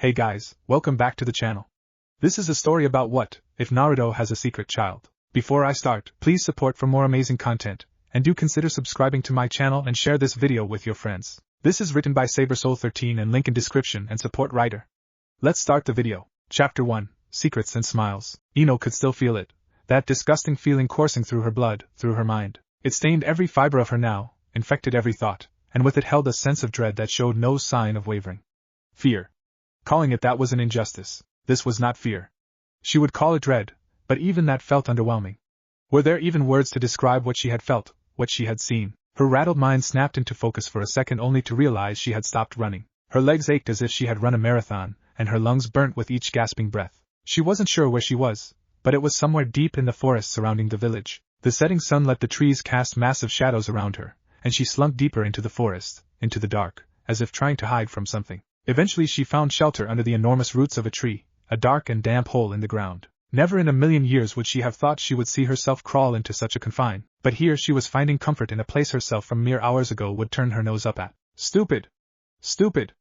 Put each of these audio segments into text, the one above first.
Hey guys, welcome back to the channel. This is a story about what if Naruto has a secret child. Before I start, please support for more amazing content, and do consider subscribing to my channel and share this video with your friends. This is written by SaberSoul13 and link in description and support writer. Let's start the video. Chapter 1, Secrets and Smiles. Ino could still feel it, that disgusting feeling coursing through her blood, through her mind. It stained every fiber of her now, infected every thought, and with it held a sense of dread that showed no sign of wavering. Fear. Calling it that was an injustice. This was not fear. She would call it dread, but even that felt underwhelming. Were there even words to describe what she had felt, what she had seen? Her rattled mind snapped into focus for a second only to realize she had stopped running. Her legs ached as if she had run a marathon, and her lungs burnt with each gasping breath. She wasn't sure where she was, but it was somewhere deep in the forest surrounding the village. The setting sun let the trees cast massive shadows around her, and she slunk deeper into the forest, into the dark, as if trying to hide from something. Eventually she found shelter under the enormous roots of a tree, a dark and damp hole in the ground. Never in a million years would she have thought she would see herself crawl into such a confine, but here she was finding comfort in a place herself from mere hours ago would turn her nose up at. Stupid! Stupid!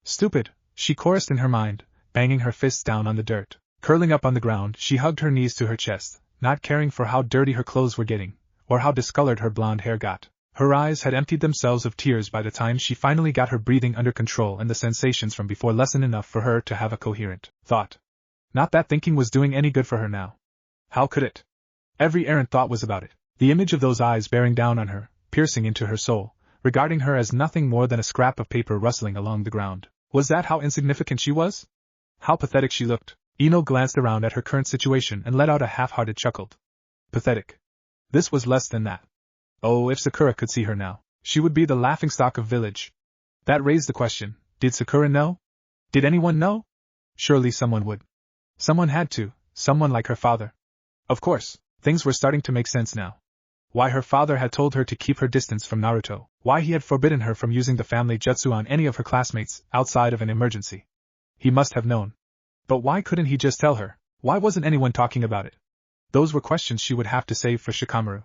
Stupid! She chorused in her mind, banging her fists down on the dirt. Curling up on the ground, she hugged her knees to her chest, not caring for how dirty her clothes were getting, or how discolored her blonde hair got. Her eyes had emptied themselves of tears by the time she finally got her breathing under control and the sensations from before lessened enough for her to have a coherent thought. Not that thinking was doing any good for her now. How could it? Every errant thought was about it. The image of those eyes bearing down on her, piercing into her soul, regarding her as nothing more than a scrap of paper rustling along the ground. Was that how insignificant she was? How pathetic she looked. Ino glanced around at her current situation and let out a half-hearted chuckle. Pathetic. This was less than that. Oh, if Sakura could see her now, she would be the laughingstock of village. That raised the question, did Sakura know? Did anyone know? Surely someone would. Someone had to, someone like her father. Of course, things were starting to make sense now. Why her father had told her to keep her distance from Naruto, why he had forbidden her from using the family jutsu on any of her classmates, outside of an emergency. He must have known. But why couldn't he just tell her? Why wasn't anyone talking about it? Those were questions she would have to save for Shikamaru.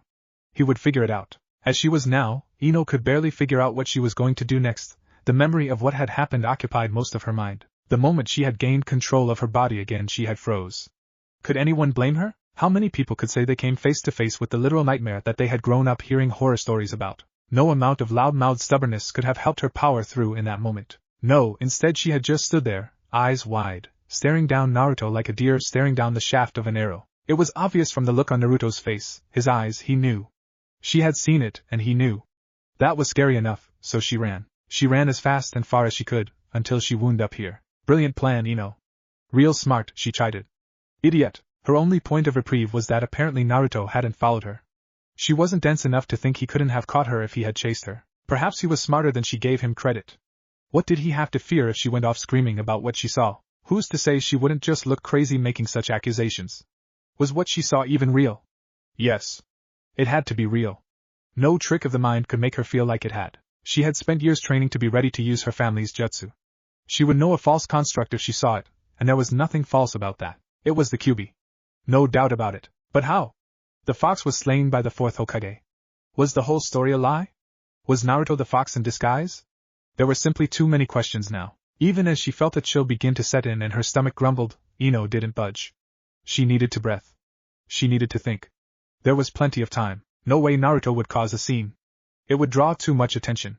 He would figure it out. As she was now, Ino could barely figure out what she was going to do next. The memory of what had happened occupied most of her mind. The moment she had gained control of her body again she had froze. Could anyone blame her? How many people could say they came face to face with the literal nightmare that they had grown up hearing horror stories about? No amount of loud-mouthed stubbornness could have helped her power through in that moment. No, instead she had just stood there, eyes wide, staring down Naruto like a deer staring down the shaft of an arrow. It was obvious from the look on Naruto's face, his eyes, he knew. She had seen it, and he knew. That was scary enough, so she ran. She ran as fast and far as she could, until she wound up here. Brilliant plan, Ino. Real smart, she chided. Idiot. Her only point of reprieve was that apparently Naruto hadn't followed her. She wasn't dense enough to think he couldn't have caught her if he had chased her. Perhaps he was smarter than she gave him credit. What did he have to fear if she went off screaming about what she saw? Who's to say she wouldn't just look crazy making such accusations? Was what she saw even real? Yes. It had to be real. No trick of the mind could make her feel like it had. She had spent years training to be ready to use her family's jutsu. She would know a false construct if she saw it, and there was nothing false about that. It was the Kyuubi. No doubt about it. But how? The fox was slain by the fourth Hokage. Was the whole story a lie? Was Naruto the fox in disguise? There were simply too many questions now. Even as she felt a chill begin to set in and her stomach grumbled, Ino didn't budge. She needed to breath. She needed to think. There was plenty of time. No way Naruto would cause a scene. It would draw too much attention.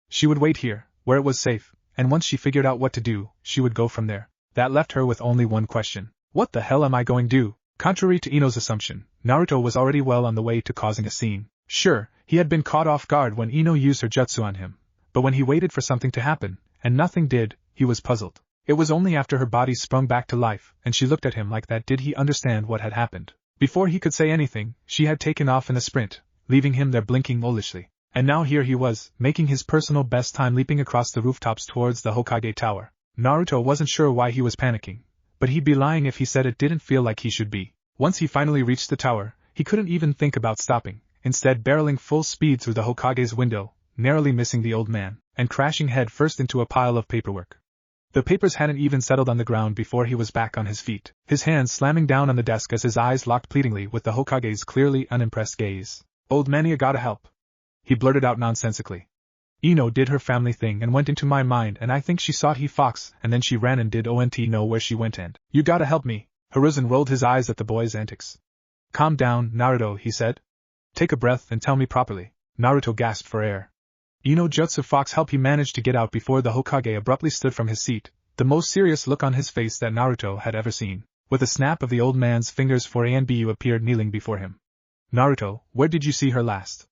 She would wait here, where it was safe, and once she figured out what to do, she would go from there. That left her with only one question. What the hell am I going to do? Contrary to Ino's assumption, Naruto was already well on the way to causing a scene. Sure, he had been caught off guard when Ino used her jutsu on him, but when he waited for something to happen, and nothing did, he was puzzled. It was only after her body sprung back to life, and she looked at him like that did he understand what had happened. Before he could say anything, she had taken off in a sprint, leaving him there blinking foolishly. And now here he was, making his personal best time leaping across the rooftops towards the Hokage Tower. Naruto wasn't sure why he was panicking, but he'd be lying if he said it didn't feel like he should be. Once he finally reached the tower, he couldn't even think about stopping, instead barreling full speed through the Hokage's window, narrowly missing the old man, and crashing head first into a pile of paperwork. The papers hadn't even settled on the ground before he was back on his feet, his hands slamming down on the desk as his eyes locked pleadingly with the Hokage's clearly unimpressed gaze. Old man, you gotta help. He blurted out nonsensically. Ino did her family thing and went into my mind, and I think she sought he fox, and then she ran and did ont know where she went, and you gotta help me. Hiruzen rolled his eyes at the boy's antics. Calm down, Naruto, he said. Take a breath and tell me properly. Naruto gasped for air. Ino jutsu fox help he managed to get out before the Hokage abruptly stood from his seat, the most serious look on his face that Naruto had ever seen. With a snap of the old man's fingers, Anbu appeared kneeling before him. Naruto, where did you see her last?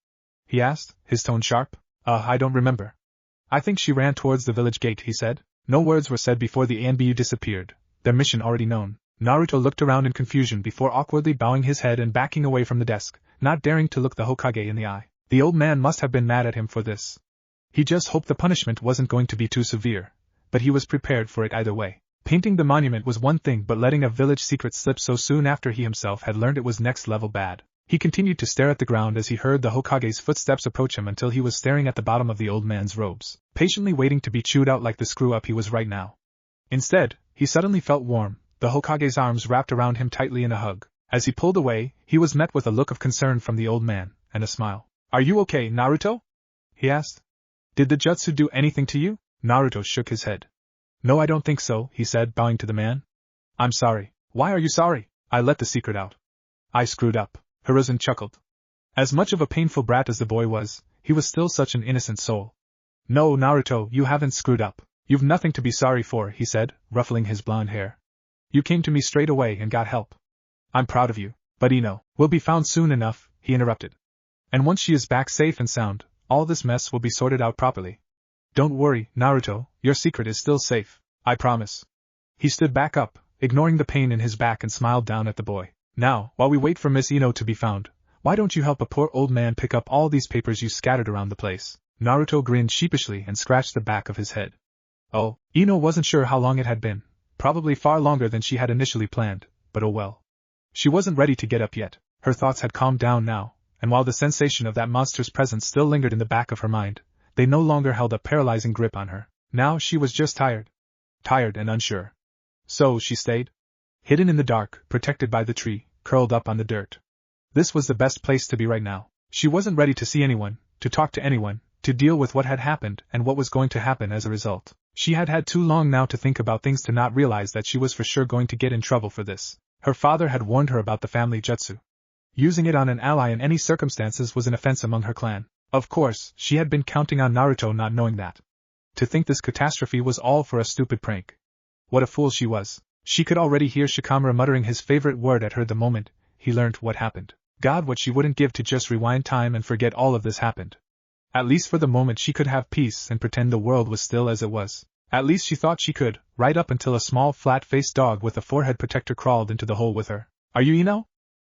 He asked, his tone sharp. I don't remember. I think she ran towards the village gate, he said. No words were said before the Anbu disappeared, their mission already known. Naruto looked around in confusion before awkwardly bowing his head and backing away from the desk, not daring to look the Hokage in the eye. The old man must have been mad at him for this. He just hoped the punishment wasn't going to be too severe, but he was prepared for it either way. Painting the monument was one thing, but letting a village secret slip so soon after he himself had learned it was next level bad. He continued to stare at the ground as he heard the Hokage's footsteps approach him until he was staring at the bottom of the old man's robes, patiently waiting to be chewed out like the screw-up he was right now. Instead, he suddenly felt warm, the Hokage's arms wrapped around him tightly in a hug. As he pulled away, he was met with a look of concern from the old man, and a smile. Are you okay, Naruto? He asked. Did the jutsu do anything to you? Naruto shook his head. No, I don't think so, he said, bowing to the man. I'm sorry. Why are you sorry? I let the secret out. I screwed up. Hiruzen chuckled. As much of a painful brat as the boy was, he was still such an innocent soul. No, Naruto, you haven't screwed up. You've nothing to be sorry for, he said, ruffling his blonde hair. You came to me straight away and got help. I'm proud of you. But Ino will be found soon enough, he interrupted. And once she is back safe and sound, all this mess will be sorted out properly. Don't worry, Naruto, your secret is still safe. I promise. He stood back up, ignoring the pain in his back, and smiled down at the boy. Now, while we wait for Miss Ino to be found, why don't you help a poor old man pick up all these papers you scattered around the place? Naruto grinned sheepishly and scratched the back of his head. Oh, Ino wasn't sure how long it had been, probably far longer than she had initially planned, but oh well. She wasn't ready to get up yet. Her thoughts had calmed down now, and while the sensation of that monster's presence still lingered in the back of her mind, they no longer held a paralyzing grip on her. Now she was just tired. Tired and unsure. So she stayed, hidden in the dark, protected by the tree, curled up on the dirt. This was the best place to be right now. She wasn't ready to see anyone, to talk to anyone, to deal with what had happened and what was going to happen as a result. She had had too long now to think about things to not realize that she was for sure going to get in trouble for this. Her father had warned her about the family jutsu. Using it on an ally in any circumstances was an offense among her clan. Of course, she had been counting on Naruto not knowing that. To think this catastrophe was all for a stupid prank. What a fool she was. She could already hear Shikamaru muttering his favorite word at her the moment he learned what happened. God, what she wouldn't give to just rewind time and forget all of this happened. At least for the moment she could have peace and pretend the world was still as it was. At least she thought she could, right up until a small flat-faced dog with a forehead protector crawled into the hole with her. Are you Ino?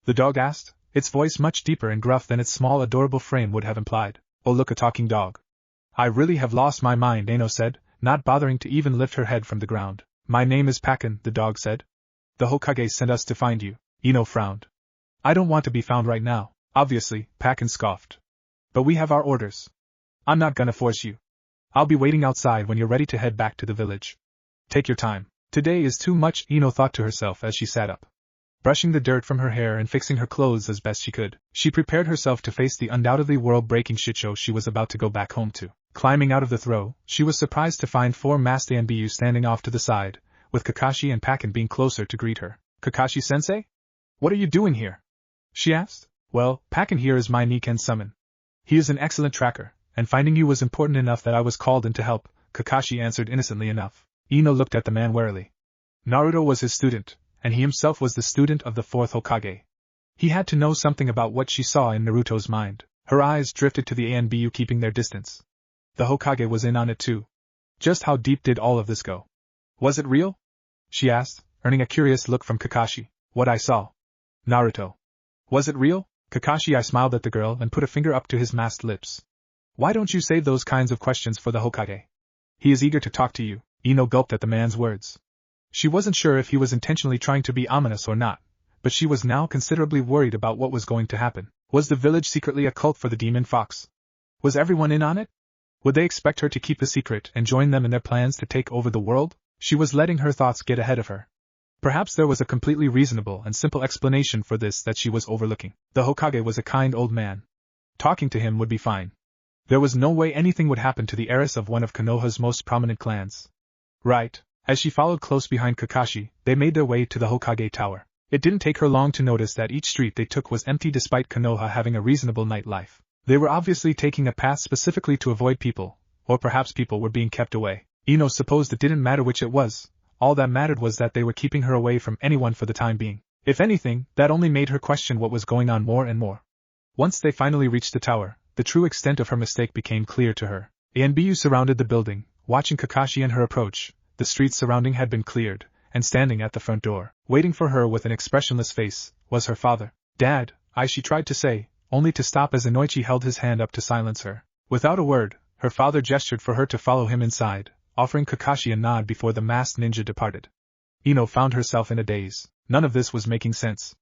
The dog asked, its voice much deeper and gruff than its small adorable frame would have implied. Oh, look, a talking dog. I really have lost my mind, Ino said, not bothering to even lift her head from the ground. My name is Pakken, the dog said. The Hokage sent us to find you. Ino frowned. I don't want to be found right now, obviously, Pakken scoffed. But we have our orders. I'm not gonna force you. I'll be waiting outside when you're ready to head back to the village. Take your time. Today is too much, Ino thought to herself as she sat up. Brushing the dirt from her hair and fixing her clothes as best she could, she prepared herself to face the undoubtedly world-breaking shitshow she was about to go back home to. Climbing out of the throw, she was surprised to find 4 masked Anbu standing off to the side, with Kakashi and Pakken being closer to greet her. Kakashi-sensei? What are you doing here? She asked. Well, Pakken here is my Niken summon. He is an excellent tracker, and finding you was important enough that I was called in to help, Kakashi answered innocently enough. Ino looked at the man warily. Naruto was his student, and he himself was the student of the 4th Hokage. He had to know something about what she saw in Naruto's mind. Her eyes drifted to the Anbu keeping their distance. The Hokage was in on it too. Just how deep did all of this go? Was it real? She asked, earning a curious look from Kakashi. What I saw. Naruto. Was it real? Kakashi I smiled at the girl and put a finger up to his masked lips. Why don't you save those kinds of questions for the Hokage? He is eager to talk to you. Ino gulped at the man's words. She wasn't sure if he was intentionally trying to be ominous or not, but she was now considerably worried about what was going to happen. Was the village secretly a cult for the demon fox? Was everyone in on it? Would they expect her to keep the secret and join them in their plans to take over the world? She was letting her thoughts get ahead of her. Perhaps there was a completely reasonable and simple explanation for this that she was overlooking. The Hokage was a kind old man. Talking to him would be fine. There was no way anything would happen to the heiress of one of Konoha's most prominent clans. Right. As she followed close behind Kakashi, they made their way to the Hokage Tower. It didn't take her long to notice that each street they took was empty despite Konoha having a reasonable nightlife. They were obviously taking a path specifically to avoid people, or perhaps people were being kept away. Ino supposed it didn't matter which it was, all that mattered was that they were keeping her away from anyone for the time being. If anything, that only made her question what was going on more and more. Once they finally reached the tower, the true extent of her mistake became clear to her. Anbu surrounded the building, watching Kakashi and her approach. The streets surrounding had been cleared, and standing at the front door, waiting for her with an expressionless face, was her father. Dad, she tried to say, only to stop as Inoichi held his hand up to silence her. Without a word, her father gestured for her to follow him inside, offering Kakashi a nod before the masked ninja departed. Ino found herself in a daze. None of this was making sense.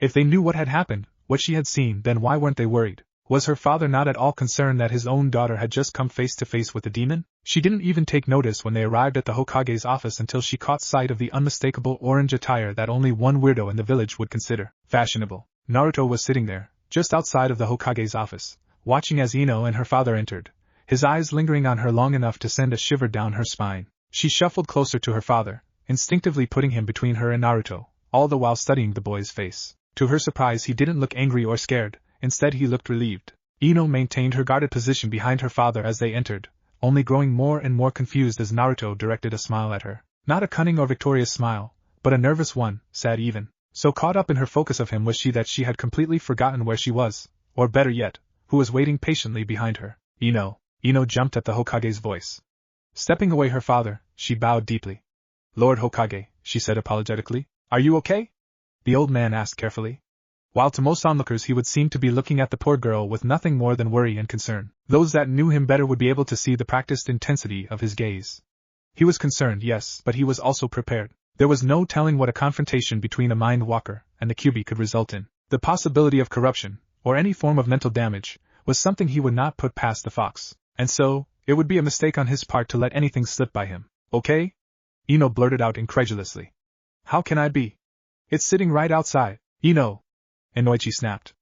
If they knew what had happened, what she had seen, then why weren't they worried? Was her father not at all concerned that his own daughter had just come face to face with a demon? She didn't even take notice when they arrived at the Hokage's office until she caught sight of the unmistakable orange attire that only one weirdo in the village would consider fashionable. Naruto was sitting there, just outside of the Hokage's office, watching as Ino and her father entered, his eyes lingering on her long enough to send a shiver down her spine. She shuffled closer to her father, instinctively putting him between her and Naruto, all the while studying the boy's face. To her surprise, he didn't look angry or scared. Instead he looked relieved. Ino maintained her guarded position behind her father as they entered, only growing more and more confused as Naruto directed a smile at her. Not a cunning or victorious smile, but a nervous one, sad even. So caught up in her focus of him was she that she had completely forgotten where she was, or better yet, who was waiting patiently behind her. Ino jumped at the Hokage's voice. Stepping away her father, she bowed deeply. Lord Hokage, she said apologetically, are you okay? The old man asked carefully. While to most onlookers he would seem to be looking at the poor girl with nothing more than worry and concern, those that knew him better would be able to see the practiced intensity of his gaze. He was concerned, yes, but he was also prepared. There was no telling what a confrontation between a mind walker and the Kyuubi could result in. The possibility of corruption, or any form of mental damage, was something he would not put past the fox, and so, it would be a mistake on his part to let anything slip by him. Okay? Ino blurted out incredulously. How can I be? It's sitting right outside. Ino! Inoichi snapped.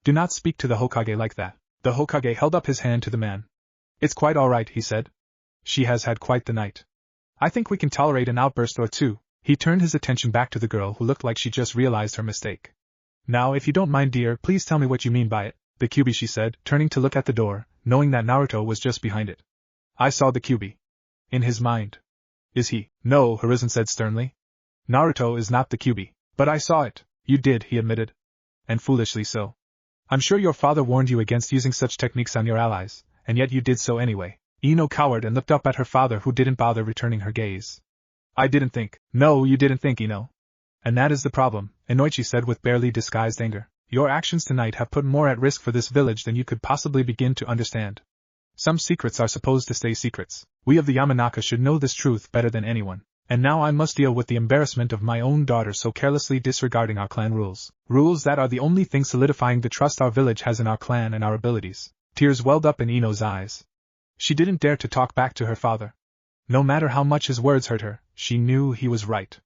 Do not speak to the Hokage like that. The Hokage held up his hand to the man. It's quite all right, he said. She has had quite the night. I think we can tolerate an outburst or two. He turned his attention back to the girl who looked like she just realized her mistake. Now if you don't mind dear, please tell me what you mean by it, the Kyuubi, she said, turning to look at the door, knowing that Naruto was just behind it. I saw the Kyuubi. In his mind. Is he? No, Hiruzen said sternly. Naruto is not the Kyuubi. But I saw it. You did, he admitted. And foolishly so. I'm sure your father warned you against using such techniques on your allies, and yet you did so anyway. Ino cowered and looked up at her father who didn't bother returning her gaze. I didn't think. No, you didn't think, Ino. And that is the problem, Inoichi said with barely disguised anger. Your actions tonight have put more at risk for this village than you could possibly begin to understand. Some secrets are supposed to stay secrets. We of the Yamanaka should know this truth better than anyone. And now I must deal with the embarrassment of my own daughter so carelessly disregarding our clan rules. Rules that are the only thing solidifying the trust our village has in our clan and our abilities. Tears welled up in Ino's eyes. She didn't dare to talk back to her father. No matter how much his words hurt her, she knew he was right.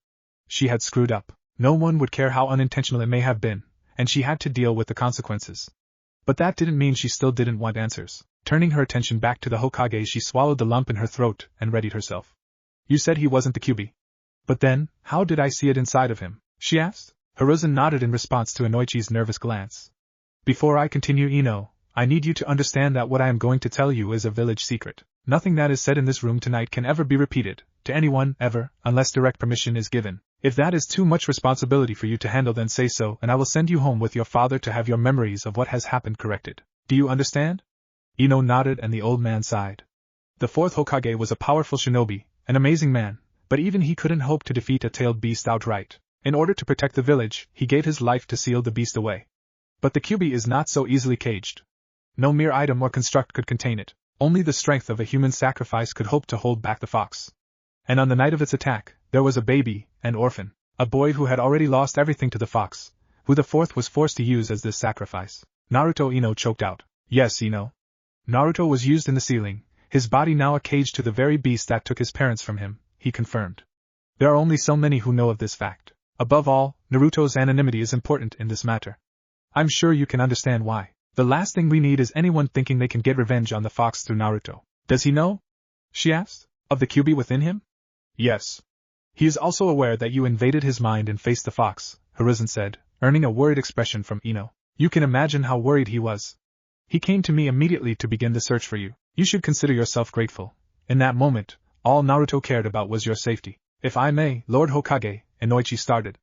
She had screwed up. No one would care how unintentional it may have been, and she had to deal with the consequences. But that didn't mean she still didn't want answers. Turning her attention back to the Hokage, she swallowed the lump in her throat and readied herself. You said he wasn't the Kyuubi. But then, how did I see it inside of him? She asked. Hiruzen nodded in response to Inoichi's nervous glance. Before I continue, Ino, I need you to understand that what I am going to tell you is a village secret. Nothing that is said in this room tonight can ever be repeated, to anyone, ever, unless direct permission is given. If that is too much responsibility for you to handle, then say so, and I will send you home with your father to have your memories of what has happened corrected. Do you understand? Ino nodded and the old man sighed. The fourth Hokage was a powerful shinobi, an amazing man, but even he couldn't hope to defeat a tailed beast outright. In order to protect the village, he gave his life to seal the beast away. But the Kyuubi is not so easily caged. No mere item or construct could contain it. Only the strength of a human sacrifice could hope to hold back the fox. And on the night of its attack, there was a baby, an orphan, a boy who had already lost everything to the fox, who the fourth was forced to use as this sacrifice. Naruto, Ino choked out. Yes, Ino. Naruto was used in the ceiling, his body now a cage to the very beast that took his parents from him, he confirmed. There are only so many who know of this fact. Above all, Naruto's anonymity is important in this matter. I'm sure you can understand why. The last thing we need is anyone thinking they can get revenge on the fox through Naruto. Does he know? She asked. Of the QB within him? Yes. He is also aware that you invaded his mind and faced the fox, Hiruzen said, earning a worried expression from Ino. You can imagine how worried he was. He came to me immediately to begin the search for you. You should consider yourself grateful. In that moment, all Naruto cared about was your safety. If I may, Lord Hokage, Inoichi started.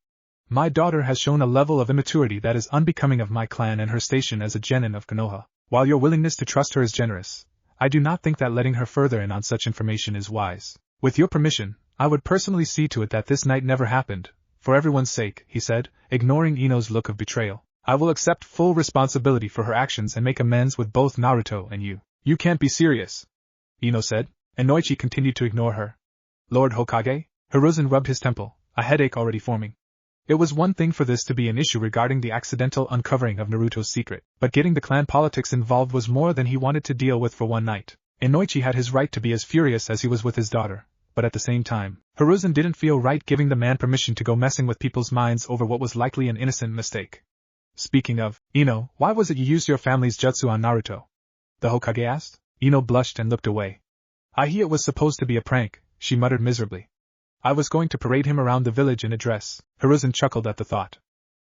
My daughter has shown a level of immaturity that is unbecoming of my clan and her station as a genin of Konoha. While your willingness to trust her is generous, I do not think that letting her further in on such information is wise. With your permission, I would personally see to it that this night never happened. For everyone's sake, he said, ignoring Ino's look of betrayal. I will accept full responsibility for her actions and make amends with both Naruto and you. You can't be serious, Ino said. Inoichi continued to ignore her. Lord Hokage? Hiruzen rubbed his temple, a headache already forming. It was one thing for this to be an issue regarding the accidental uncovering of Naruto's secret, but getting the clan politics involved was more than he wanted to deal with for one night. Inoichi had his right to be as furious as he was with his daughter, but at the same time, Hiruzen didn't feel right giving the man permission to go messing with people's minds over what was likely an innocent mistake. Speaking of, Ino, why was it you used your family's jutsu on Naruto? The Hokage asked. Ino blushed and looked away. I hear it was supposed to be a prank, she muttered miserably. I was going to parade him around the village in a dress. Hiruzen chuckled at the thought.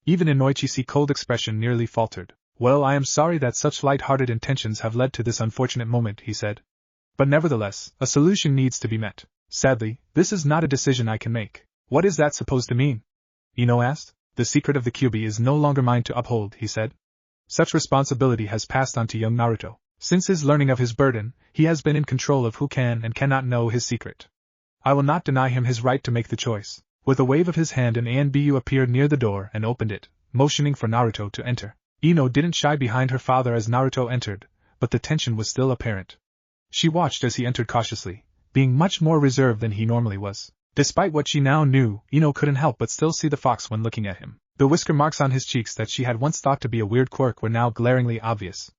Even Inoichi's cold expression nearly faltered. Well, I am sorry that such light-hearted intentions have led to this unfortunate moment, he said. But nevertheless, a solution needs to be met. Sadly, this is not a decision I can make. What is that supposed to mean? Ino asked. The secret of the Kyuubi is no longer mine to uphold, he said. Such responsibility has passed on to young Naruto. Since his learning of his burden, he has been in control of who can and cannot know his secret. I will not deny him his right to make the choice. With a wave of his hand, an Anbu appeared near the door and opened it, motioning for Naruto to enter. Ino didn't shy behind her father as Naruto entered, but the tension was still apparent. She watched as he entered cautiously, being much more reserved than he normally was. Despite what she now knew, Ino couldn't help but still see the fox when looking at him. The whisker marks on his cheeks that she had once thought to be a weird quirk were now glaringly obvious.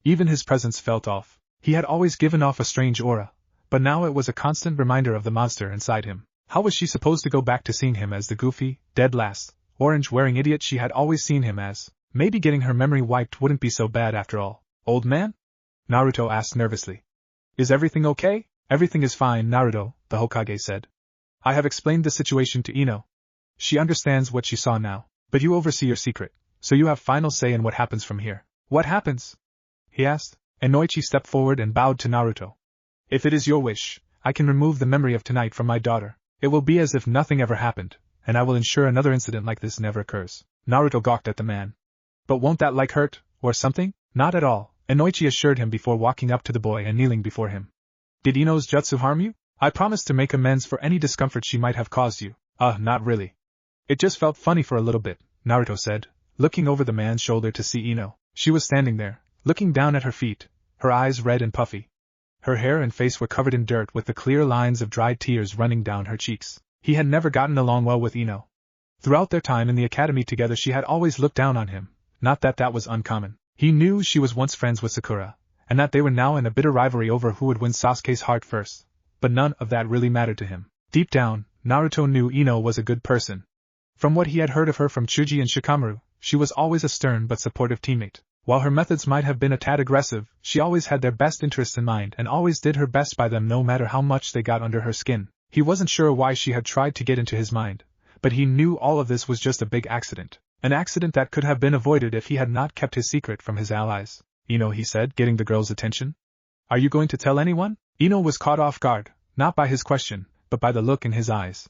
Even his presence felt off. He had always given off a strange aura, but now it was a constant reminder of the monster inside him. How was she supposed to go back to seeing him as the goofy, dead last, orange-wearing idiot she had always seen him as? Maybe getting her memory wiped wouldn't be so bad after all. Old man? Naruto asked nervously. Is everything okay? Everything is fine, Naruto, the Hokage said. I have explained the situation to Ino. She understands what she saw now, but you oversee your secret, so you have final say in what happens from here. What happens? He asked. Inoichi stepped forward and bowed to Naruto. If it is your wish, I can remove the memory of tonight from my daughter. It will be as if nothing ever happened, and I will ensure another incident like this never occurs. Naruto gawked at the man. But won't that hurt, or something? Not at all, Inoichi assured him before walking up to the boy and kneeling before him. Did Ino's jutsu harm you? I promised to make amends for any discomfort she might have caused you. Not really. It just felt funny for a little bit, Naruto said, looking over the man's shoulder to see Ino. She was standing there, looking down at her feet, her eyes red and puffy. Her hair and face were covered in dirt with the clear lines of dried tears running down her cheeks. He had never gotten along well with Ino. Throughout their time in the academy together she had always looked down on him, not that that was uncommon. He knew she was once friends with Sakura, and that they were now in a bitter rivalry over who would win Sasuke's heart first, but none of that really mattered to him. Deep down, Naruto knew Ino was a good person. From what he had heard of her from Chuji and Shikamaru, she was always a stern but supportive teammate. While her methods might have been a tad aggressive, she always had their best interests in mind and always did her best by them no matter how much they got under her skin. He wasn't sure why she had tried to get into his mind, but he knew all of this was just a big accident. An accident that could have been avoided if he had not kept his secret from his allies. Ino, he said, getting the girl's attention. Are you going to tell anyone? Ino was caught off guard, not by his question, but by the look in his eyes.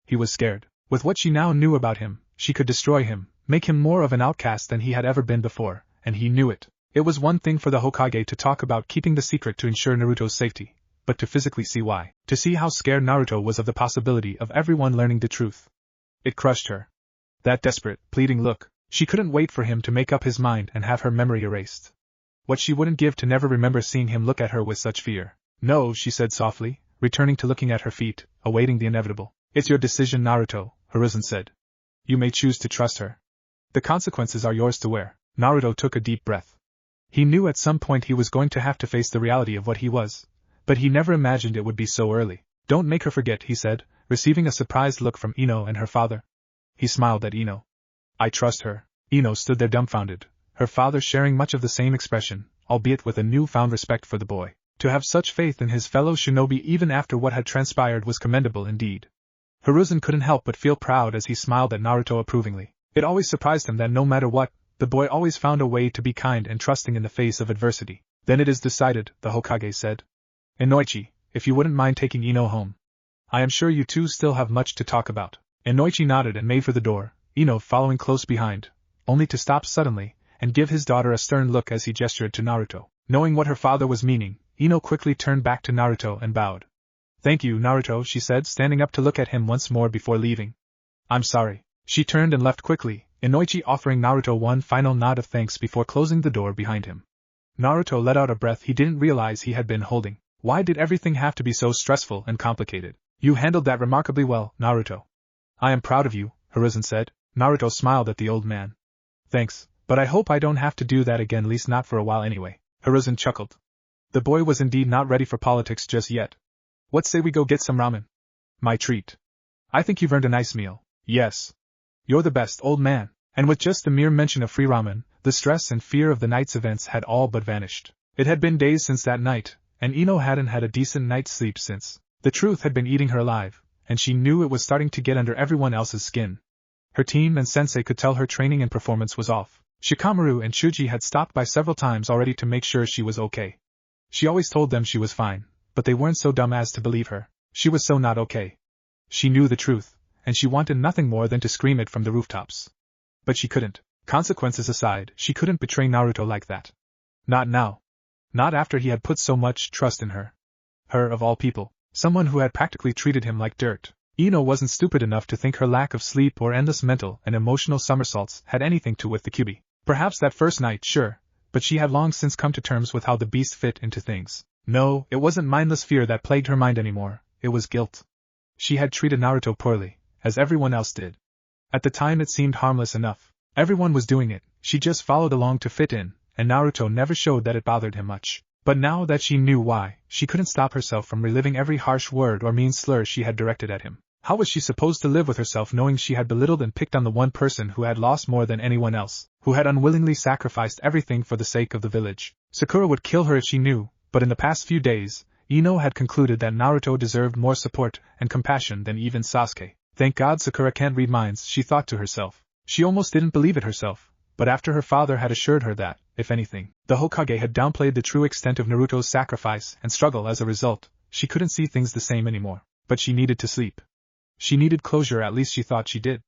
He was scared. With what she now knew about him, she could destroy him, make him more of an outcast than he had ever been before. And he knew it. It was one thing for the Hokage to talk about keeping the secret to ensure Naruto's safety, but to physically see why. To see how scared Naruto was of the possibility of everyone learning the truth. It crushed her. That desperate, pleading look, she couldn't wait for him to make up his mind and have her memory erased. What she wouldn't give to never remember seeing him look at her with such fear. No, she said softly, returning to looking at her feet, awaiting the inevitable. It's your decision, Naruto, Hiruzen said. You may choose to trust her. The consequences are yours to wear. Naruto took a deep breath. He knew at some point he was going to have to face the reality of what he was, but he never imagined it would be so early. Don't make her forget, he said, receiving a surprised look from Ino and her father. He smiled at Ino. I trust her. Ino stood there dumbfounded, her father sharing much of the same expression, albeit with a newfound respect for the boy. To have such faith in his fellow shinobi even after what had transpired was commendable indeed. Hiruzen couldn't help but feel proud as he smiled at Naruto approvingly. It always surprised him that no matter what, the boy always found a way to be kind and trusting in the face of adversity. Then it is decided, the Hokage said. Inoichi, if you wouldn't mind taking Ino home. I am sure you two still have much to talk about. Inoichi nodded and made for the door, Ino following close behind, only to stop suddenly, and give his daughter a stern look as he gestured to Naruto. Knowing what her father was meaning, Ino quickly turned back to Naruto and bowed. Thank you, Naruto, she said, standing up to look at him once more before leaving. I'm sorry. She turned and left quickly, Inoichi offering Naruto one final nod of thanks before closing the door behind him. Naruto let out a breath he didn't realize he had been holding. Why did everything have to be so stressful and complicated? You handled that remarkably well, Naruto. I am proud of you, Hiruzen said. Naruto smiled at the old man. Thanks, but I hope I don't have to do that again, at least not for a while anyway. Hiruzen chuckled. The boy was indeed not ready for politics just yet. What say we go get some ramen? My treat. I think you've earned a nice meal. Yes. You're the best, old man. And with just the mere mention of free ramen, the stress and fear of the night's events had all but vanished. It had been days since that night, and Ino hadn't had a decent night's sleep since. The truth had been eating her alive, and she knew it was starting to get under everyone else's skin. Her team and sensei could tell her training and performance was off. Shikamaru and Shuji had stopped by several times already to make sure she was okay. She always told them she was fine, but they weren't so dumb as to believe her. She was so not okay. She knew the truth, and she wanted nothing more than to scream it from the rooftops. But she couldn't. Consequences aside, she couldn't betray Naruto like that. Not now. Not after he had put so much trust in her. Her of all people, someone who had practically treated him like dirt. Ino wasn't stupid enough to think her lack of sleep or endless mental and emotional somersaults had anything to do with the Kyuubi. Perhaps that first night, sure, but she had long since come to terms with how the beast fit into things. No, it wasn't mindless fear that plagued her mind anymore, it was guilt. She had treated Naruto poorly, as everyone else did. At the time it seemed harmless enough. Everyone was doing it, she just followed along to fit in, and Naruto never showed that it bothered him much. But now that she knew why, she couldn't stop herself from reliving every harsh word or mean slur she had directed at him. How was she supposed to live with herself knowing she had belittled and picked on the one person who had lost more than anyone else, who had unwillingly sacrificed everything for the sake of the village? Sakura would kill her if she knew, but in the past few days, Ino had concluded that Naruto deserved more support and compassion than even Sasuke. Thank God Sakura can't read minds, she thought to herself. She almost didn't believe it herself, but after her father had assured her that, if anything, the Hokage had downplayed the true extent of Naruto's sacrifice and struggle as a result, she couldn't see things the same anymore. But she needed to sleep. She needed closure, at least she thought she did.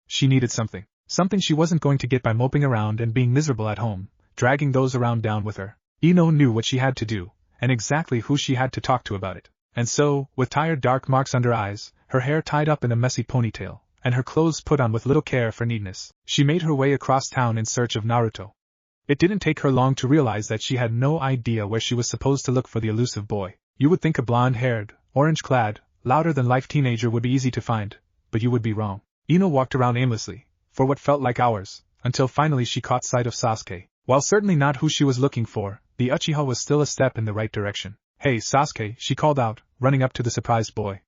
She needed something. Something she wasn't going to get by moping around and being miserable at home, dragging those around down with her. Ino knew what she had to do, and exactly who she had to talk to about it. And so, with tired dark marks under her eyes, her hair tied up in a messy ponytail, and her clothes put on with little care for neatness, she made her way across town in search of Naruto. It didn't take her long to realize that she had no idea where she was supposed to look for the elusive boy. You would think a blonde-haired, orange-clad, louder-than-life teenager would be easy to find, but you would be wrong. Ino walked around aimlessly, for what felt like hours, until finally she caught sight of Sasuke. While certainly not who she was looking for, the Uchiha was still a step in the right direction. Hey Sasuke, she called out, running up to the surprised boy.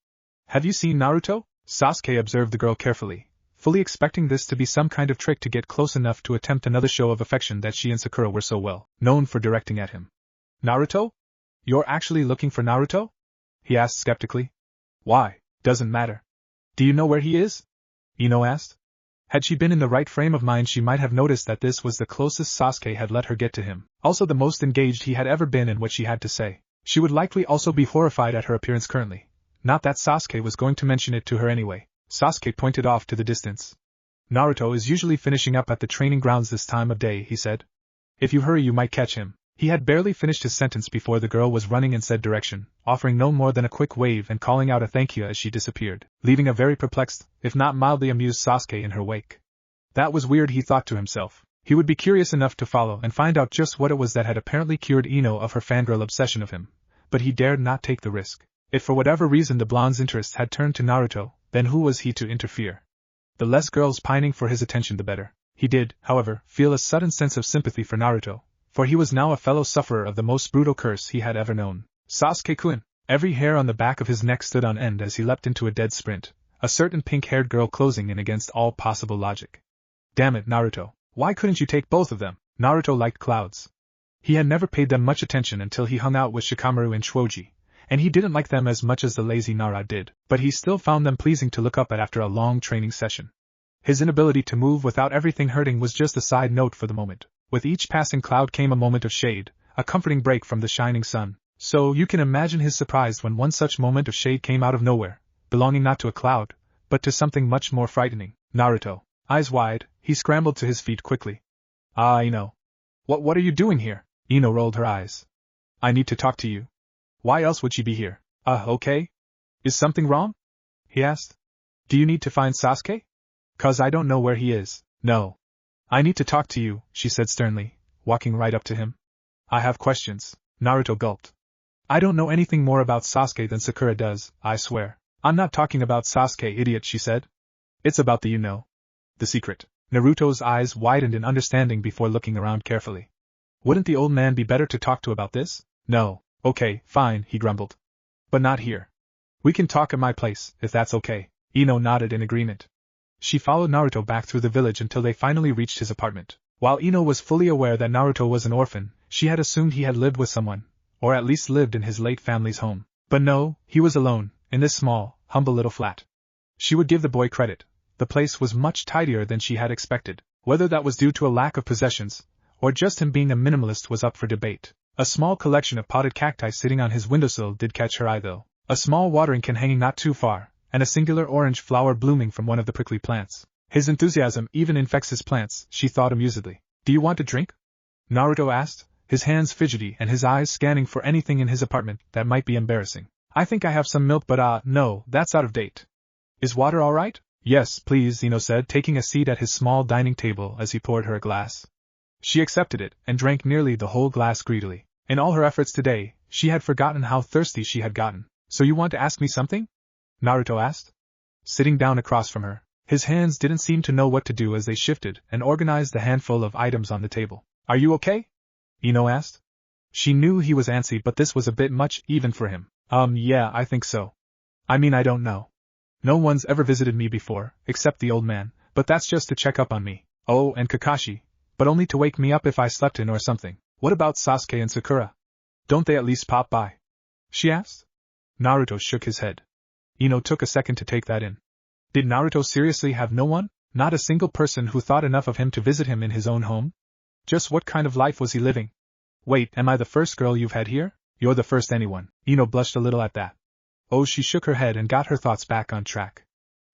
Have you seen Naruto? Sasuke observed the girl carefully, fully expecting this to be some kind of trick to get close enough to attempt another show of affection that she and Sakura were so well known for directing at him. Naruto? You're actually looking for Naruto? He asked skeptically. Why? Doesn't matter. Do you know where he is? Ino asked. Had she been in the right frame of mind she might have noticed that this was the closest Sasuke had let her get to him, also the most engaged he had ever been in what she had to say. She would likely also be horrified at her appearance currently. Not that Sasuke was going to mention it to her anyway. Sasuke pointed off to the distance. Naruto is usually finishing up at the training grounds this time of day, he said. If you hurry you might catch him. He had barely finished his sentence before the girl was running in said direction, offering no more than a quick wave and calling out a thank you as she disappeared, leaving a very perplexed, if not mildly amused Sasuke in her wake. That was weird, he thought to himself. He would be curious enough to follow and find out just what it was that had apparently cured Ino of her fangirl obsession of him, but he dared not take the risk. If for whatever reason the blonde's interest had turned to Naruto, then who was he to interfere? The less girls pining for his attention the better. He did, however, feel a sudden sense of sympathy for Naruto, for he was now a fellow sufferer of the most brutal curse he had ever known. Sasuke-kun! Every hair on the back of his neck stood on end as he leapt into a dead sprint, a certain pink-haired girl closing in against all possible logic. Damn it, Naruto, why couldn't you take both of them? Naruto liked clouds. He had never paid them much attention until he hung out with Shikamaru and Chuoji, and he didn't like them as much as the lazy Nara did, but he still found them pleasing to look up at after a long training session. His inability to move without everything hurting was just a side note for the moment. With each passing cloud came a moment of shade, a comforting break from the shining sun, so you can imagine his surprise when one such moment of shade came out of nowhere, belonging not to a cloud, but to something much more frightening. Naruto. Eyes wide, he scrambled to his feet quickly. Ah, Ino. What are you doing here? Ino rolled her eyes. I need to talk to you. Why else would she be here? Okay? Is something wrong? He asked. Do you need to find Sasuke? 'Cause I don't know where he is. No. I need to talk to you, she said sternly, walking right up to him. I have questions. Naruto gulped. I don't know anything more about Sasuke than Sakura does, I swear. I'm not talking about Sasuke, idiot, she said. It's about the the secret. Naruto's eyes widened in understanding before looking around carefully. Wouldn't the old man be better to talk to about this? No. Okay, fine, he grumbled. But not here. We can talk at my place, if that's okay. Ino nodded in agreement. She followed Naruto back through the village until they finally reached his apartment. While Ino was fully aware that Naruto was an orphan, she had assumed he had lived with someone, or at least lived in his late family's home. But no, he was alone, in this small, humble little flat. She would give the boy credit. The place was much tidier than she had expected. Whether that was due to a lack of possessions, or just him being a minimalist was up for debate. A small collection of potted cacti sitting on his windowsill did catch her eye though. A small watering can hanging not too far, and a singular orange flower blooming from one of the prickly plants. His enthusiasm even infects his plants, she thought amusedly. Do you want a drink? Naruto asked, his hands fidgety and his eyes scanning for anything in his apartment that might be embarrassing. I think I have some milk but no, that's out of date. Is water alright? Yes, please, Ino said, taking a seat at his small dining table as he poured her a glass. She accepted it, and drank nearly the whole glass greedily. In all her efforts today, she had forgotten how thirsty she had gotten. So you want to ask me something? Naruto asked. Sitting down across from her, his hands didn't seem to know what to do as they shifted and organized the handful of items on the table. Are you okay? Ino asked. She knew he was antsy, but this was a bit much even for him. Yeah, I think so. I mean, I don't know. No one's ever visited me before, except the old man, but that's just to check up on me. Oh, and Kakashi, but only to wake me up if I slept in or something. What about Sasuke and Sakura? Don't they at least pop by? She asked. Naruto shook his head. Ino took a second to take that in. Did Naruto seriously have no one? Not a single person who thought enough of him to visit him in his own home? Just what kind of life was he living? Wait, am I the first girl you've had here? You're the first anyone. Ino blushed a little at that. Oh, she shook her head and got her thoughts back on track.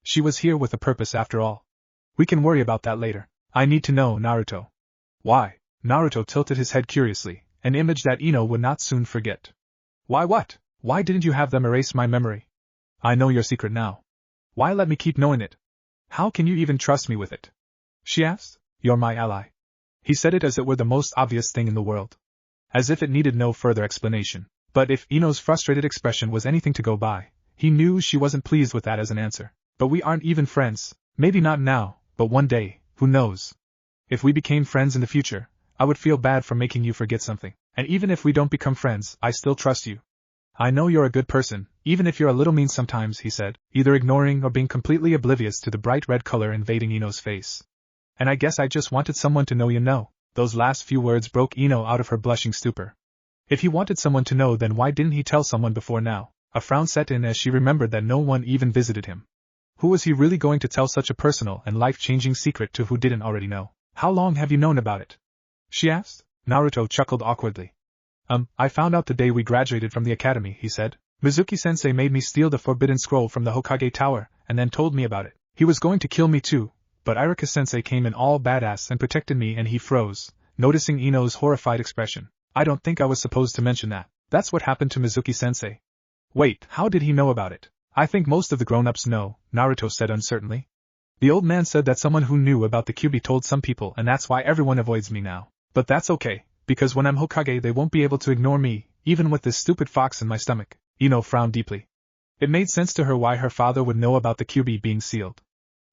She was here with a purpose after all. We can worry about that later. I need to know, Naruto. Why? Naruto tilted his head curiously, an image that Ino would not soon forget. Why what? Why didn't you have them erase my memory? I know your secret now. Why let me keep knowing it? How can you even trust me with it? She asked. You're my ally. He said it as it were the most obvious thing in the world. As if it needed no further explanation. But if Ino's frustrated expression was anything to go by, he knew she wasn't pleased with that as an answer. But we aren't even friends. Maybe not now, but one day, who knows? If we became friends in the future, I would feel bad for making you forget something. And even if we don't become friends, I still trust you. I know you're a good person, even if you're a little mean sometimes, he said, either ignoring or being completely oblivious to the bright red color invading Ino's face. And I guess I just wanted someone to know you know. Those last few words broke Ino out of her blushing stupor. If he wanted someone to know, then why didn't he tell someone before now? A frown set in as she remembered that no one even visited him. Who was he really going to tell such a personal and life-changing secret to who didn't already know? How long have you known about it? She asked. Naruto chuckled awkwardly. I found out the day we graduated from the academy, he said. Mizuki-sensei made me steal the forbidden scroll from the Hokage Tower, and then told me about it. He was going to kill me too, but Iruka-sensei came in all badass and protected me, and he froze, noticing Ino's horrified expression. I don't think I was supposed to mention that. That's what happened to Mizuki-sensei. Wait, how did he know about it? I think most of the grown-ups know, Naruto said uncertainly. The old man said that someone who knew about the Kyuubi told some people, and that's why everyone avoids me now. But that's okay, because when I'm Hokage they won't be able to ignore me, even with this stupid fox in my stomach. Ino frowned deeply. It made sense to her why her father would know about the Kyuubi being sealed.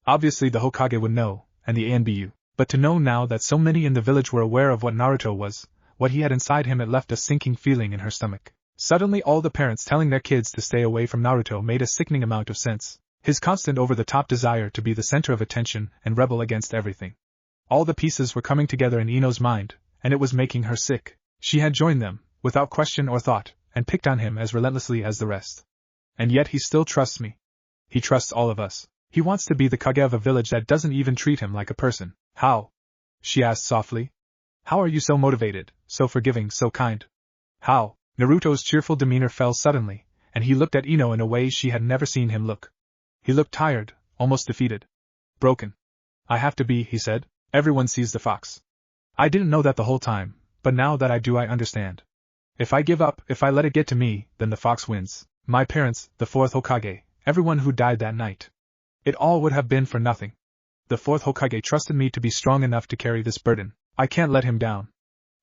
Obviously the Hokage would know, and the ANBU. But to know now that so many in the village were aware of what Naruto was, what he had inside him, it left a sinking feeling in her stomach. Suddenly all the parents telling their kids to stay away from Naruto made a sickening amount of sense. His constant over-the-top desire to be the center of attention and rebel against everything. All the pieces were coming together in Ino's mind, and it was making her sick. She had joined them, without question or thought, and picked on him as relentlessly as the rest. And yet he still trusts me. He trusts all of us. He wants to be the Kage of a village that doesn't even treat him like a person. How? She asked softly. How are you so motivated, so forgiving, so kind? How? Naruto's cheerful demeanor fell suddenly, and he looked at Ino in a way she had never seen him look. He looked tired, almost defeated. Broken. I have to be, he said. Everyone sees the fox. I didn't know that the whole time, but now that I do I understand. If I give up, if I let it get to me, then the fox wins. My parents, the fourth Hokage, everyone who died that night. It all would have been for nothing. The fourth Hokage trusted me to be strong enough to carry this burden. I can't let him down.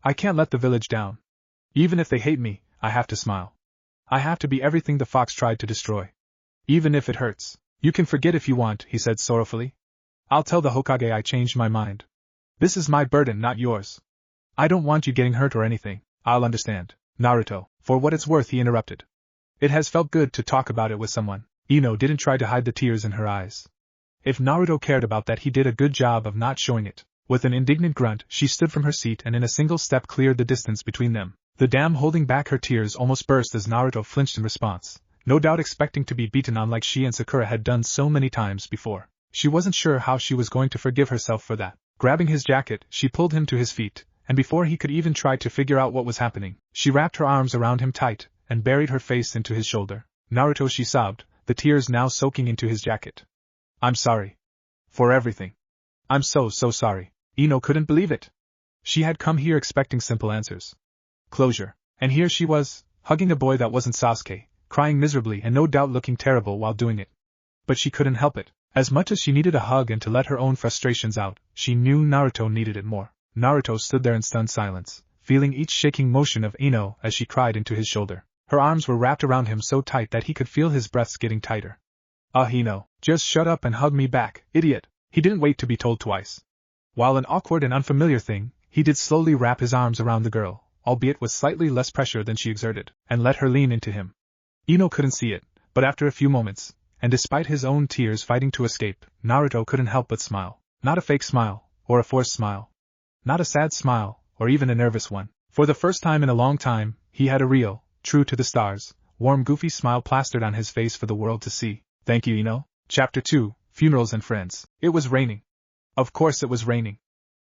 I can't let the village down. Even if they hate me, I have to smile. I have to be everything the fox tried to destroy. Even if it hurts. You can forget if you want, he said sorrowfully. I'll tell the Hokage I changed my mind. This is my burden, not yours. I don't want you getting hurt or anything. I'll understand. Naruto, for what it's worth, he interrupted. It has felt good to talk about it with someone. Ino didn't try to hide the tears in her eyes. If Naruto cared about that, he did a good job of not showing it. With an indignant grunt, she stood from her seat and in a single step cleared the distance between them. The dam holding back her tears almost burst as Naruto flinched in response, no doubt expecting to be beaten on like she and Sakura had done so many times before. She wasn't sure how she was going to forgive herself for that. Grabbing his jacket, she pulled him to his feet, and before he could even try to figure out what was happening, she wrapped her arms around him tight and buried her face into his shoulder. Naruto, she sobbed, the tears now soaking into his jacket. I'm sorry. For everything. I'm so sorry. Ino couldn't believe it. She had come here expecting simple answers. Closure. And here she was, hugging a boy that wasn't Sasuke, crying miserably and no doubt looking terrible while doing it. But she couldn't help it. As much as she needed a hug and to let her own frustrations out, she knew Naruto needed it more. Naruto stood there in stunned silence, feeling each shaking motion of Ino as she cried into his shoulder. Her arms were wrapped around him so tight that he could feel his breaths getting tighter. Ino, just shut up and hug me back, idiot. He didn't wait to be told twice. While an awkward and unfamiliar thing, he did slowly wrap his arms around the girl, albeit with slightly less pressure than she exerted, and let her lean into him. Ino couldn't see it, but after a few moments, and despite his own tears fighting to escape, Naruto couldn't help but smile. Not a fake smile, or a forced smile. Not a sad smile, or even a nervous one. For the first time in a long time, he had a real, true to the stars, warm goofy smile plastered on his face for the world to see. Thank you, Ino. Chapter 2, Funerals and Friends. It was raining. Of course it was raining.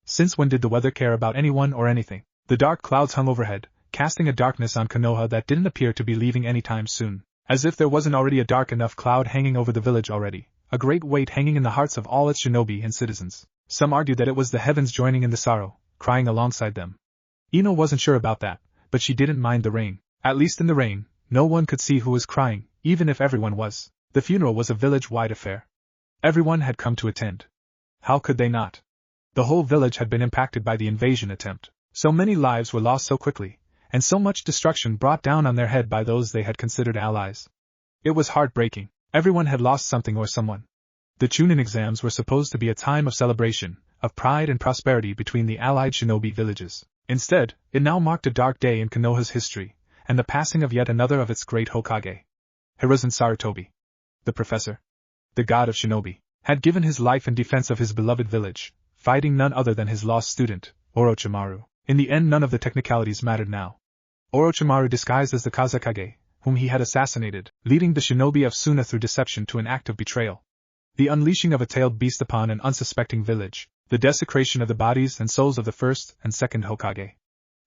Since when did the weather care about anyone or anything? The dark clouds hung overhead, casting a darkness on Konoha that didn't appear to be leaving any time soon. As if there wasn't already a dark enough cloud hanging over the village already, a great weight hanging in the hearts of all its shinobi and citizens. Some argued that it was the heavens joining in the sorrow, crying alongside them. Ino wasn't sure about that, but she didn't mind the rain. At least in the rain, no one could see who was crying, even if everyone was. The funeral was a village-wide affair. Everyone had come to attend. How could they not? The whole village had been impacted by the invasion attempt. So many lives were lost so quickly, and so much destruction brought down on their head by those they had considered allies. It was heartbreaking. Everyone had lost something or someone. The Chunin exams were supposed to be a time of celebration, of pride and prosperity between the allied shinobi villages. Instead, it now marked a dark day in Konoha's history, and the passing of yet another of its great Hokage. Hiruzen Sarutobi, the professor, the god of shinobi, had given his life in defense of his beloved village, fighting none other than his lost student, Orochimaru. In the end, none of the technicalities mattered now. Orochimaru disguised as the Kazekage, whom he had assassinated, leading the shinobi of Suna through deception to an act of betrayal. The unleashing of a tailed beast upon an unsuspecting village, the desecration of the bodies and souls of the first and second Hokage.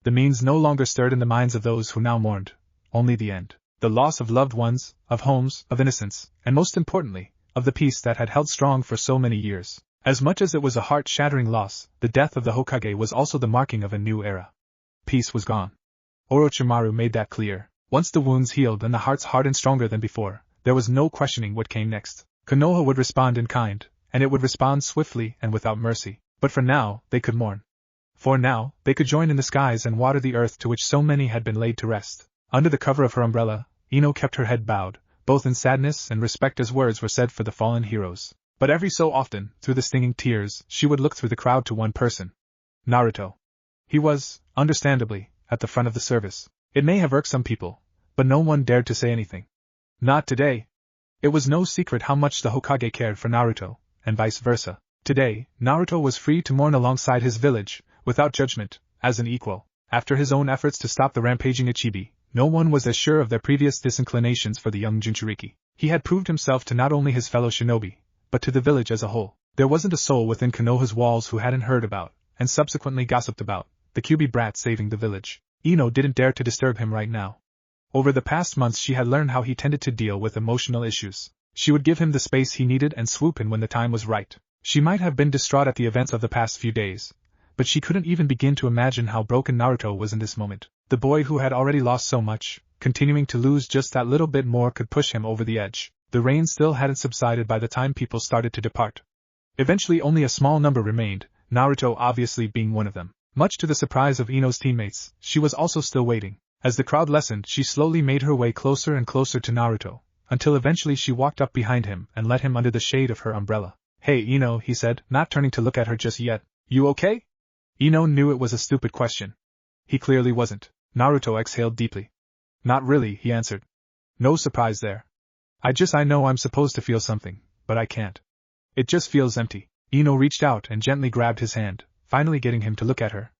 The means no longer stirred in the minds of those who now mourned, only the end. The loss of loved ones, of homes, of innocence, and most importantly, of the peace that had held strong for so many years. As much as it was a heart-shattering loss, the death of the Hokage was also the marking of a new era. Peace was gone. Orochimaru made that clear. Once the wounds healed and the hearts hardened stronger than before, there was no questioning what came next. Konoha would respond in kind, and it would respond swiftly and without mercy. But for now, they could mourn. For now, they could join in the skies and water the earth to which so many had been laid to rest. Under the cover of her umbrella, Ino kept her head bowed, both in sadness and respect as words were said for the fallen heroes. But every so often, through the stinging tears, she would look through the crowd to one person. Naruto. He was, understandably, at the front of the service. It may have irked some people, but no one dared to say anything. Not today. It was no secret how much the Hokage cared for Naruto, and vice versa. Today, Naruto was free to mourn alongside his village, without judgment, as an equal. After his own efforts to stop the rampaging Ichibi, no one was as sure of their previous disinclinations for the young Jinchuriki. He had proved himself to not only his fellow shinobi, but to the village as a whole. There wasn't a soul within Konoha's walls who hadn't heard about, and subsequently gossiped about, the Kyuubi brat saving the village. Ino didn't dare to disturb him right now. Over the past months she had learned how he tended to deal with emotional issues. She would give him the space he needed and swoop in when the time was right. She might have been distraught at the events of the past few days, but she couldn't even begin to imagine how broken Naruto was in this moment. The boy who had already lost so much, continuing to lose just that little bit more could push him over the edge. The rain still hadn't subsided by the time people started to depart. Eventually only a small number remained, Naruto obviously being one of them. Much to the surprise of Ino's teammates, she was also still waiting. As the crowd lessened, she slowly made her way closer and closer to Naruto, until eventually she walked up behind him and led him under the shade of her umbrella. "Hey Ino," he said, not turning to look at her just yet. "You okay?" Ino knew it was a stupid question. He clearly wasn't. Naruto exhaled deeply. "Not really," he answered. "No surprise there. I know I'm supposed to feel something, but I can't. It just feels empty." Ino reached out and gently grabbed his hand, finally getting him to look at her.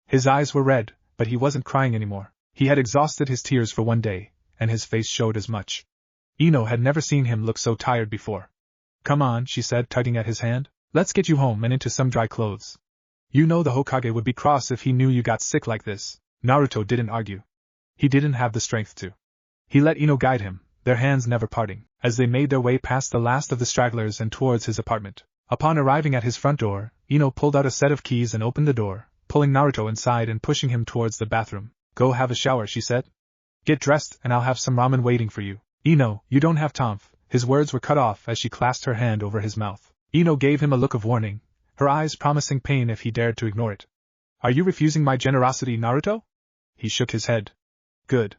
His eyes were red, but he wasn't crying anymore. He had exhausted his tears for one day, and his face showed as much. Ino had never seen him look so tired before. "Come on," she said, tugging at his hand. "Let's get you home and into some dry clothes. You know the Hokage would be cross if he knew you got sick like this." Naruto didn't argue. He didn't have the strength to. He let Ino guide him, their hands never parting, as they made their way past the last of the stragglers and towards his apartment. Upon arriving at his front door, Ino pulled out a set of keys and opened the door, pulling Naruto inside and pushing him towards the bathroom. "Go have a shower," she said. "Get dressed and I'll have some ramen waiting for you." "Ino, you don't have time." His words were cut off as she clasped her hand over his mouth. Ino gave him a look of warning, her eyes promising pain if he dared to ignore it. "Are you refusing my generosity, Naruto?" He shook his head. "Good.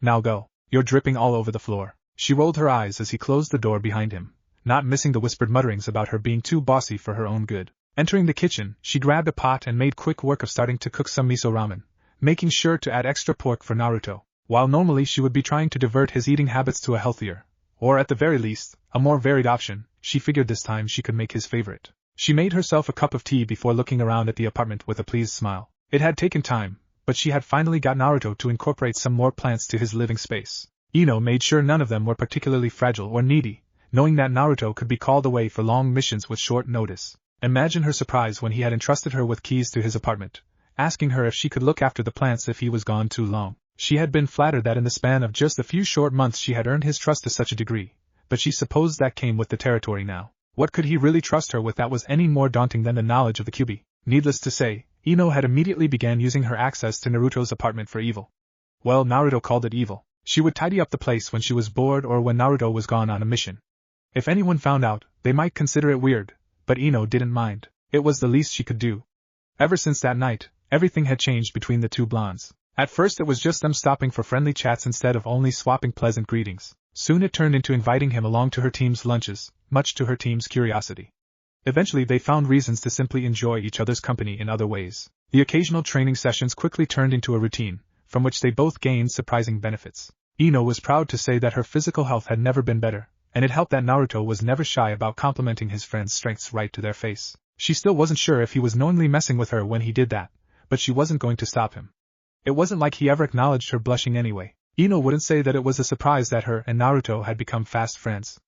Now go. You're dripping all over the floor." She rolled her eyes as he closed the door behind him, not missing the whispered mutterings about her being too bossy for her own good. Entering the kitchen, she grabbed a pot and made quick work of starting to cook some miso ramen, making sure to add extra pork for Naruto. While normally she would be trying to divert his eating habits to a healthier, or at the very least, a more varied option, she figured this time she could make his favorite. She made herself a cup of tea before looking around at the apartment with a pleased smile. It had taken time, but she had finally got Naruto to incorporate some more plants to his living space. Ino made sure none of them were particularly fragile or needy, knowing that Naruto could be called away for long missions with short notice. Imagine her surprise when he had entrusted her with keys to his apartment, asking her if she could look after the plants if he was gone too long. She had been flattered that in the span of just a few short months she had earned his trust to such a degree, but she supposed that came with the territory now. What could he really trust her with that was any more daunting than the knowledge of the Kyuubi? Needless to say, Ino had immediately began using her access to Naruto's apartment for evil. Well, Naruto called it evil. She would tidy up the place when she was bored or when Naruto was gone on a mission. If anyone found out, they might consider it weird, but Ino didn't mind. It was the least she could do. Ever since that night, everything had changed between the two blondes. At first it was just them stopping for friendly chats instead of only swapping pleasant greetings. Soon it turned into inviting him along to her team's lunches, much to her team's curiosity. Eventually they found reasons to simply enjoy each other's company in other ways. The occasional training sessions quickly turned into a routine, from which they both gained surprising benefits. Ino was proud to say that her physical health had never been better, and it helped that Naruto was never shy about complimenting his friend's strengths right to their face. She still wasn't sure if he was knowingly messing with her when he did that, but she wasn't going to stop him. It wasn't like he ever acknowledged her blushing anyway. Ino wouldn't say that it was a surprise that her and Naruto had become fast friends.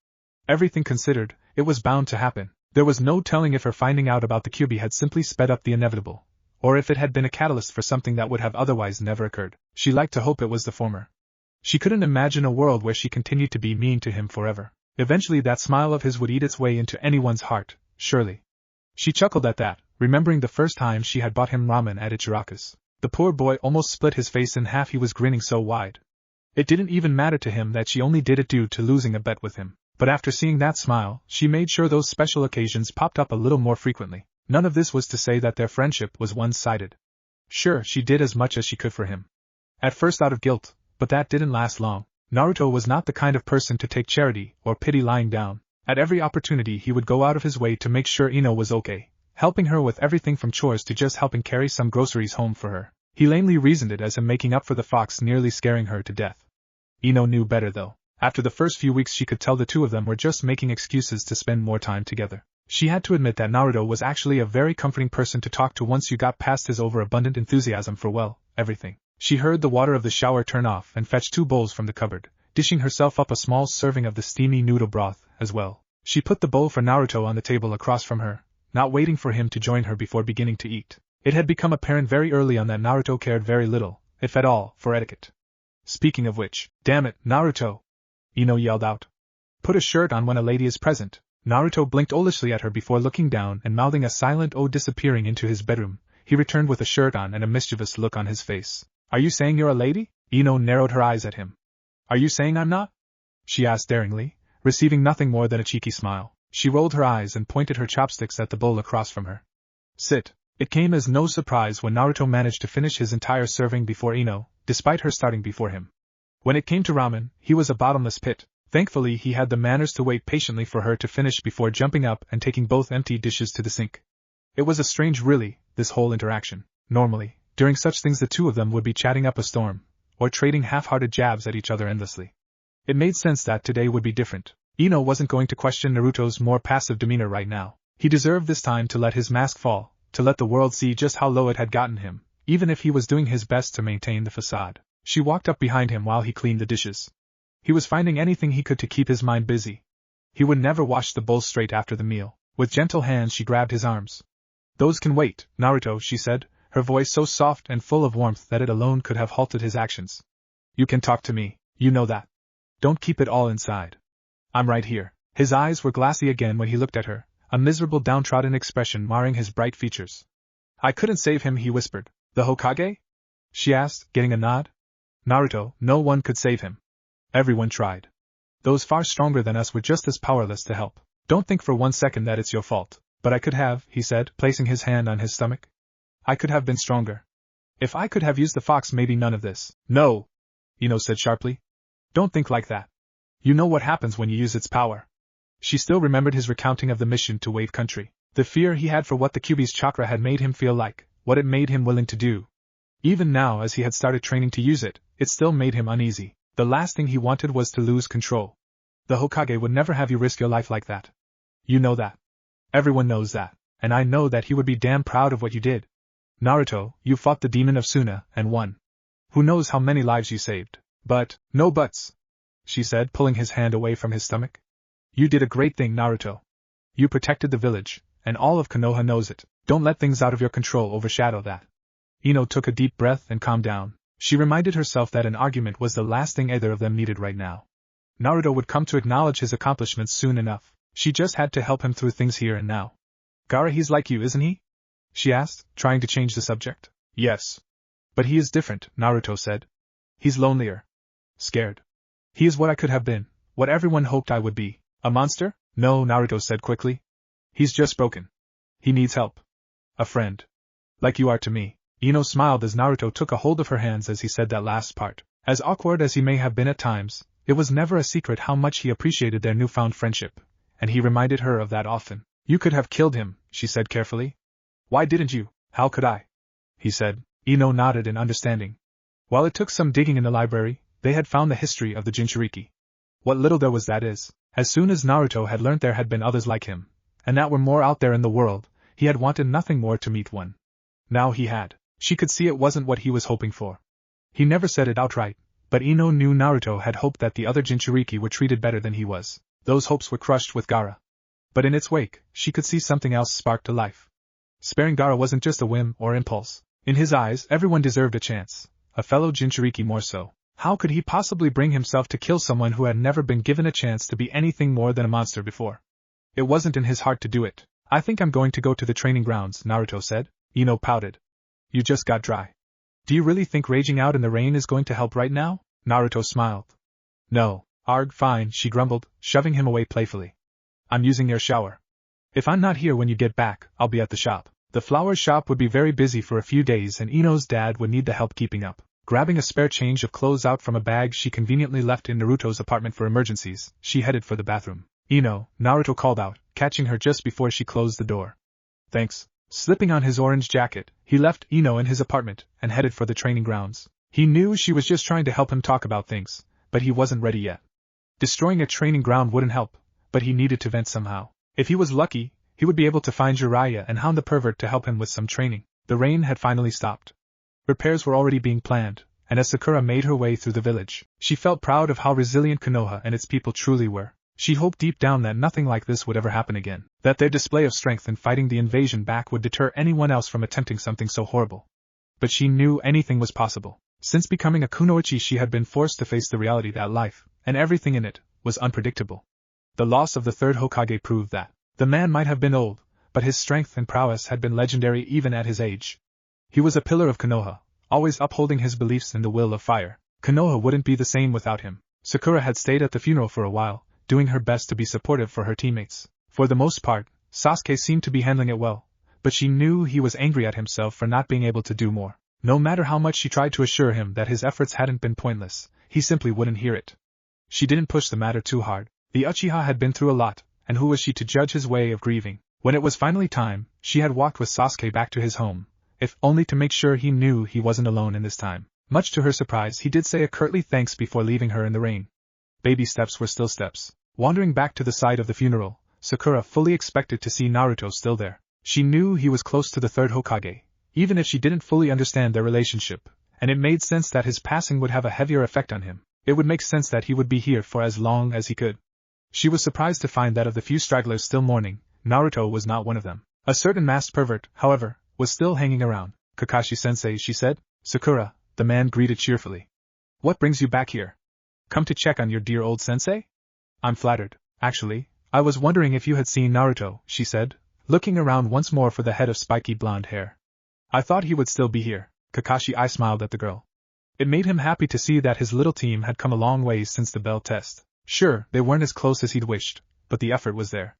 Everything considered, it was bound to happen. There was no telling if her finding out about the Kyuubi had simply sped up the inevitable, or if it had been a catalyst for something that would have otherwise never occurred. She liked to hope it was the former. She couldn't imagine a world where she continued to be mean to him forever. Eventually that smile of his would eat its way into anyone's heart, surely. She chuckled at that, remembering the first time she had bought him ramen at Ichiraka's. The poor boy almost split his face in half, he was grinning so wide. It didn't even matter to him that she only did it due to losing a bet with him. But after seeing that smile, she made sure those special occasions popped up a little more frequently. None of this was to say that their friendship was one-sided. Sure, she did as much as she could for him. At first out of guilt, but that didn't last long. Naruto was not the kind of person to take charity or pity lying down. At every opportunity he would go out of his way to make sure Ino was okay, helping her with everything from chores to just helping carry some groceries home for her. He lamely reasoned it as him making up for the fox nearly scaring her to death. Ino knew better though. After the first few weeks she could tell the two of them were just making excuses to spend more time together. She had to admit that Naruto was actually a very comforting person to talk to once you got past his overabundant enthusiasm for, well, everything. She heard the water of the shower turn off and fetched 2 bowls from the cupboard, dishing herself up a small serving of the steamy noodle broth, as well. She put the bowl for Naruto on the table across from her, not waiting for him to join her before beginning to eat. It had become apparent very early on that Naruto cared very little, if at all, for etiquette. Speaking of which, damn it, Naruto! Ino yelled out. Put a shirt on when a lady is present. Naruto blinked olishly at her before looking down and mouthing a silent "oh" disappearing into his bedroom. He returned with a shirt on and a mischievous look on his face. Are you saying you're a lady? Ino narrowed her eyes at him. Are you saying I'm not? She asked daringly, receiving nothing more than a cheeky smile. She rolled her eyes and pointed her chopsticks at the bowl across from her. Sit. It came as no surprise when Naruto managed to finish his entire serving before Ino, despite her starting before him. When it came to ramen, he was a bottomless pit. Thankfully he had the manners to wait patiently for her to finish before jumping up and taking both empty dishes to the sink. It was a strange really, this whole interaction. Normally, during such things the two of them would be chatting up a storm, or trading half-hearted jabs at each other endlessly. It made sense that today would be different. Ino wasn't going to question Naruto's more passive demeanor right now. He deserved this time to let his mask fall, to let the world see just how low it had gotten him, even if he was doing his best to maintain the facade. She walked up behind him while he cleaned the dishes. He was finding anything he could to keep his mind busy. He would never wash the bowls straight after the meal. With gentle hands she grabbed his arms. Those can wait, Naruto, she said, her voice so soft and full of warmth that it alone could have halted his actions. You can talk to me, you know that. Don't keep it all inside. I'm right here. His eyes were glassy again when he looked at her, a miserable downtrodden expression marring his bright features. I couldn't save him, he whispered. The Hokage? She asked, getting a nod. Naruto, no one could save him. Everyone tried. Those far stronger than us were just as powerless to help. Don't think for one second that it's your fault. But I could have, he said, placing his hand on his stomach. I could have been stronger. If I could have used the fox, maybe none of this. No, Ino said sharply. Don't think like that. You know what happens when you use its power. She still remembered his recounting of the mission to Wave Country. The fear he had for what the Kyuubi's chakra had made him feel like, what it made him willing to do. Even now as he had started training to use it, it still made him uneasy. The last thing he wanted was to lose control. The Hokage would never have you risk your life like that. You know that. Everyone knows that, and I know that he would be damn proud of what you did. Naruto, you fought the demon of Suna, and won. Who knows how many lives you saved. But, no buts, she said, pulling his hand away from his stomach. You did a great thing, Naruto. You protected the village, and all of Konoha knows it. Don't let things out of your control overshadow that. Ino took a deep breath and calmed down. She reminded herself that an argument was the last thing either of them needed right now. Naruto would come to acknowledge his accomplishments soon enough. She just had to help him through things here and now. Gaara, he's like you, isn't he? She asked, trying to change the subject. Yes. But he is different, Naruto said. He's lonelier. Scared. He is what I could have been, what everyone hoped I would be. A monster? No, Naruto said quickly. He's just broken. He needs help. A friend. Like you are to me. Ino smiled as Naruto took a hold of her hands as he said that last part. As awkward as he may have been at times, it was never a secret how much he appreciated their newfound friendship, and he reminded her of that often. You could have killed him, she said carefully. Why didn't you? How could I? He said. Ino nodded in understanding. While it took some digging in the library, they had found the history of the Jinchuriki. What little there was, that is. As soon as Naruto had learnt there had been others like him, and that were more out there in the world, he had wanted nothing more to meet one. Now he had. She could see it wasn't what he was hoping for. He never said it outright, but Ino knew Naruto had hoped that the other Jinchuriki were treated better than he was. Those hopes were crushed with Gaara. But in its wake, she could see something else spark to life. Sparing Gaara wasn't just a whim or impulse. In his eyes, everyone deserved a chance, a fellow Jinchuriki more so. How could he possibly bring himself to kill someone who had never been given a chance to be anything more than a monster before? It wasn't in his heart to do it. I think I'm going to go to the training grounds, Naruto said. Ino pouted. You just got dry. Do you really think raging out in the rain is going to help right now? Naruto smiled. No. Arg, fine, she grumbled, shoving him away playfully. I'm using your shower. If I'm not here when you get back, I'll be at the shop. The flower shop would be very busy for a few days and Ino's dad would need the help keeping up. Grabbing a spare change of clothes out from a bag she conveniently left in Naruto's apartment for emergencies, she headed for the bathroom. Ino, Naruto called out, catching her just before she closed the door. Thanks. Slipping on his orange jacket, he left Ino in his apartment and headed for the training grounds. He knew she was just trying to help him talk about things, but he wasn't ready yet. Destroying a training ground wouldn't help, but he needed to vent somehow. If he was lucky, he would be able to find Jiraiyah and hound the pervert to help him with some training. The rain had finally stopped. Repairs were already being planned, and as Sakura made her way through the village, she felt proud of how resilient Konoha and its people truly were. She hoped deep down that nothing like this would ever happen again, that their display of strength in fighting the invasion back would deter anyone else from attempting something so horrible. But she knew anything was possible. Since becoming a kunoichi, she had been forced to face the reality that life, and everything in it, was unpredictable. The loss of the third Hokage proved that. The man might have been old, but his strength and prowess had been legendary even at his age. He was a pillar of Konoha, always upholding his beliefs in the will of fire. Konoha wouldn't be the same without him. Sakura had stayed at the funeral for a while, doing her best to be supportive for her teammates. For the most part, Sasuke seemed to be handling it well, but she knew he was angry at himself for not being able to do more. No matter how much she tried to assure him that his efforts hadn't been pointless, he simply wouldn't hear it. She didn't push the matter too hard. The Uchiha had been through a lot, and who was she to judge his way of grieving? When it was finally time, she had walked with Sasuke back to his home, if only to make sure he knew he wasn't alone in this time. Much to her surprise, he did say a curtly thanks before leaving her in the rain. Baby steps were still steps. Wandering back to the site of the funeral, Sakura fully expected to see Naruto still there. She knew he was close to the third Hokage, even if she didn't fully understand their relationship, and it made sense that his passing would have a heavier effect on him. It would make sense that he would be here for as long as he could. She was surprised to find that of the few stragglers still mourning, Naruto was not one of them. A certain masked pervert, however, was still hanging around. Kakashi-sensei, she said. Sakura, the man greeted cheerfully. What brings you back here? Come to check on your dear old sensei? I'm flattered. Actually, I was wondering if you had seen Naruto, she said, looking around once more for the head of spiky blonde hair. I thought he would still be here. Kakashi smiled at the girl. It made him happy to see that his little team had come a long ways since the bell test. Sure, they weren't as close as he'd wished, but the effort was there.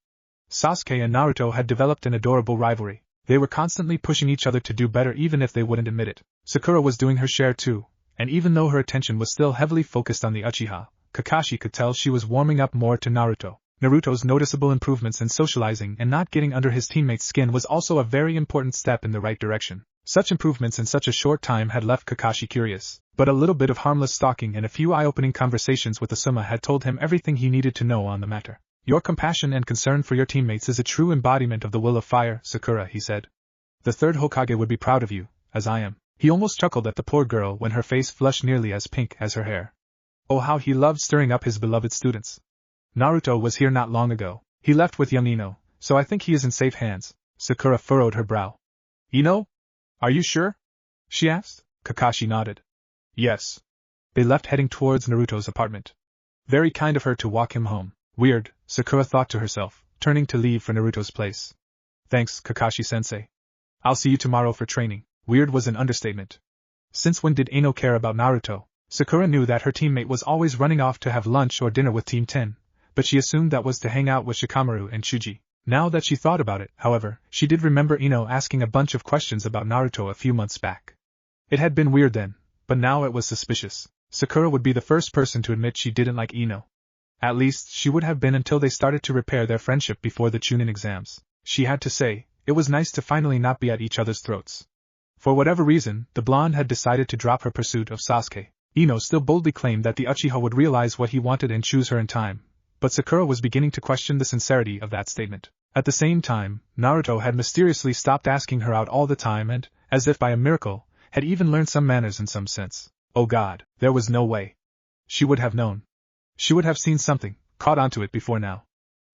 Sasuke and Naruto had developed an adorable rivalry. They were constantly pushing each other to do better even if they wouldn't admit it. Sakura was doing her share too, and even though her attention was still heavily focused on the Uchiha, Kakashi could tell she was warming up more to Naruto. Naruto's noticeable improvements in socializing and not getting under his teammates' skin was also a very important step in the right direction. Such improvements in such a short time had left Kakashi curious, but a little bit of harmless stalking and a few eye-opening conversations with Asuma had told him everything he needed to know on the matter. Your compassion and concern for your teammates is a true embodiment of the will of fire, Sakura, he said. The third Hokage would be proud of you, as I am. He almost chuckled at the poor girl when her face flushed nearly as pink as her hair. Oh, how he loved stirring up his beloved students. Naruto was here not long ago. He left with young Ino, so I think he is in safe hands. Sakura furrowed her brow. Ino? Are you sure? She asked. Kakashi nodded. Yes. They left heading towards Naruto's apartment. Very kind of her to walk him home. Weird, Sakura thought to herself, turning to leave for Naruto's place. Thanks, Kakashi-sensei. I'll see you tomorrow for training. Weird was an understatement. Since when did Ino care about Naruto? Sakura knew that her teammate was always running off to have lunch or dinner with Team 10, but she assumed that was to hang out with Shikamaru and Shuji. Now that she thought about it, however, she did remember Ino asking a bunch of questions about Naruto a few months back. It had been weird then, but now it was suspicious. Sakura would be the first person to admit she didn't like Ino. At least, she would have been until they started to repair their friendship before the Chunin exams. She had to say, it was nice to finally not be at each other's throats. For whatever reason, the blonde had decided to drop her pursuit of Sasuke. Ino still boldly claimed that the Uchiha would realize what he wanted and choose her in time, but Sakura was beginning to question the sincerity of that statement. At the same time, Naruto had mysteriously stopped asking her out all the time and, as if by a miracle, had even learned some manners in some sense. Oh God, there was no way. She would have known. She would have seen something, caught onto it before now.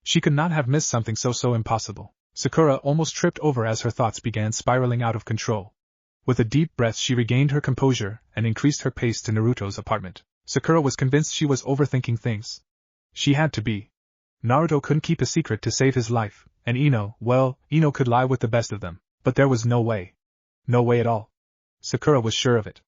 She could not have missed something so impossible. Sakura almost tripped over as her thoughts began spiraling out of control. With a deep breath she regained her composure and increased her pace to Naruto's apartment. Sakura was convinced she was overthinking things. She had to be. Naruto couldn't keep a secret to save his life, and Ino could lie with the best of them, but there was no way. No way at all. Sakura was sure of it.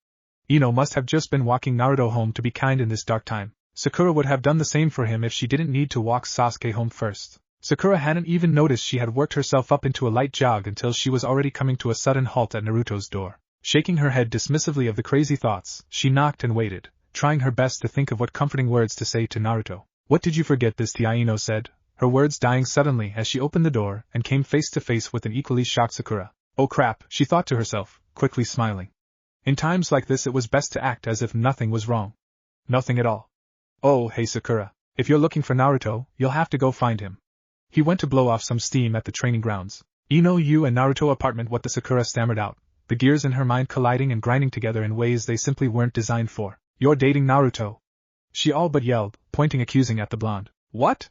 Ino must have just been walking Naruto home to be kind in this dark time. Sakura would have done the same for him if she didn't need to walk Sasuke home first. Sakura hadn't even noticed she had worked herself up into a light jog until she was already coming to a sudden halt at Naruto's door. Shaking her head dismissively of the crazy thoughts, she knocked and waited, trying her best to think of what comforting words to say to Naruto. What did you forget this time? Ino said, her words dying suddenly as she opened the door and came face to face with an equally shocked Sakura. Oh crap, she thought to herself, quickly smiling. In times like this it was best to act as if nothing was wrong. Nothing at all. Oh, hey Sakura, if you're looking for Naruto, you'll have to go find him. He went to blow off some steam at the training grounds. You and Naruto apartment, what the Sakura stammered out, the gears in her mind colliding and grinding together in ways they simply weren't designed for. You're dating Naruto? She all but yelled, pointing accusing at the blonde. What?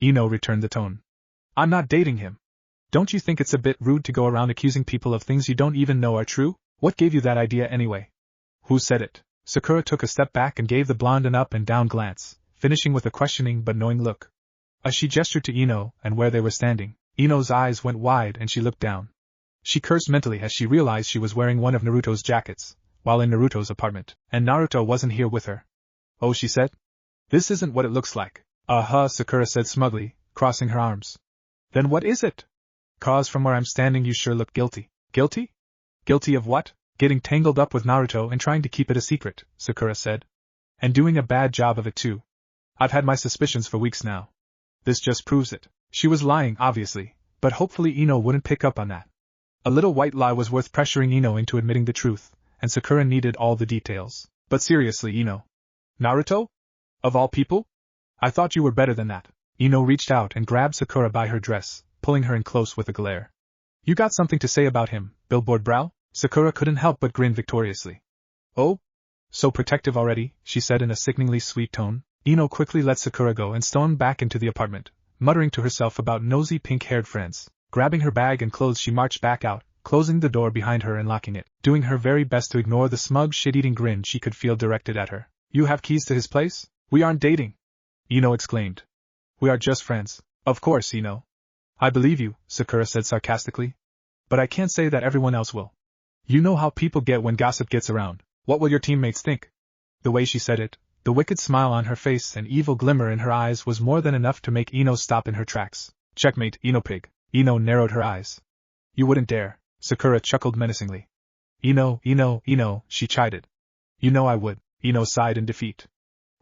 Returned the tone. I'm not dating him. Don't you think it's a bit rude to go around accusing people of things you don't even know are true? What gave you that idea anyway? Who said it? Sakura took a step back and gave the blonde an up and down glance, finishing with a questioning but knowing look. As she gestured to Ino and where they were standing, Ino's eyes went wide and she looked down. She cursed mentally as she realized she was wearing one of Naruto's jackets, while in Naruto's apartment, and Naruto wasn't here with her. Oh, she said. This isn't what it looks like. Sakura said smugly, crossing her arms. Then what is it? 'Cause from where I'm standing you sure look guilty. Guilty? Guilty of what? Getting tangled up with Naruto and trying to keep it a secret, Sakura said. And doing a bad job of it too. I've had my suspicions for weeks now. This just proves it. She was lying, obviously, but hopefully Ino wouldn't pick up on that. A little white lie was worth pressuring Ino into admitting the truth, and Sakura needed all the details. But seriously, Ino. Naruto? Of all people? I thought you were better than that. Ino reached out and grabbed Sakura by her dress, pulling her in close with a glare. You got something to say about him, billboard brow? Sakura couldn't help but grin victoriously. Oh? So protective already, she said in a sickeningly sweet tone. Ino quickly let Sakura go and stormed back into the apartment, muttering to herself about nosy pink-haired friends. Grabbing her bag and clothes she marched back out, closing the door behind her and locking it, doing her very best to ignore the smug shit-eating grin she could feel directed at her. You have keys to his place? We aren't dating! Ino exclaimed. We are just friends. Of course, Ino. I believe you, Sakura said sarcastically. But I can't say that everyone else will. You know how people get when gossip gets around. What will your teammates think? The way she said it, the wicked smile on her face and evil glimmer in her eyes was more than enough to make Ino stop in her tracks. Checkmate, Ino pig. Ino narrowed her eyes. You wouldn't dare, Sakura chuckled menacingly. Ino, she chided. You know I would, Ino sighed in defeat.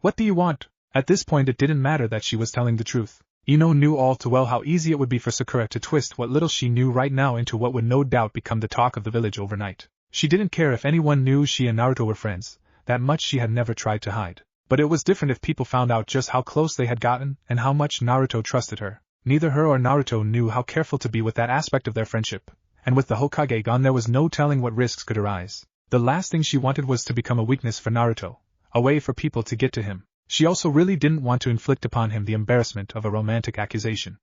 What do you want? At this point it didn't matter that she was telling the truth. Ino knew all too well how easy it would be for Sakura to twist what little she knew right now into what would no doubt become the talk of the village overnight. She didn't care if anyone knew she and Naruto were friends, that much she had never tried to hide. But it was different if people found out just how close they had gotten and how much Naruto trusted her. Neither her or Naruto knew how careful to be with that aspect of their friendship, and with the Hokage gone there was no telling what risks could arise. The last thing she wanted was to become a weakness for Naruto, a way for people to get to him. She also really didn't want to inflict upon him the embarrassment of a romantic accusation.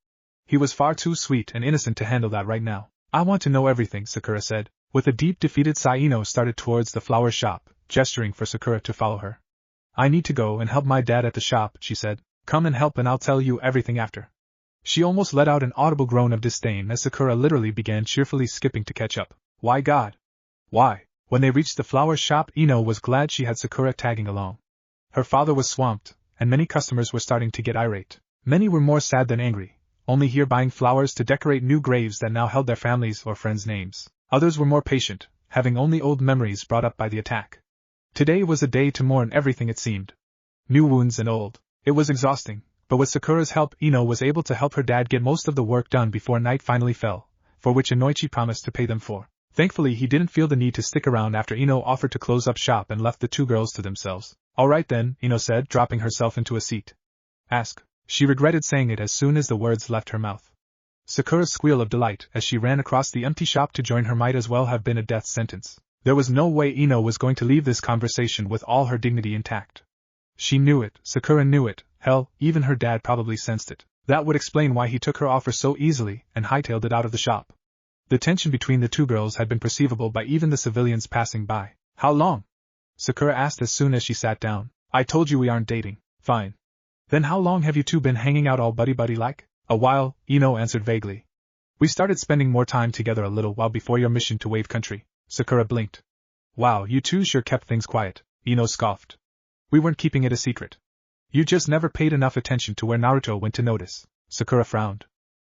He was far too sweet and innocent to handle that right now. I want to know everything, Sakura said. With a deep defeated sigh, Ino started towards the flower shop, gesturing for Sakura to follow her. I need to go and help my dad at the shop, she said. Come and help and I'll tell you everything after. She almost let out an audible groan of disdain as Sakura literally began cheerfully skipping to catch up. Why God? Why? When they reached the flower shop, Ino was glad she had Sakura tagging along. Her father was swamped, and many customers were starting to get irate. Many were more sad than angry, only here buying flowers to decorate new graves that now held their families' or friends' names. Others were more patient, having only old memories brought up by the attack. Today was a day to mourn everything it seemed. New wounds and old. It was exhausting, but with Sakura's help Ino was able to help her dad get most of the work done before night finally fell, for which Inoichi promised to pay them for. Thankfully he didn't feel the need to stick around after Ino offered to close up shop and left the two girls to themselves. Alright then, Ino said, dropping herself into a seat. Ask. She regretted saying it as soon as the words left her mouth. Sakura's squeal of delight as she ran across the empty shop to join her might as well have been a death sentence. There was no way Ino was going to leave this conversation with all her dignity intact. She knew it, Sakura knew it, hell, even her dad probably sensed it. That would explain why he took her offer so easily and hightailed it out of the shop. The tension between the two girls had been perceivable by even the civilians passing by. How long? Sakura asked as soon as she sat down. I told you we aren't dating. Fine. Then how long have you two been hanging out all buddy-buddy like? A while, Ino answered vaguely. We started spending more time together a little while before your mission to Wave Country. Sakura blinked. Wow, you two sure kept things quiet, Ino scoffed. We weren't keeping it a secret. You just never paid enough attention to where Naruto went to notice. Sakura frowned.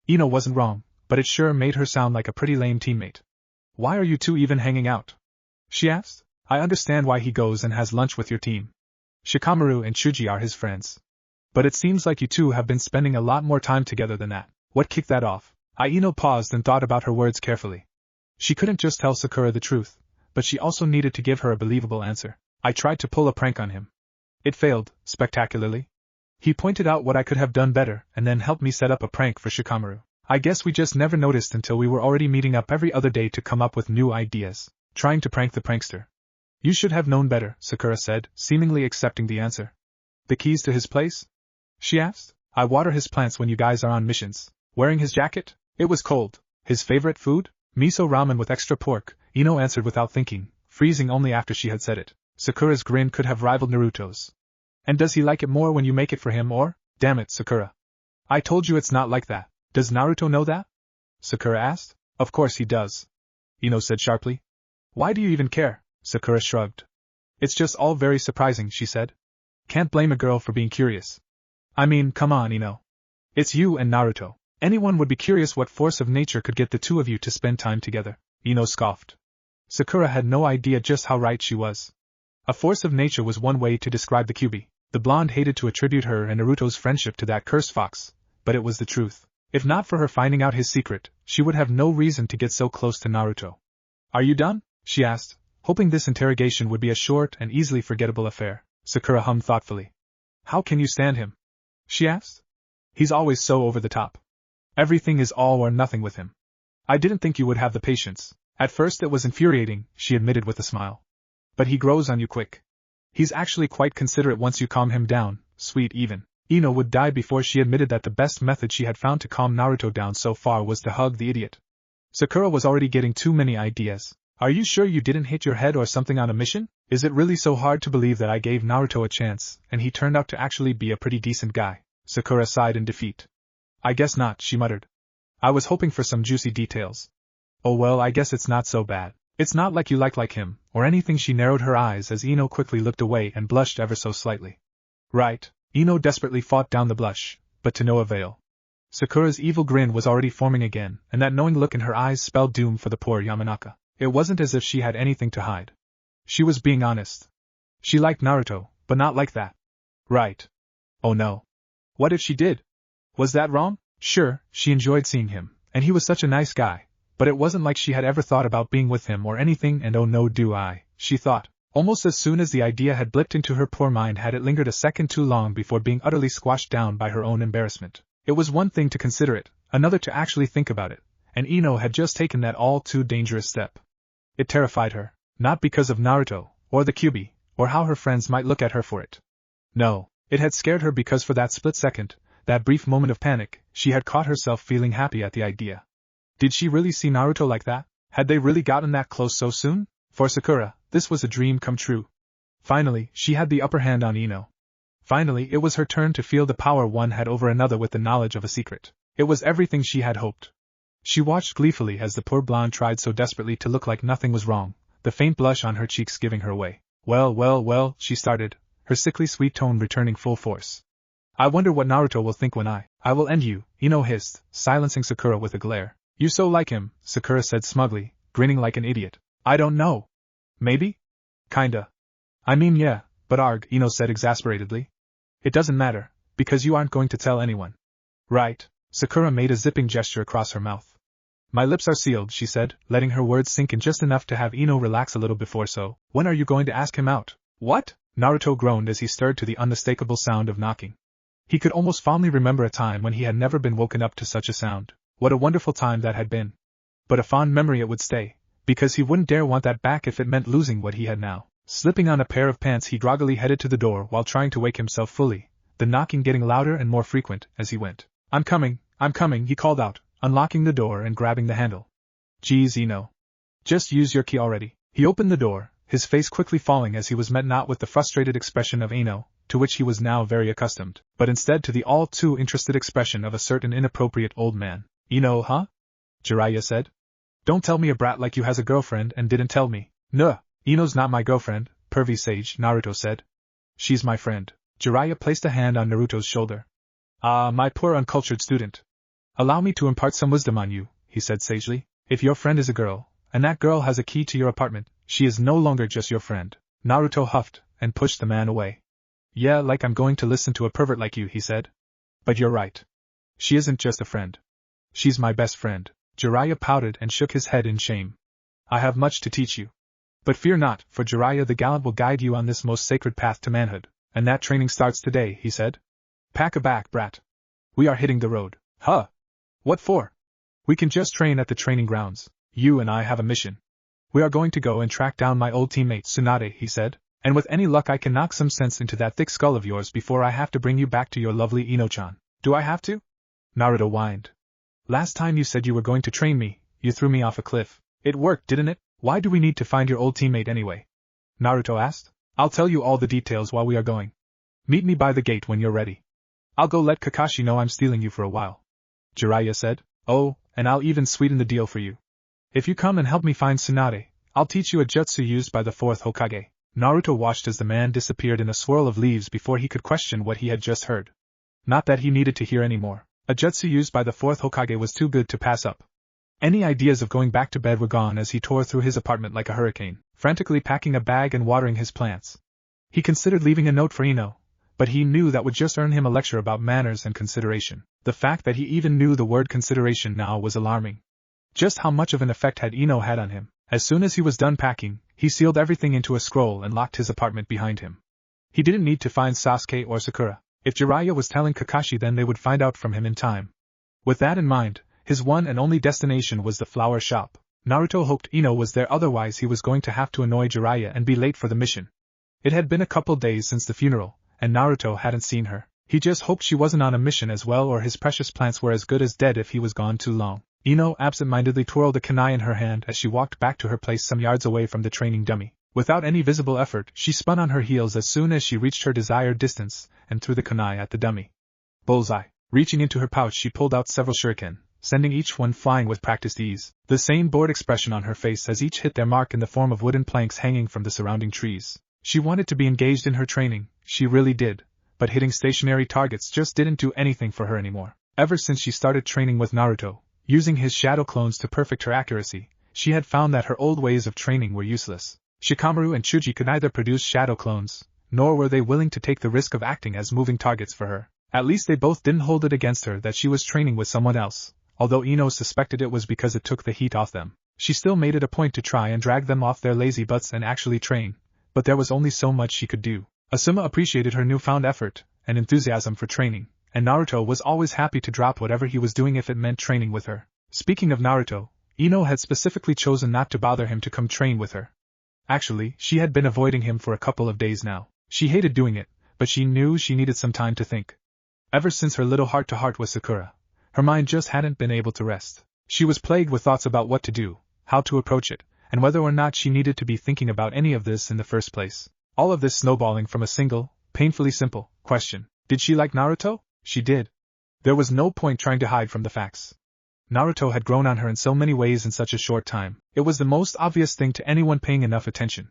Ino wasn't wrong, but it sure made her sound like a pretty lame teammate. Why are you two even hanging out? She asked. I understand why he goes and has lunch with your team. Shikamaru and Chuji are his friends. But it seems like you two have been spending a lot more time together than that. What kicked that off? Ino paused and thought about her words carefully. She couldn't just tell Sakura the truth, but she also needed to give her a believable answer. I tried to pull a prank on him. It failed, spectacularly. He pointed out what I could have done better and then helped me set up a prank for Shikamaru. I guess we just never noticed until we were already meeting up every other day to come up with new ideas, trying to prank the prankster. You should have known better, Sakura said, seemingly accepting the answer. The keys to his place? She asked. I water his plants when you guys are on missions. Wearing his jacket? It was cold. His favorite food? Miso ramen with extra pork, Ino answered without thinking, freezing only after she had said it. Sakura's grin could have rivaled Naruto's. And does he like it more when you make it for him or? Damn it, Sakura. I told you it's not like that. Does Naruto know that? Sakura asked. Of course he does. Ino said sharply. Why do you even care? Sakura shrugged. It's just all very surprising, she said. Can't blame a girl for being curious. I mean, come on, Ino. It's you and Naruto. Anyone would be curious what force of nature could get the two of you to spend time together. Ino scoffed. Sakura had no idea just how right she was. A force of nature was one way to describe the Kyuubi. The blonde hated to attribute her and Naruto's friendship to that cursed fox, but it was the truth. If not for her finding out his secret, she would have no reason to get so close to Naruto. Are you done? She asked, hoping this interrogation would be a short and easily forgettable affair. Sakura hummed thoughtfully. How can you stand him? She asked. He's always so over the top. Everything is all or nothing with him. I didn't think you would have the patience. At first it was infuriating, she admitted with a smile. But he grows on you quick. He's actually quite considerate once you calm him down, sweet even. Ino would die before she admitted that the best method she had found to calm Naruto down so far was to hug the idiot. Sakura was already getting too many ideas. Are you sure you didn't hit your head or something on a mission? Is it really so hard to believe that I gave Naruto a chance, and he turned out to actually be a pretty decent guy? Sakura sighed in defeat. I guess not, she muttered. I was hoping for some juicy details. Oh well, I guess it's not so bad. It's not like you like him, or anything. She narrowed her eyes as Ino quickly looked away and blushed ever so slightly. Right. Ino desperately fought down the blush, but to no avail. Sakura's evil grin was already forming again, and that knowing look in her eyes spelled doom for the poor Yamanaka. It wasn't as if she had anything to hide. She was being honest. She liked Naruto, but not like that. Right. Oh no. What if she did? Was that wrong? Sure, she enjoyed seeing him, and he was such a nice guy, but it wasn't like she had ever thought about being with him or anything. And oh no, do I, she thought. Almost as soon as the idea had blipped into her poor mind had it lingered a second too long before being utterly squashed down by her own embarrassment. It was one thing to consider it, another to actually think about it, and Ino had just taken that all too dangerous step. It terrified her, not because of Naruto, or the Kyuubi, or how her friends might look at her for it. No, it had scared her because for that split second, that brief moment of panic, she had caught herself feeling happy at the idea. Did she really see Naruto like that? Had they really gotten that close so soon? For Sakura, this was a dream come true. Finally, she had the upper hand on Ino. Finally, it was her turn to feel the power one had over another with the knowledge of a secret. It was everything she had hoped. She watched gleefully as the poor blonde tried so desperately to look like nothing was wrong, the faint blush on her cheeks giving her away. Well, she started, her sickly sweet tone returning full force. I wonder what Naruto will think when I will end you, Ino hissed, silencing Sakura with a glare. You so like him, Sakura said smugly, grinning like an idiot. I don't know. Maybe? Kinda. I mean yeah, but arg, Ino said exasperatedly. It doesn't matter, because you aren't going to tell anyone. Right, Sakura made a zipping gesture across her mouth. My lips are sealed, she said, letting her words sink in just enough to have Ino relax a little before so. When are you going to ask him out? What? Naruto groaned as he stirred to the unmistakable sound of knocking. He could almost fondly remember a time when he had never been woken up to such a sound. What a wonderful time that had been. But a fond memory it would stay, because he wouldn't dare want that back if it meant losing what he had now. Slipping on a pair of pants he groggily headed to the door while trying to wake himself fully, the knocking getting louder and more frequent as he went. I'm coming, he called out, unlocking the door and grabbing the handle. Geez, Ino. Just use your key already. He opened the door, his face quickly falling as he was met not with the frustrated expression of Ino, to which he was now very accustomed, but instead to the all too interested expression of a certain inappropriate old man. Ino, huh? Jiraiyah said. Don't tell me a brat like you has a girlfriend and didn't tell me. Nuh, Ino's not my girlfriend, pervy sage, Naruto said. She's my friend. Jiraiyah placed a hand on Naruto's shoulder. Ah, my poor uncultured student. Allow me to impart some wisdom on you, he said sagely. If your friend is a girl, and that girl has a key to your apartment, she is no longer just your friend. Naruto huffed, and pushed the man away. Yeah, like I'm going to listen to a pervert like you, he said. But you're right. She isn't just a friend. She's my best friend. Jiraiyah pouted and shook his head in shame. I have much to teach you. But fear not, for Jiraiyah the gallant will guide you on this most sacred path to manhood, and that training starts today, he said. Pack a back, brat. We are hitting the road. Huh? What for? We can just train at the training grounds. You and I have a mission. We are going to go and track down my old teammate Tsunade, he said, and with any luck I can knock some sense into that thick skull of yours before I have to bring you back to your lovely Ino-chan. Do I have to? Naruto whined. Last time you said you were going to train me, you threw me off a cliff. It worked, didn't it? Why do we need to find your old teammate anyway? Naruto asked. I'll tell you all the details while we are going. Meet me by the gate when you're ready. I'll go let Kakashi know I'm stealing you for a while. Jiraiya said. Oh, and I'll even sweeten the deal for you. If you come and help me find Tsunade, I'll teach you a jutsu used by the fourth Hokage. Naruto watched as the man disappeared in a swirl of leaves before he could question what he had just heard. Not that he needed to hear any more. A jutsu used by the fourth Hokage was too good to pass up. Any ideas of going back to bed were gone as he tore through his apartment like a hurricane, frantically packing a bag and watering his plants. He considered leaving a note for Ino, but he knew that would just earn him a lecture about manners and consideration. The fact that he even knew the word consideration now was alarming. Just how much of an effect had Ino had on him? As soon as he was done packing, he sealed everything into a scroll and locked his apartment behind him. He didn't need to find Sasuke or Sakura. If Jiraiyah was telling Kakashi, then they would find out from him in time. With that in mind, his one and only destination was the flower shop. Naruto hoped Ino was there, otherwise he was going to have to annoy Jiraiyah and be late for the mission. It had been a couple days since the funeral, and Naruto hadn't seen her. He just hoped she wasn't on a mission as well, or his precious plants were as good as dead if he was gone too long. Ino absent-mindedly twirled a kunai in her hand as she walked back to her place some yards away from the training dummy. Without any visible effort, she spun on her heels as soon as she reached her desired distance, and threw the kunai at the dummy. Bullseye. Reaching into her pouch, she pulled out several shuriken, sending each one flying with practiced ease, the same bored expression on her face as each hit their mark in the form of wooden planks hanging from the surrounding trees. She wanted to be engaged in her training, she really did, but hitting stationary targets just didn't do anything for her anymore. Ever since she started training with Naruto, using his shadow clones to perfect her accuracy, she had found that her old ways of training were useless. Shikamaru and Chuji could neither produce shadow clones, nor were they willing to take the risk of acting as moving targets for her. At least they both didn't hold it against her that she was training with someone else, although Ino suspected it was because it took the heat off them. She still made it a point to try and drag them off their lazy butts and actually train, but there was only so much she could do. Asuma appreciated her newfound effort and enthusiasm for training, and Naruto was always happy to drop whatever he was doing if it meant training with her. Speaking of Naruto, Ino had specifically chosen not to bother him to come train with her. Actually, she had been avoiding him for a couple of days now. She hated doing it, but she knew she needed some time to think. Ever since her little heart-to-heart with Sakura, her mind just hadn't been able to rest. She was plagued with thoughts about what to do, how to approach it, and whether or not she needed to be thinking about any of this in the first place. All of this snowballing from a single, painfully simple, question. Did she like Naruto? She did. There was no point trying to hide from the facts. Naruto had grown on her in so many ways in such a short time. It was the most obvious thing to anyone paying enough attention.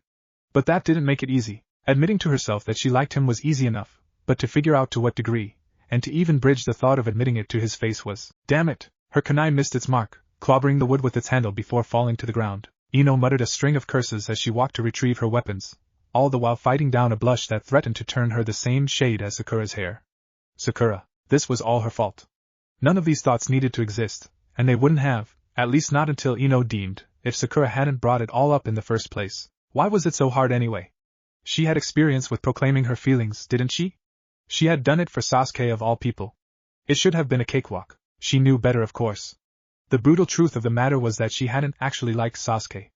But that didn't make it easy. Admitting to herself that she liked him was easy enough, but to figure out to what degree, and to even bridge the thought of admitting it to his face was, damn it! Her kunai missed its mark, clobbering the wood with its handle before falling to the ground. Ino muttered a string of curses as she walked to retrieve her weapons, all the while fighting down a blush that threatened to turn her the same shade as Sakura's hair. Sakura. This was all her fault. None of these thoughts needed to exist, and they wouldn't have, at least not until Ino deemed, if Sakura hadn't brought it all up in the first place. Why was it so hard anyway? She had experience with proclaiming her feelings, didn't she? She had done it for Sasuke of all people. It should have been a cakewalk. She knew better, of course. The brutal truth of the matter was that she hadn't actually liked Sasuke.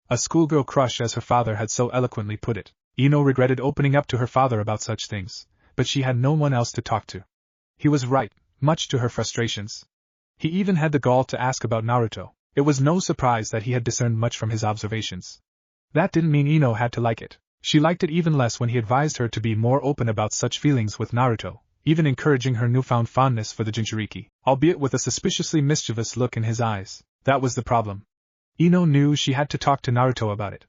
A schoolgirl crush, as her father had so eloquently put it. Ino regretted opening up to her father about such things, but she had no one else to talk to. He was right, much to her frustrations. He even had the gall to ask about Naruto. It was no surprise that he had discerned much from his observations. That didn't mean Ino had to like it. She liked it even less when he advised her to be more open about such feelings with Naruto, even encouraging her newfound fondness for the Jinchuriki, albeit with a suspiciously mischievous look in his eyes. That was the problem. Ino knew she had to talk to Naruto about it.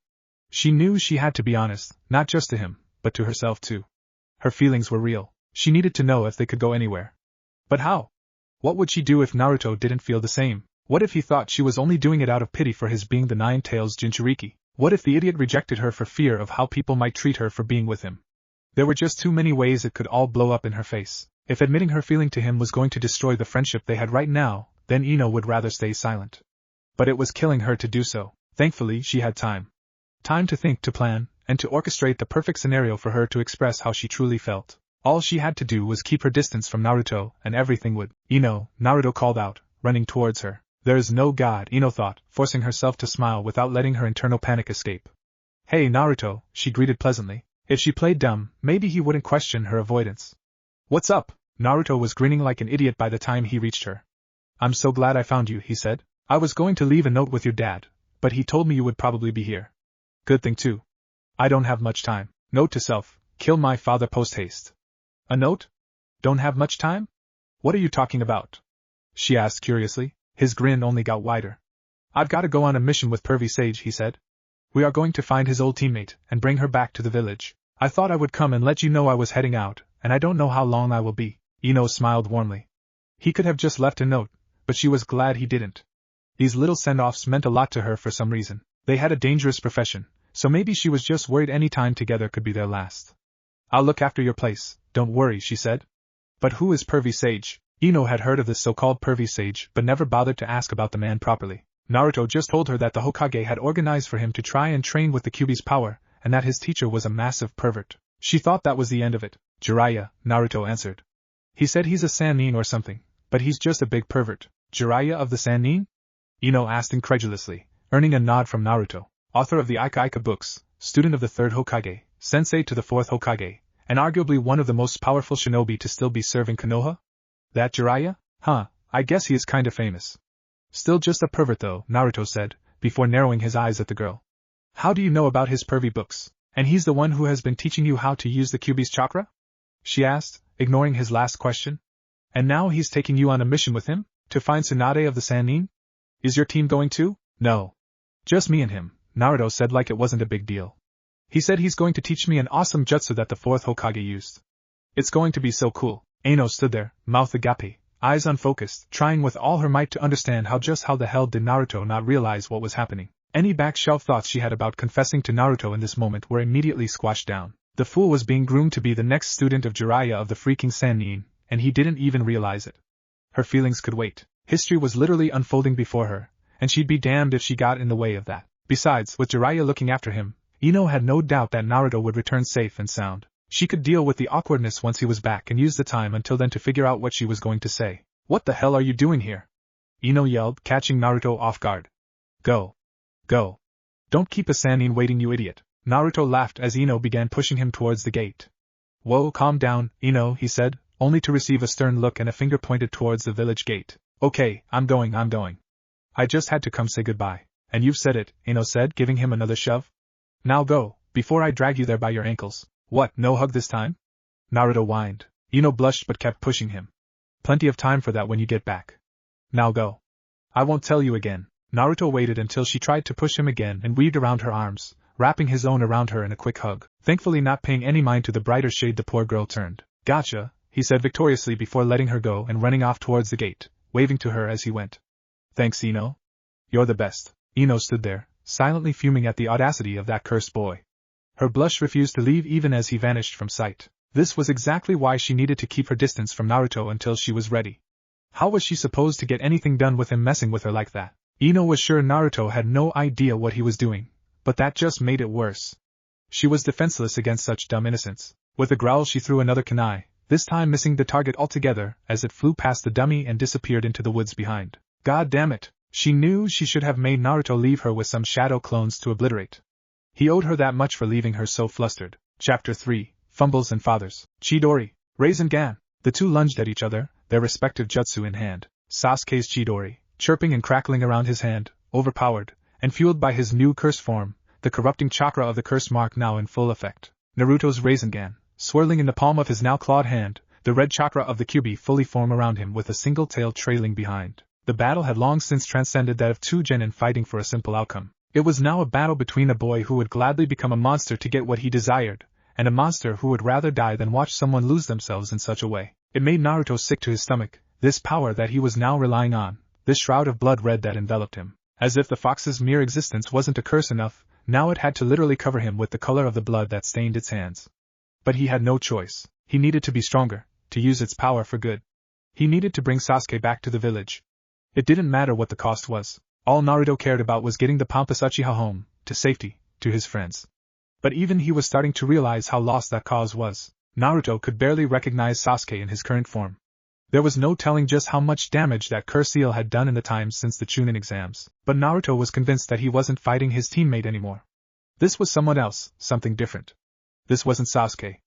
She knew she had to be honest, not just to him, but to herself too. Her feelings were real. She needed to know if they could go anywhere. But how? What would she do if Naruto didn't feel the same? What if he thought she was only doing it out of pity for his being the Nine-Tails Jinchuriki? What if the idiot rejected her for fear of how people might treat her for being with him? There were just too many ways it could all blow up in her face. If admitting her feeling to him was going to destroy the friendship they had right now, then Ino would rather stay silent. But it was killing her to do so. Thankfully, she had time. Time to think, to plan, and to orchestrate the perfect scenario for her to express how she truly felt. All she had to do was keep her distance from Naruto, and everything would. Naruto called out, running towards her. There is no god, Ino thought, forcing herself to smile without letting her internal panic escape. Hey Naruto, she greeted pleasantly. If she played dumb, maybe he wouldn't question her avoidance. What's up? Naruto was grinning like an idiot by the time he reached her. I'm so glad I found you, he said. I was going to leave a note with your dad, but he told me you would probably be here. Good thing too. I don't have much time. Note to self, kill my father post-haste. A note? Don't have much time? What are you talking about? She asked curiously. His grin only got wider. I've got to go on a mission with Pervy Sage, he said. We are going to find his old teammate and bring her back to the village. I thought I would come and let you know I was heading out, and I don't know how long I will be. Ino smiled warmly. He could have just left a note, but she was glad he didn't. These little send-offs meant a lot to her for some reason. They had a dangerous profession, so maybe she was just worried any time together could be their last. I'll look after your place, don't worry, she said. But who is Pervy Sage? Ino had heard of this so-called Pervy Sage but never bothered to ask about the man properly. Naruto just told her that the Hokage had organized for him to try and train with the Kyuubi's power, and that his teacher was a massive pervert. She thought that was the end of it. Jiraiya, Naruto answered. He said he's a Sannin or something, but he's just a big pervert. Jiraiyah of the Sannin? Ino asked incredulously, earning a nod from Naruto. Author of the Ika Ika books, student of the 3rd Hokage, sensei to the 4th Hokage, and arguably one of the most powerful shinobi to still be serving Konoha? That Jiraiyah? Huh, I guess he is kinda famous. Still just a pervert though, Naruto said, before narrowing his eyes at the girl. How do you know about his pervy books? And he's the one who has been teaching you how to use the Kyuubi's chakra? She asked, ignoring his last question. And now he's taking you on a mission with him? To find Tsunade of the Sannin? Is your team going too? No. Just me and him, Naruto said like it wasn't a big deal. He said he's going to teach me an awesome jutsu that the 4th Hokage used. It's going to be so cool. Ino stood there, mouth agape, eyes unfocused, trying with all her might to understand how the hell did Naruto not realize what was happening. Any back-shelf thoughts she had about confessing to Naruto in this moment were immediately squashed down. The fool was being groomed to be the next student of Jiraiyah of the freaking Sannin, and he didn't even realize it. Her feelings could wait. History was literally unfolding before her, and she'd be damned if she got in the way of that. Besides, with Jiraiyah looking after him, Ino had no doubt that Naruto would return safe and sound. She could deal with the awkwardness once he was back and use the time until then to figure out what she was going to say. What the hell are you doing here? Ino yelled, catching Naruto off guard. Go. Go. Don't keep a Sannin waiting, you idiot. Naruto laughed as Ino began pushing him towards the gate. Whoa, calm down, Ino, he said, only to receive a stern look and a finger pointed towards the village gate. Okay, I'm going. I just had to come say goodbye. And you've said it, Ino said, giving him another shove. Now go, before I drag you there by your ankles. What, no hug this time? Naruto whined. Ino blushed but kept pushing him. Plenty of time for that when you get back. Now go. I won't tell you again. Naruto waited until she tried to push him again and weaved around her arms, wrapping his own around her in a quick hug. Thankfully not paying any mind to the brighter shade the poor girl turned. Gotcha, he said victoriously before letting her go and running off towards the gate, waving to her as he went. Thanks, Ino. You're the best. Ino stood there, silently fuming at the audacity of that cursed boy. Her blush refused to leave even as he vanished from sight. This was exactly why she needed to keep her distance from Naruto until she was ready. How was she supposed to get anything done with him messing with her like that? Ino was sure Naruto had no idea what he was doing, but that just made it worse. She was defenseless against such dumb innocence. With a growl she threw another kunai, this time missing the target altogether as it flew past the dummy and disappeared into the woods behind. God damn it! She knew she should have made Naruto leave her with some shadow clones to obliterate. He owed her that much for leaving her so flustered. Chapter 3, Fumbles and Fathers. Chidori. Rasengan. The two lunged at each other, their respective jutsu in hand. Sasuke's Chidori, chirping and crackling around his hand, overpowered, and fueled by his new curse form, the corrupting chakra of the curse mark now in full effect. Naruto's Rasengan, swirling in the palm of his now clawed hand, the red chakra of the Kyuubi fully form around him with a single tail trailing behind. The battle had long since transcended that of two genin fighting for a simple outcome. It was now a battle between a boy who would gladly become a monster to get what he desired, and a monster who would rather die than watch someone lose themselves in such a way. It made Naruto sick to his stomach, this power that he was now relying on, this shroud of blood red that enveloped him. As if the fox's mere existence wasn't a curse enough, now it had to literally cover him with the color of the blood that stained its hands. But he had no choice. He needed to be stronger, to use its power for good. He needed to bring Sasuke back to the village. It didn't matter what the cost was. All Naruto cared about was getting the pompous Uchiha home, to safety, to his friends. But even he was starting to realize how lost that cause was. Naruto could barely recognize Sasuke in his current form. There was no telling just how much damage that curse seal had done in the time since the Chunin exams, but Naruto was convinced that he wasn't fighting his teammate anymore. This was someone else, something different. This wasn't Sasuke.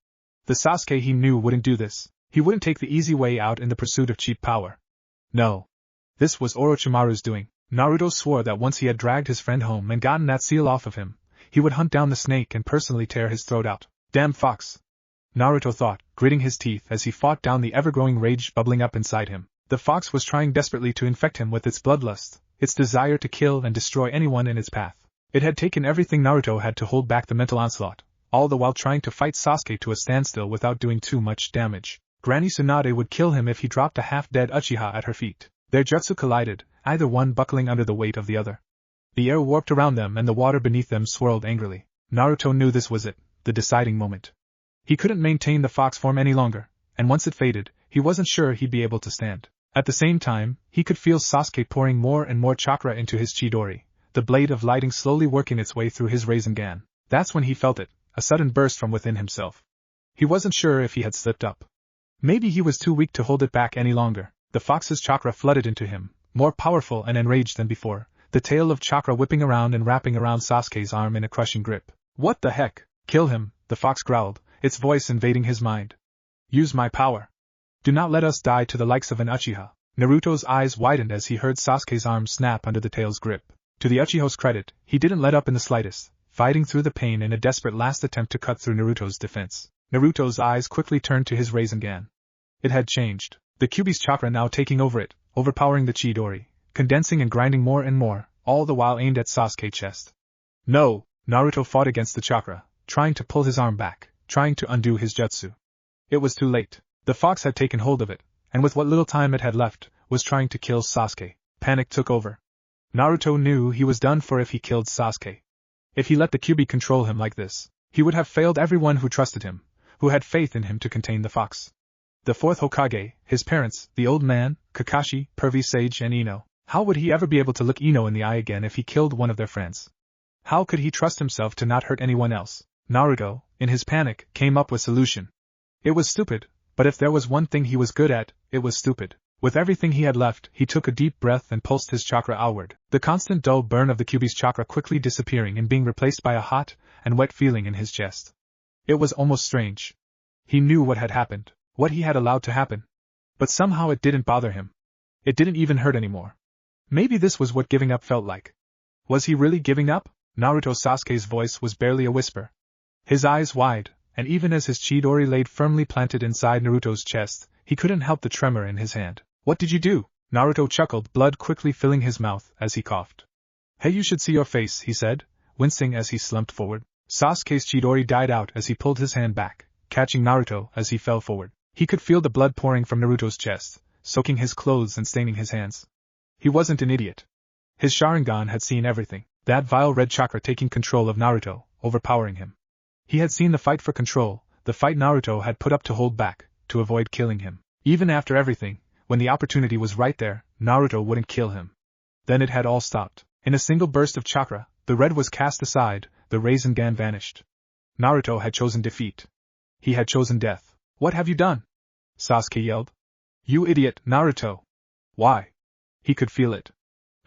The Sasuke he knew wouldn't do this. He wouldn't take the easy way out in the pursuit of cheap power. No. This was Orochimaru's doing. Naruto swore that once he had dragged his friend home and gotten that seal off of him, he would hunt down the snake and personally tear his throat out. Damn fox! Naruto thought, gritting his teeth as he fought down the ever-growing rage bubbling up inside him. The fox was trying desperately to infect him with its bloodlust, its desire to kill and destroy anyone in its path. It had taken everything Naruto had to hold back the mental onslaught, all the while trying to fight Sasuke to a standstill without doing too much damage. Granny Tsunade would kill him if he dropped a half-dead Uchiha at her feet. Their jutsu collided, either one buckling under the weight of the other. The air warped around them and the water beneath them swirled angrily. Naruto knew this was it, the deciding moment. He couldn't maintain the fox form any longer, and once it faded, he wasn't sure he'd be able to stand. At the same time, he could feel Sasuke pouring more and more chakra into his Chidori, the blade of lighting slowly working its way through his Rasengan. That's when he felt it, a sudden burst from within himself. He wasn't sure if he had slipped up. Maybe he was too weak to hold it back any longer. The fox's chakra flooded into him, more powerful and enraged than before, the tail of chakra whipping around and wrapping around Sasuke's arm in a crushing grip. What the heck? Kill him, the fox growled, its voice invading his mind. Use my power. Do not let us die to the likes of an Uchiha. Naruto's eyes widened as he heard Sasuke's arm snap under the tail's grip. To the Uchiha's credit, he didn't let up in the slightest, fighting through the pain in a desperate last attempt to cut through Naruto's defense. Naruto's eyes quickly turned to his Rasengan. It had changed, the Kyuubi's chakra now taking over it, overpowering the Chidori, condensing and grinding more and more, all the while aimed at Sasuke's chest. No! Naruto fought against the chakra, trying to pull his arm back, trying to undo his jutsu. It was too late. The fox had taken hold of it, and with what little time it had left, was trying to kill Sasuke. Panic took over. Naruto knew he was done for if he killed Sasuke. If he let the Kyuubi control him like this, he would have failed everyone who trusted him, who had faith in him to contain the fox. The fourth Hokage, his parents, the old man, Kakashi, Pervy Sage and Ino. How would he ever be able to look Ino in the eye again if he killed one of their friends? How could he trust himself to not hurt anyone else? Naruto, in his panic, came up with a solution. It was stupid, but if there was one thing he was good at, it was stupid. With everything he had left, he took a deep breath and pulsed his chakra outward, the constant dull burn of the Kyuubi's chakra quickly disappearing and being replaced by a hot and wet feeling in his chest. It was almost strange. He knew what had happened, what he had allowed to happen. But somehow it didn't bother him. It didn't even hurt anymore. Maybe this was what giving up felt like. Was he really giving up? Naruto Sasuke's voice was barely a whisper. His eyes wide, and even as his Chidori laid firmly planted inside Naruto's chest, he couldn't help the tremor in his hand. What did you do? Naruto chuckled, blood quickly filling his mouth as he coughed. Hey, you should see your face, he said, wincing as he slumped forward. Sasuke's Chidori died out as he pulled his hand back, catching Naruto as he fell forward. He could feel the blood pouring from Naruto's chest, soaking his clothes and staining his hands. He wasn't an idiot. His Sharingan had seen everything, that vile red chakra taking control of Naruto, overpowering him. He had seen the fight for control, the fight Naruto had put up to hold back, to avoid killing him. Even after everything, when the opportunity was right there, Naruto wouldn't kill him. Then it had all stopped. In a single burst of chakra, the red was cast aside, the Rasengan vanished. Naruto had chosen defeat. He had chosen death. What have you done? Sasuke yelled. You idiot, Naruto! Why? He could feel it.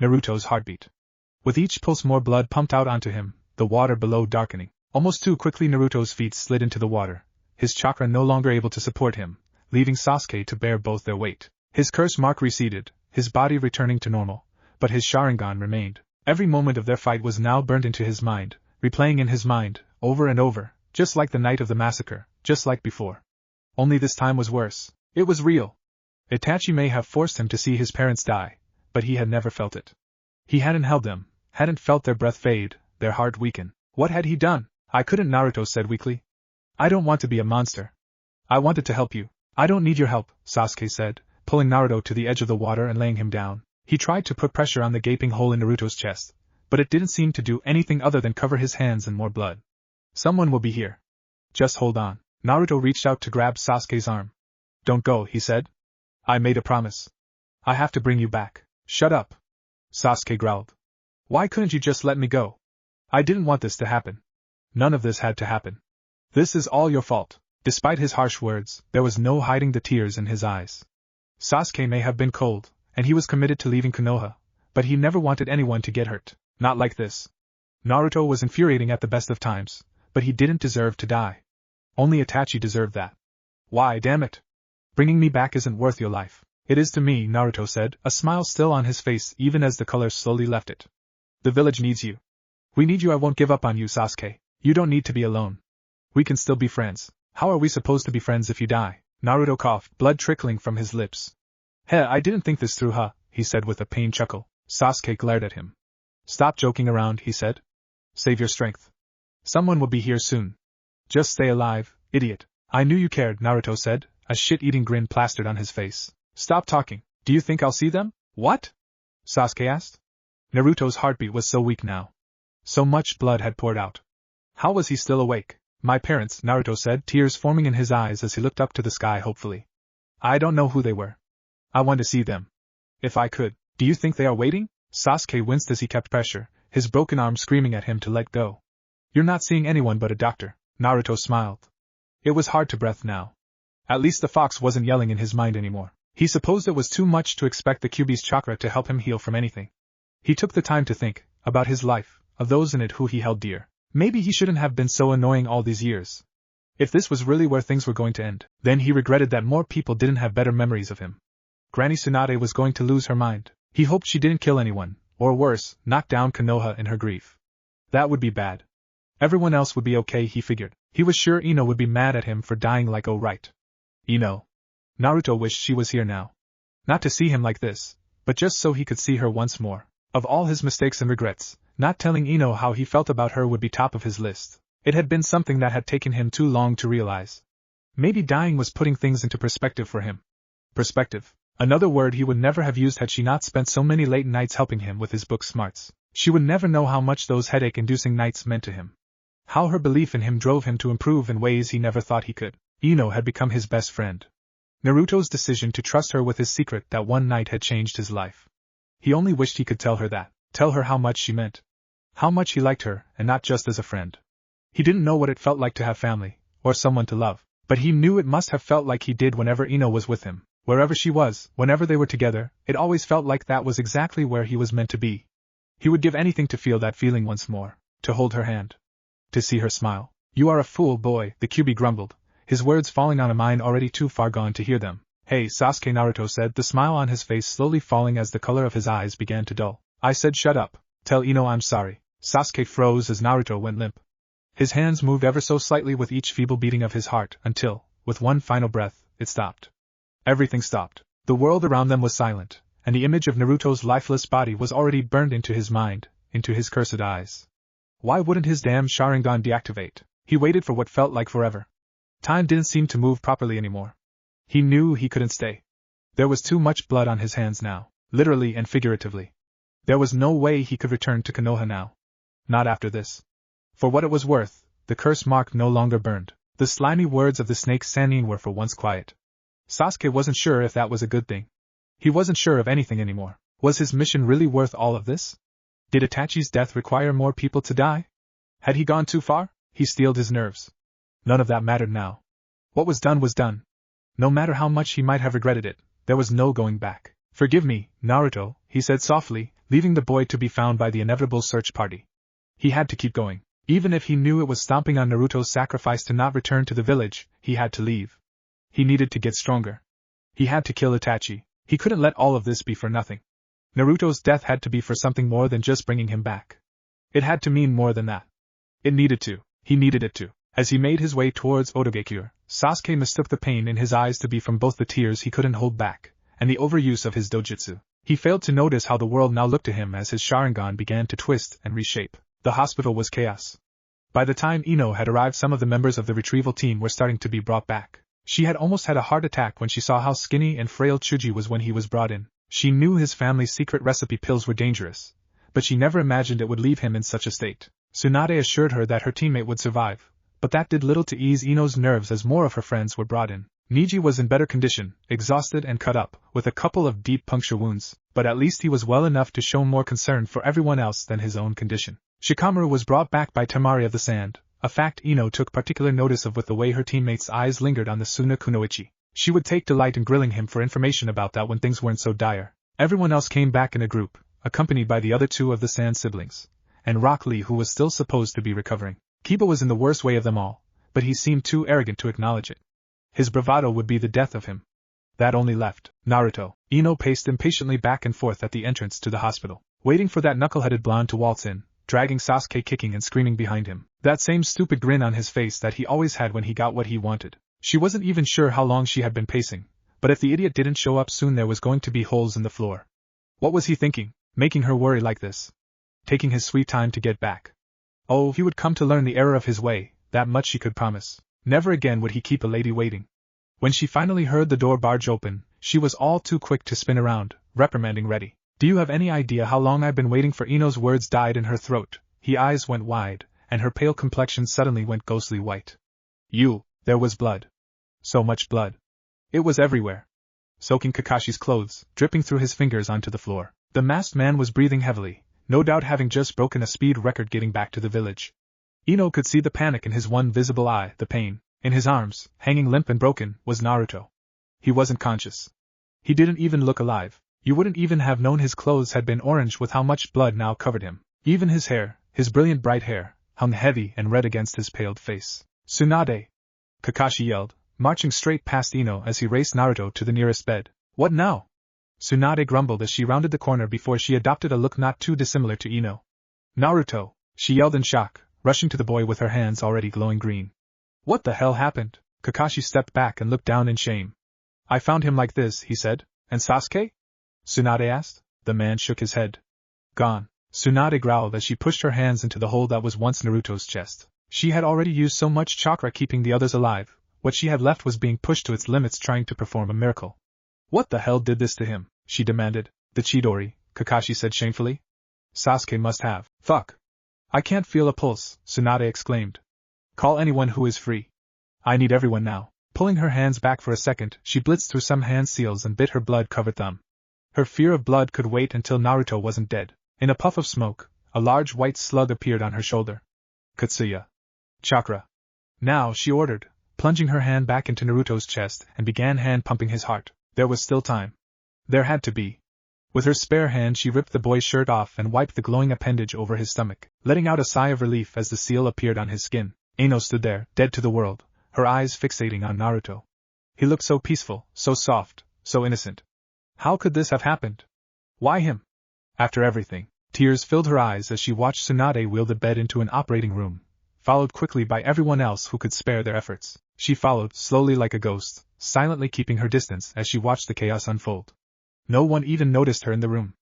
Naruto's heartbeat. With each pulse more blood pumped out onto him, the water below darkening. Almost too quickly Naruto's feet slid into the water, his chakra no longer able to support him, leaving Sasuke to bear both their weight. His curse mark receded, his body returning to normal, but his Sharingan remained. Every moment of their fight was now burned into his mind, replaying in his mind, over and over, just like the night of the massacre, just like before. Only this time was worse. It was real. Itachi may have forced him to see his parents die, but he had never felt it. He hadn't held them, hadn't felt their breath fade, their heart weaken. What had he done? I couldn't, Naruto said weakly. I don't want to be a monster. I wanted to help you. I don't need your help, Sasuke said, pulling Naruto to the edge of the water and laying him down. He tried to put pressure on the gaping hole in Naruto's chest, but it didn't seem to do anything other than cover his hands in more blood. Someone will be here. Just hold on. Naruto reached out to grab Sasuke's arm. Don't go, he said. I made a promise. I have to bring you back. Shut up. Sasuke growled. Why couldn't you just let me go? I didn't want this to happen. None of this had to happen. This is all your fault. Despite his harsh words, there was no hiding the tears in his eyes. Sasuke may have been cold, and he was committed to leaving Konoha, but he never wanted anyone to get hurt. Not like this. Naruto was infuriating at the best of times, but he didn't deserve to die. Only Itachi deserved that. Why, damn it! Bringing me back isn't worth your life. It is to me, Naruto said, a smile still on his face even as the color slowly left it. The village needs you. We need you. I won't give up on you, Sasuke. You don't need to be alone. We can still be friends. How are we supposed to be friends if you die? Naruto coughed, blood trickling from his lips. Heh, I didn't think this through, huh? He said with a pained chuckle. Sasuke glared at him. Stop joking around, he said. Save your strength. Someone will be here soon. Just stay alive, idiot. I knew you cared, Naruto said, a shit-eating grin plastered on his face. Stop talking. Do you think I'll see them? What? Sasuke asked. Naruto's heartbeat was so weak now. So much blood had poured out. How was he still awake? My parents, Naruto said, tears forming in his eyes as he looked up to the sky hopefully. I don't know who they were. I want to see them. If I could. Do you think they are waiting? Sasuke winced as he kept pressure, his broken arm screaming at him to let go. You're not seeing anyone but a doctor. Naruto smiled. It was hard to breathe now. At least the fox wasn't yelling in his mind anymore. He supposed it was too much to expect the Kyuubi's chakra to help him heal from anything. He took the time to think about his life, of those in it who he held dear. Maybe he shouldn't have been so annoying all these years. If this was really where things were going to end, then he regretted that more people didn't have better memories of him. Granny Tsunade was going to lose her mind. He hoped she didn't kill anyone, or worse, knock down Konoha in her grief. That would be bad. Everyone else would be okay, he figured. He was sure Ino would be mad at him for dying like oh right. Ino. Naruto wished she was here now. Not to see him like this, but just so he could see her once more. Of all his mistakes and regrets, not telling Ino how he felt about her would be top of his list. It had been something that had taken him too long to realize. Maybe dying was putting things into perspective for him. Perspective. Another word he would never have used had she not spent so many late nights helping him with his book smarts. She would never know how much those headache-inducing nights meant to him. How her belief in him drove him to improve in ways he never thought he could. Ino had become his best friend. Naruto's decision to trust her with his secret that one night had changed his life. He only wished he could tell her that, tell her how much she meant. How much he liked her, and not just as a friend. He didn't know what it felt like to have family, or someone to love, but he knew it must have felt like he did whenever Ino was with him. Wherever she was, whenever they were together, it always felt like that was exactly where he was meant to be. He would give anything to feel that feeling once more, to hold her hand. To see her smile. You are a fool, boy, the Kyuubi grumbled, his words falling on a mind already too far gone to hear them. Hey, Sasuke, Naruto said, the smile on his face slowly falling as the color of his eyes began to dull. I said shut up. Tell Ino I'm sorry. Sasuke froze as Naruto went limp. His hands moved ever so slightly with each feeble beating of his heart until, with one final breath, it stopped. Everything stopped. The world around them was silent, and the image of Naruto's lifeless body was already burned into his mind, into his cursed eyes. Why wouldn't his damn Sharingan deactivate? He waited for what felt like forever. Time didn't seem to move properly anymore. He knew he couldn't stay. There was too much blood on his hands now, literally and figuratively. There was no way he could return to Konoha now. Not after this. For what it was worth, the curse mark no longer burned. The slimy words of the snake Sannin were for once quiet. Sasuke wasn't sure if that was a good thing. He wasn't sure of anything anymore. Was his mission really worth all of this? Did Itachi's death require more people to die? Had he gone too far? He steeled his nerves. None of that mattered now. What was done was done. No matter how much he might have regretted it, there was no going back. Forgive me, Naruto, he said softly, leaving the boy to be found by the inevitable search party. He had to keep going. Even if he knew it was stomping on Naruto's sacrifice to not return to the village, he had to leave. He needed to get stronger. He had to kill Itachi. He couldn't let all of this be for nothing. Naruto's death had to be for something more than just bringing him back. It had to mean more than that. It needed to. He needed it to. As he made his way towards Odogekure, Sasuke mistook the pain in his eyes to be from both the tears he couldn't hold back, and the overuse of his dojutsu. He failed to notice how the world now looked to him as his Sharingan began to twist and reshape. The hospital was chaos. By the time Ino had arrived, some of the members of the retrieval team were starting to be brought back. She had almost had a heart attack when she saw how skinny and frail Chuji was when he was brought in. She knew his family's secret recipe pills were dangerous, but she never imagined it would leave him in such a state. Tsunade assured her that her teammate would survive, but that did little to ease Ino's nerves as more of her friends were brought in. Niji was in better condition, exhausted and cut up, with a couple of deep puncture wounds, but at least he was well enough to show more concern for everyone else than his own condition. Shikamaru was brought back by Temari of the Sand, a fact Ino took particular notice of with the way her teammates' eyes lingered on the Suna Kunoichi. She would take delight in grilling him for information about that when things weren't so dire. Everyone else came back in a group, accompanied by the other two of the Sand siblings, and Rock Lee, who was still supposed to be recovering. Kiba was in the worst way of them all, but he seemed too arrogant to acknowledge it. His bravado would be the death of him. That only left Naruto. Ino paced impatiently back and forth at the entrance to the hospital, waiting for that knuckle-headed blonde to waltz in, dragging Sasuke kicking and screaming behind him, that same stupid grin on his face that he always had when he got what he wanted. She wasn't even sure how long she had been pacing, but if the idiot didn't show up soon there was going to be holes in the floor. What was he thinking, making her worry like this? Taking his sweet time to get back. Oh, he would come to learn the error of his way, that much she could promise. Never again would he keep a lady waiting. When she finally heard the door barge open, she was all too quick to spin around, reprimanding ready. Do you have any idea how long I've been waiting for? Ino's words died in her throat, her eyes went wide, and her pale complexion suddenly went ghostly white. There was blood. So much blood. It was everywhere. Soaking Kakashi's clothes, dripping through his fingers onto the floor. The masked man was breathing heavily, no doubt having just broken a speed record getting back to the village. Ino could see the panic in his one visible eye, the pain. In his arms, hanging limp and broken, was Naruto. He wasn't conscious. He didn't even look alive. You wouldn't even have known his clothes had been orange with how much blood now covered him. Even his hair, his brilliant bright hair, hung heavy and red against his paled face. Tsunade! Kakashi yelled, marching straight past Ino as he raced Naruto to the nearest bed. What now? Tsunade grumbled as she rounded the corner before she adopted a look not too dissimilar to Ino. Naruto! She yelled in shock, rushing to the boy with her hands already glowing green. What the hell happened? Kakashi stepped back and looked down in shame. I found him like this, he said. And Sasuke? Tsunade asked. The man shook his head. Gone. Tsunade growled as she pushed her hands into the hole that was once Naruto's chest. She had already used so much chakra keeping the others alive, what she had left was being pushed to its limits trying to perform a miracle. What the hell did this to him? She demanded. The Chidori, Kakashi said shamefully. Sasuke must have. Fuck. I can't feel a pulse, Tsunade exclaimed. Call anyone who is free. I need everyone now. Pulling her hands back for a second, she blitzed through some hand seals and bit her blood-covered thumb. Her fear of blood could wait until Naruto wasn't dead. In a puff of smoke, a large white slug appeared on her shoulder. Katsuya. Chakra. Now, she ordered, plunging her hand back into Naruto's chest and began hand-pumping his heart. There was still time. There had to be. With her spare hand she ripped the boy's shirt off and wiped the glowing appendage over his stomach, letting out a sigh of relief as the seal appeared on his skin. Ino stood there, dead to the world, her eyes fixating on Naruto. He looked so peaceful, so soft, so innocent. How could this have happened? Why him? After everything. Tears filled her eyes as she watched Tsunade wheel the bed into an operating room, followed quickly by everyone else who could spare their efforts. She followed, slowly like a ghost, silently keeping her distance as she watched the chaos unfold. No one even noticed her in the room.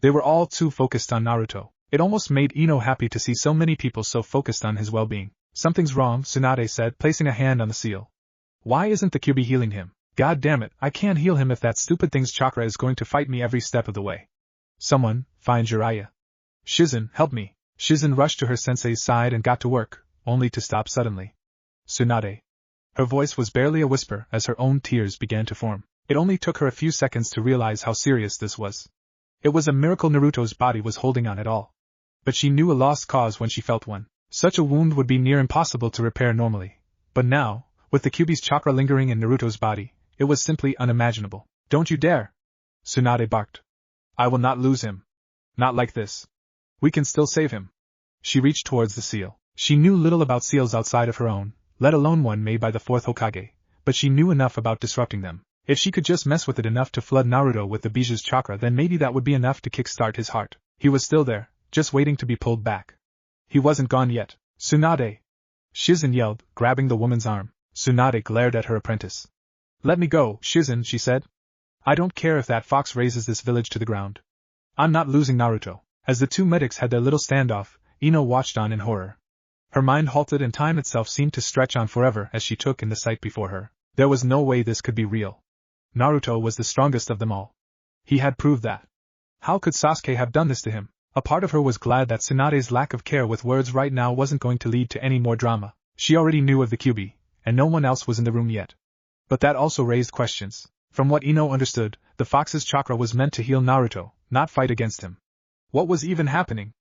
They were all too focused on Naruto. It almost made Ino happy to see so many people so focused on his well-being. Something's wrong, Tsunade said, placing a hand on the seal. Why isn't the Kyuubi healing him? God damn it, I can't heal him if that stupid thing's chakra is going to fight me every step of the way. Someone, find Jiraiyah. Shizen, help me. Shizen rushed to her sensei's side and got to work, only to stop suddenly. Tsunade. Her voice was barely a whisper as her own tears began to form. It only took her a few seconds to realize how serious this was. It was a miracle Naruto's body was holding on at all. But she knew a lost cause when she felt one. Such a wound would be near impossible to repair normally. But now, with the Kyuubi's chakra lingering in Naruto's body, it was simply unimaginable. Don't you dare! Tsunade barked. I will not lose him. Not like this. We can still save him. She reached towards the seal. She knew little about seals outside of her own, let alone one made by the fourth Hokage, but she knew enough about disrupting them. If she could just mess with it enough to flood Naruto with the Biju's chakra, then maybe that would be enough to kickstart his heart. He was still there, just waiting to be pulled back. He wasn't gone yet. Tsunade! Shizen yelled, grabbing the woman's arm. Tsunade glared at her apprentice. Let me go, Shizen, she said. I don't care if that fox razes this village to the ground. I'm not losing Naruto. As the two medics had their little standoff, Ino watched on in horror. Her mind halted and time itself seemed to stretch on forever as she took in the sight before her. There was no way this could be real. Naruto was the strongest of them all. He had proved that. How could Sasuke have done this to him? A part of her was glad that Tsunade's lack of care with words right now wasn't going to lead to any more drama. She already knew of the Kyuubi, and no one else was in the room yet. But that also raised questions. From what Ino understood, the fox's chakra was meant to heal Naruto, not fight against him. What was even happening?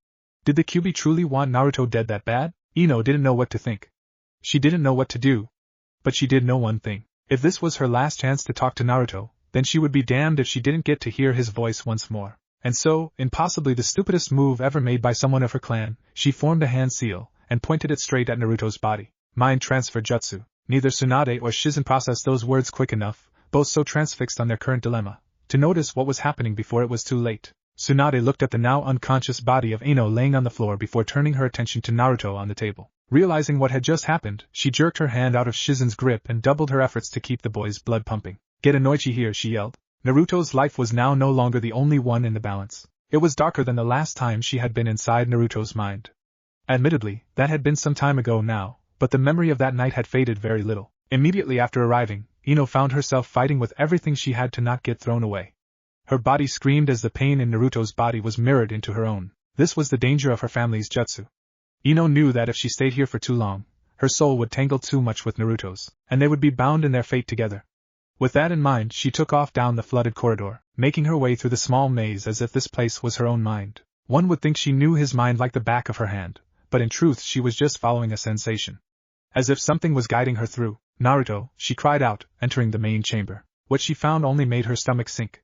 Did the Kyuubi truly want Naruto dead that bad? Ino didn't know what to think. She didn't know what to do. But she did know one thing. If this was her last chance to talk to Naruto, then she would be damned if she didn't get to hear his voice once more. And so, in possibly the stupidest move ever made by someone of her clan, she formed a hand seal, and pointed it straight at Naruto's body. Mind transfer jutsu. Neither Tsunade or Shizen processed those words quick enough, both so transfixed on their current dilemma, to notice what was happening before it was too late. Tsunade looked at the now unconscious body of Ino laying on the floor before turning her attention to Naruto on the table. Realizing what had just happened, she jerked her hand out of Shizen's grip and doubled her efforts to keep the boy's blood pumping. Get Inoichi here, she yelled. Naruto's life was now no longer the only one in the balance. It was darker than the last time she had been inside Naruto's mind. Admittedly, that had been some time ago now, but the memory of that night had faded very little. Immediately after arriving, Ino found herself fighting with everything she had to not get thrown away. Her body screamed as the pain in Naruto's body was mirrored into her own. This was the danger of her family's jutsu. Ino knew that if she stayed here for too long, her soul would tangle too much with Naruto's, and they would be bound in their fate together. With that in mind, she took off down the flooded corridor, making her way through the small maze as if this place was her own mind. One would think she knew his mind like the back of her hand, but in truth she was just following a sensation. As if something was guiding her through. Naruto, she cried out, entering the main chamber. What she found only made her stomach sink.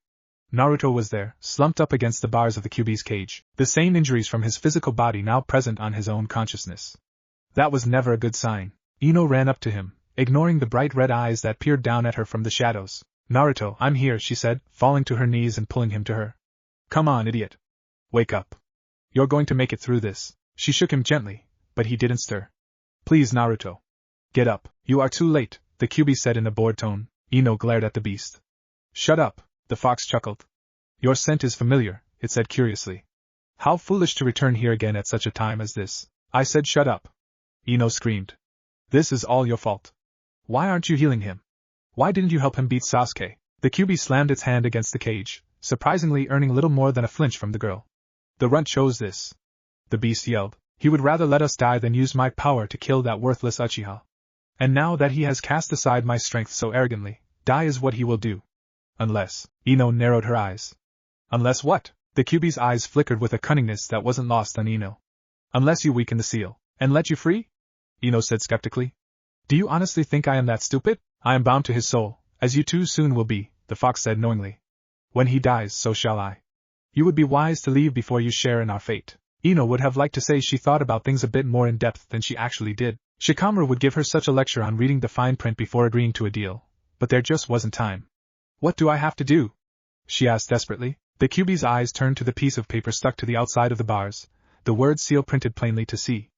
Naruto was there, slumped up against the bars of the Kyuubi's cage, the same injuries from his physical body now present on his own consciousness. That was never a good sign. Ino ran up to him, ignoring the bright red eyes that peered down at her from the shadows. Naruto, I'm here, she said, falling to her knees and pulling him to her. Come on, idiot. Wake up. You're going to make it through this. She shook him gently, but he didn't stir. Please, Naruto. Get up. You are too late, the Kyuubi said in a bored tone. Ino glared at the beast. Shut up, the fox chuckled. Your scent is familiar, it said curiously. How foolish to return here again at such a time as this. I said shut up. Ino screamed. This is all your fault. Why aren't you healing him? Why didn't you help him beat Sasuke? The Kyuubi slammed its hand against the cage, surprisingly earning little more than a flinch from the girl. The runt chose this. The beast yelled. He would rather let us die than use my power to kill that worthless Uchiha. And now that he has cast aside my strength so arrogantly, die is what he will do. Unless, Ino narrowed her eyes. Unless what? The Kyuubi's eyes flickered with a cunningness that wasn't lost on Ino. Unless you weaken the seal, and let you free? Ino said skeptically. Do you honestly think I am that stupid? I am bound to his soul, as you too soon will be, the fox said knowingly. When he dies, so shall I. You would be wise to leave before you share in our fate. Ino would have liked to say she thought about things a bit more in depth than she actually did. Shikamaru would give her such a lecture on reading the fine print before agreeing to a deal, but there just wasn't time. What do I have to do? She asked desperately. The Kyuubi's eyes turned to the piece of paper stuck to the outside of the bars, the word seal printed plainly to see.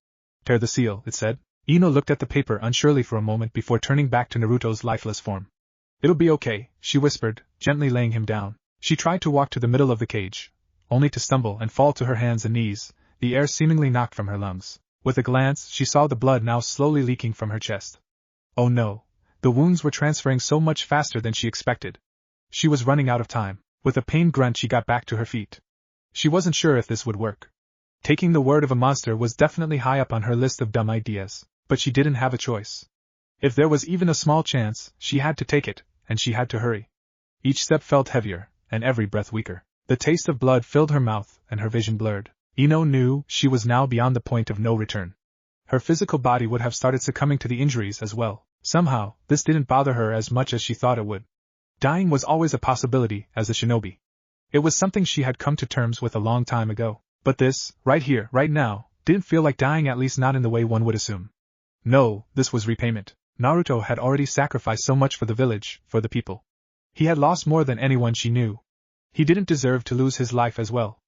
Tear the seal, it said. Ino looked at the paper unsurely for a moment before turning back to Naruto's lifeless form. It'll be okay, she whispered, gently laying him down. She tried to walk to the middle of the cage, only to stumble and fall to her hands and knees, the air seemingly knocked from her lungs. With a glance, she saw the blood now slowly leaking from her chest. Oh no, the wounds were transferring so much faster than she expected. She was running out of time. With a pained grunt she got back to her feet. She wasn't sure if this would work. Taking the word of a monster was definitely high up on her list of dumb ideas, but she didn't have a choice. If there was even a small chance, she had to take it, and she had to hurry. Each step felt heavier, and every breath weaker. The taste of blood filled her mouth, and her vision blurred. Ino knew she was now beyond the point of no return. Her physical body would have started succumbing to the injuries as well. Somehow, this didn't bother her as much as she thought it would. Dying was always a possibility, as a shinobi. It was something she had come to terms with a long time ago. But this, right here, right now, didn't feel like dying, at least not in the way one would assume. No, this was repayment. Naruto had already sacrificed so much for the village, for the people. He had lost more than anyone she knew. He didn't deserve to lose his life as well.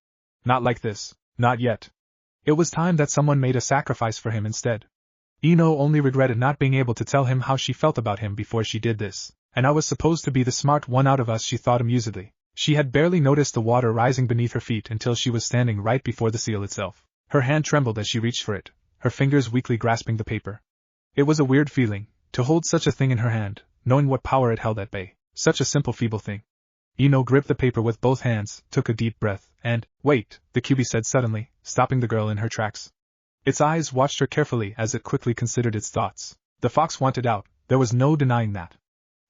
Not like this, not yet. It was time that someone made a sacrifice for him instead. Ino only regretted not being able to tell him how she felt about him before she did this. And I was supposed to be the smart one out of us, she thought amusedly. She had barely noticed the water rising beneath her feet until she was standing right before the seal itself. Her hand trembled as she reached for it, her fingers weakly grasping the paper. It was a weird feeling, to hold such a thing in her hand, knowing what power it held at bay. Such a simple, feeble thing. Ino gripped the paper with both hands, took a deep breath, and, wait, the Kyuubi said suddenly, stopping the girl in her tracks. Its eyes watched her carefully as it quickly considered its thoughts. The fox wanted out, there was no denying that.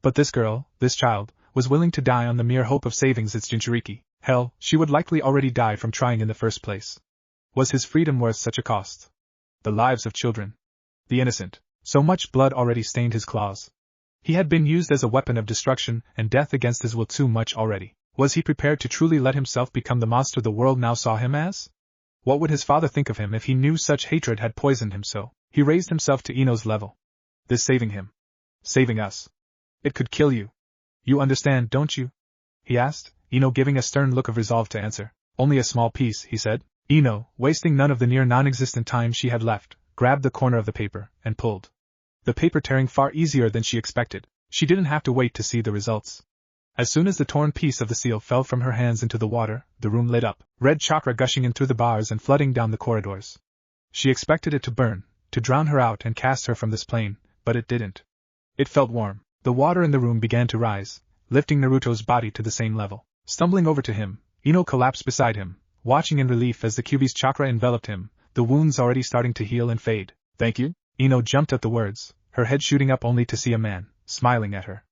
But this girl, this child, was willing to die on the mere hope of saving its Jinchuriki. Hell, she would likely already die from trying in the first place. Was his freedom worth such a cost? the lives of children. The innocent. So much blood already stained his claws. He had been used as a weapon of destruction and death against his will too much already. Was he prepared to truly let himself become the monster the world now saw him as? What would his father think of him if he knew such hatred had poisoned him so? He raised himself to Ino's level. This saving him. Saving us. It could kill you. You understand, don't you? He asked, Ino giving a stern look of resolve to answer. Only a small piece, he said. Ino, wasting none of the near non-existent time she had left, grabbed the corner of the paper and pulled. The paper tearing far easier than she expected. She didn't have to wait to see the results. As soon as the torn piece of the seal fell from her hands into the water, the room lit up, red chakra gushing in through the bars and flooding down the corridors. She expected it to burn, to drown her out and cast her from this plane, but it didn't. It felt warm. The water in the room began to rise, lifting Naruto's body to the same level. Stumbling over to him, Ino collapsed beside him, watching in relief as the Kyuubi's chakra enveloped him, the wounds already starting to heal and fade. Thank you? Ino jumped at the words, her head shooting up only to see a man, smiling at her.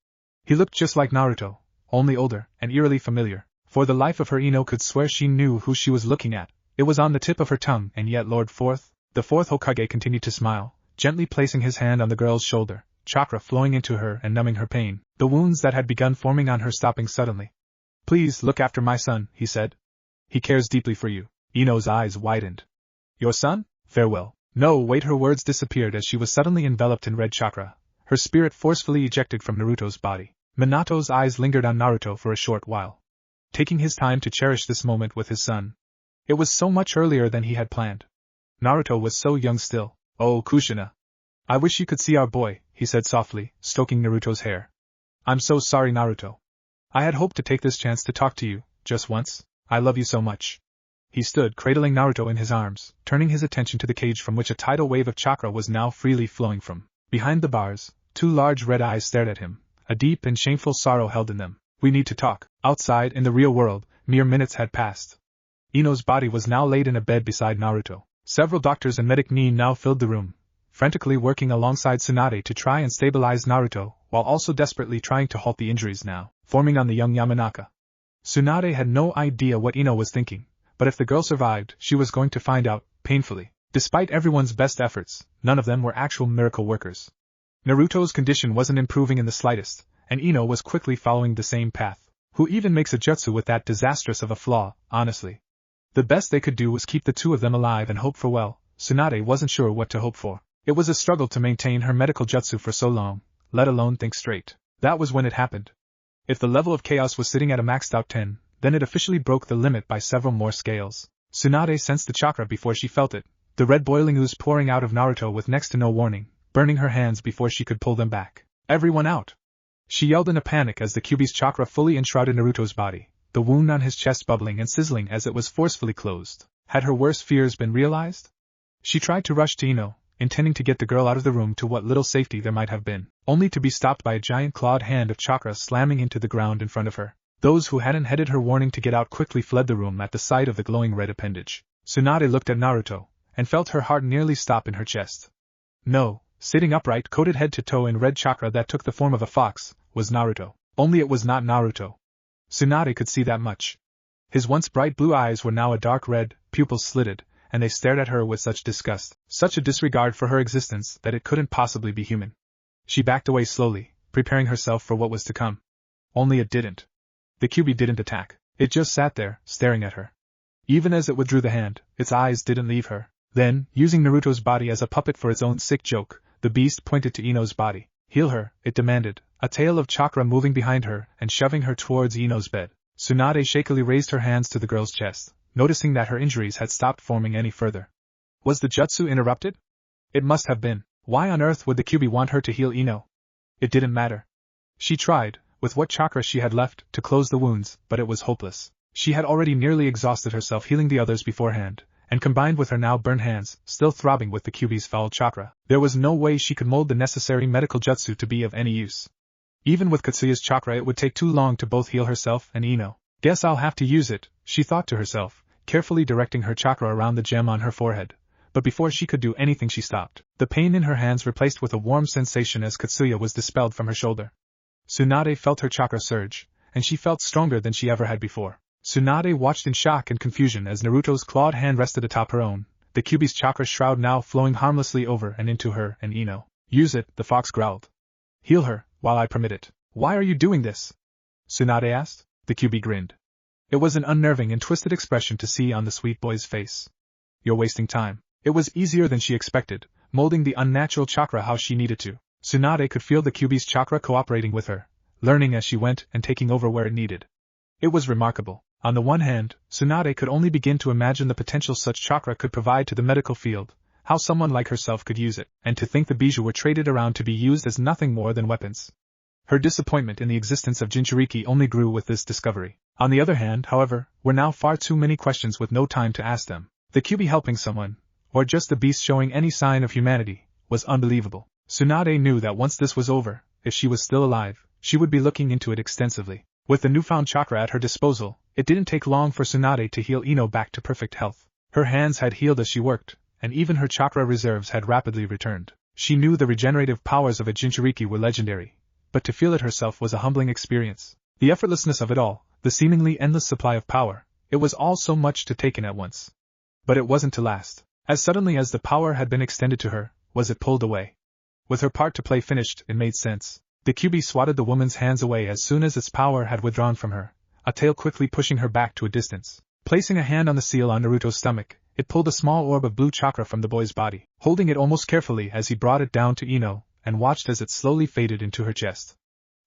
He looked just like Naruto, only older and eerily familiar. For the life of her, Ino could swear she knew who she was looking at. It was on the tip of her tongue, and yet the fourth Hokage continued to smile, gently placing his hand on the girl's shoulder, chakra flowing into her and numbing her pain, the wounds that had begun forming on her stopping suddenly. Please look after my son, he said. He cares deeply for you. Ino's eyes widened. Your son? Farewell. No, wait, her words disappeared as she was suddenly enveloped in red chakra, her spirit forcefully ejected from Naruto's body. Minato's eyes lingered on Naruto for a short while, taking his time to cherish this moment with his son. It was so much earlier than he had planned. Naruto was so young still. Oh, Kushina. I wish you could see our boy, he said softly, stroking Naruto's hair. I'm so sorry, Naruto. I had hoped to take this chance to talk to you, just once. I love you so much. He stood cradling Naruto in his arms, turning his attention to the cage from which a tidal wave of chakra was now freely flowing from. Behind the bars, two large red eyes stared at him, a deep and shameful sorrow held in them. We need to talk. Outside, in the real world, mere minutes had passed. Ino's body was now laid in a bed beside Naruto. Several doctors and medic now filled the room, frantically working alongside Tsunade to try and stabilize Naruto, while also desperately trying to halt the injuries now forming on the young Yamanaka. Tsunade had no idea what Ino was thinking, but if the girl survived, she was going to find out, painfully. Despite everyone's best efforts, none of them were actual miracle workers. Naruto's condition wasn't improving in the slightest, and Ino was quickly following the same path. Who even makes a jutsu with that disastrous of a flaw, honestly? The best they could do was keep the two of them alive and hope for well. Tsunade wasn't sure what to hope for. It was a struggle to maintain her medical jutsu for so long, let alone think straight. That was when it happened. If the level of chaos was sitting at a maxed out 10, then it officially broke the limit by several more scales. Tsunade sensed the chakra before she felt it, the red boiling ooze pouring out of Naruto with next to no warning, burning her hands before she could pull them back. Everyone out! She yelled in a panic as the Kyuubi's chakra fully enshrouded Naruto's body, the wound on his chest bubbling and sizzling as it was forcefully closed. Had her worst fears been realized? She tried to rush to Ino, intending to get the girl out of the room to what little safety there might have been, only to be stopped by a giant clawed hand of chakra slamming into the ground in front of her. Those who hadn't heeded her warning to get out quickly fled the room at the sight of the glowing red appendage. Tsunade looked at Naruto, and felt her heart nearly stop in her chest. No, sitting upright, coated head to toe in red chakra that took the form of a fox, was Naruto. Only it was not Naruto. Tsunade could see that much. His once bright blue eyes were now a dark red, pupils slitted, and they stared at her with such disgust, such a disregard for her existence that it couldn't possibly be human. She backed away slowly, preparing herself for what was to come. Only it didn't. The Kyuubi didn't attack. It just sat there, staring at her. Even as it withdrew the hand, its eyes didn't leave her. Then, using Naruto's body as a puppet for its own sick joke, the beast pointed to Ino's body. Heal her, it demanded, a tail of chakra moving behind her and shoving her towards Ino's bed. Tsunade shakily raised her hands to the girl's chest, noticing that her injuries had stopped forming any further. Was the jutsu interrupted? It must have been. Why on earth would the Kyuubi want her to heal Ino? It didn't matter. She tried, with what chakra she had left, to close the wounds, but it was hopeless. She had already nearly exhausted herself healing the others beforehand, and combined with her now burned hands, still throbbing with the Kyuubi's foul chakra, there was no way she could mold the necessary medical jutsu to be of any use. Even with Katsuya's chakra it would take too long to both heal herself and Ino. Guess I'll have to use it, she thought to herself, carefully directing her chakra around the gem on her forehead. But before she could do anything she stopped, the pain in her hands replaced with a warm sensation as Katsuya was dispelled from her shoulder. Tsunade felt her chakra surge, and she felt stronger than she ever had before. Tsunade watched in shock and confusion as Naruto's clawed hand rested atop her own, the Kyuubi's chakra shroud now flowing harmlessly over and into her and Ino. Use it, the fox growled. Heal her, while I permit it. Why are you doing this? Tsunade asked. The Kyuubi grinned. It was an unnerving and twisted expression to see on the sweet boy's face. You're wasting time. It was easier than she expected, molding the unnatural chakra how she needed to. Tsunade could feel the Kyuubi's chakra cooperating with her, learning as she went and taking over where it needed. It was remarkable. On the one hand, Tsunade could only begin to imagine the potential such chakra could provide to the medical field, how someone like herself could use it, and to think the bijou were traded around to be used as nothing more than weapons. Her disappointment in the existence of Jinchuriki only grew with this discovery. On the other hand, however, were now far too many questions with no time to ask them. The Kyuubi helping someone, or just the beast showing any sign of humanity, was unbelievable. Tsunade knew that once this was over, if she was still alive, she would be looking into it extensively. With the newfound chakra at her disposal, it didn't take long for Tsunade to heal Ino back to perfect health. Her hands had healed as she worked, and even her chakra reserves had rapidly returned. She knew the regenerative powers of a Jinchuriki were legendary, but to feel it herself was a humbling experience. The effortlessness of it all, the seemingly endless supply of power, it was all so much to take in at once. But it wasn't to last. As suddenly as the power had been extended to her, was it pulled away. With her part to play finished, it made sense. The Kyuubi swatted the woman's hands away as soon as its power had withdrawn from her, a tail quickly pushing her back to a distance. Placing a hand on the seal on Naruto's stomach, it pulled a small orb of blue chakra from the boy's body, holding it almost carefully as he brought it down to Ino, and watched as it slowly faded into her chest.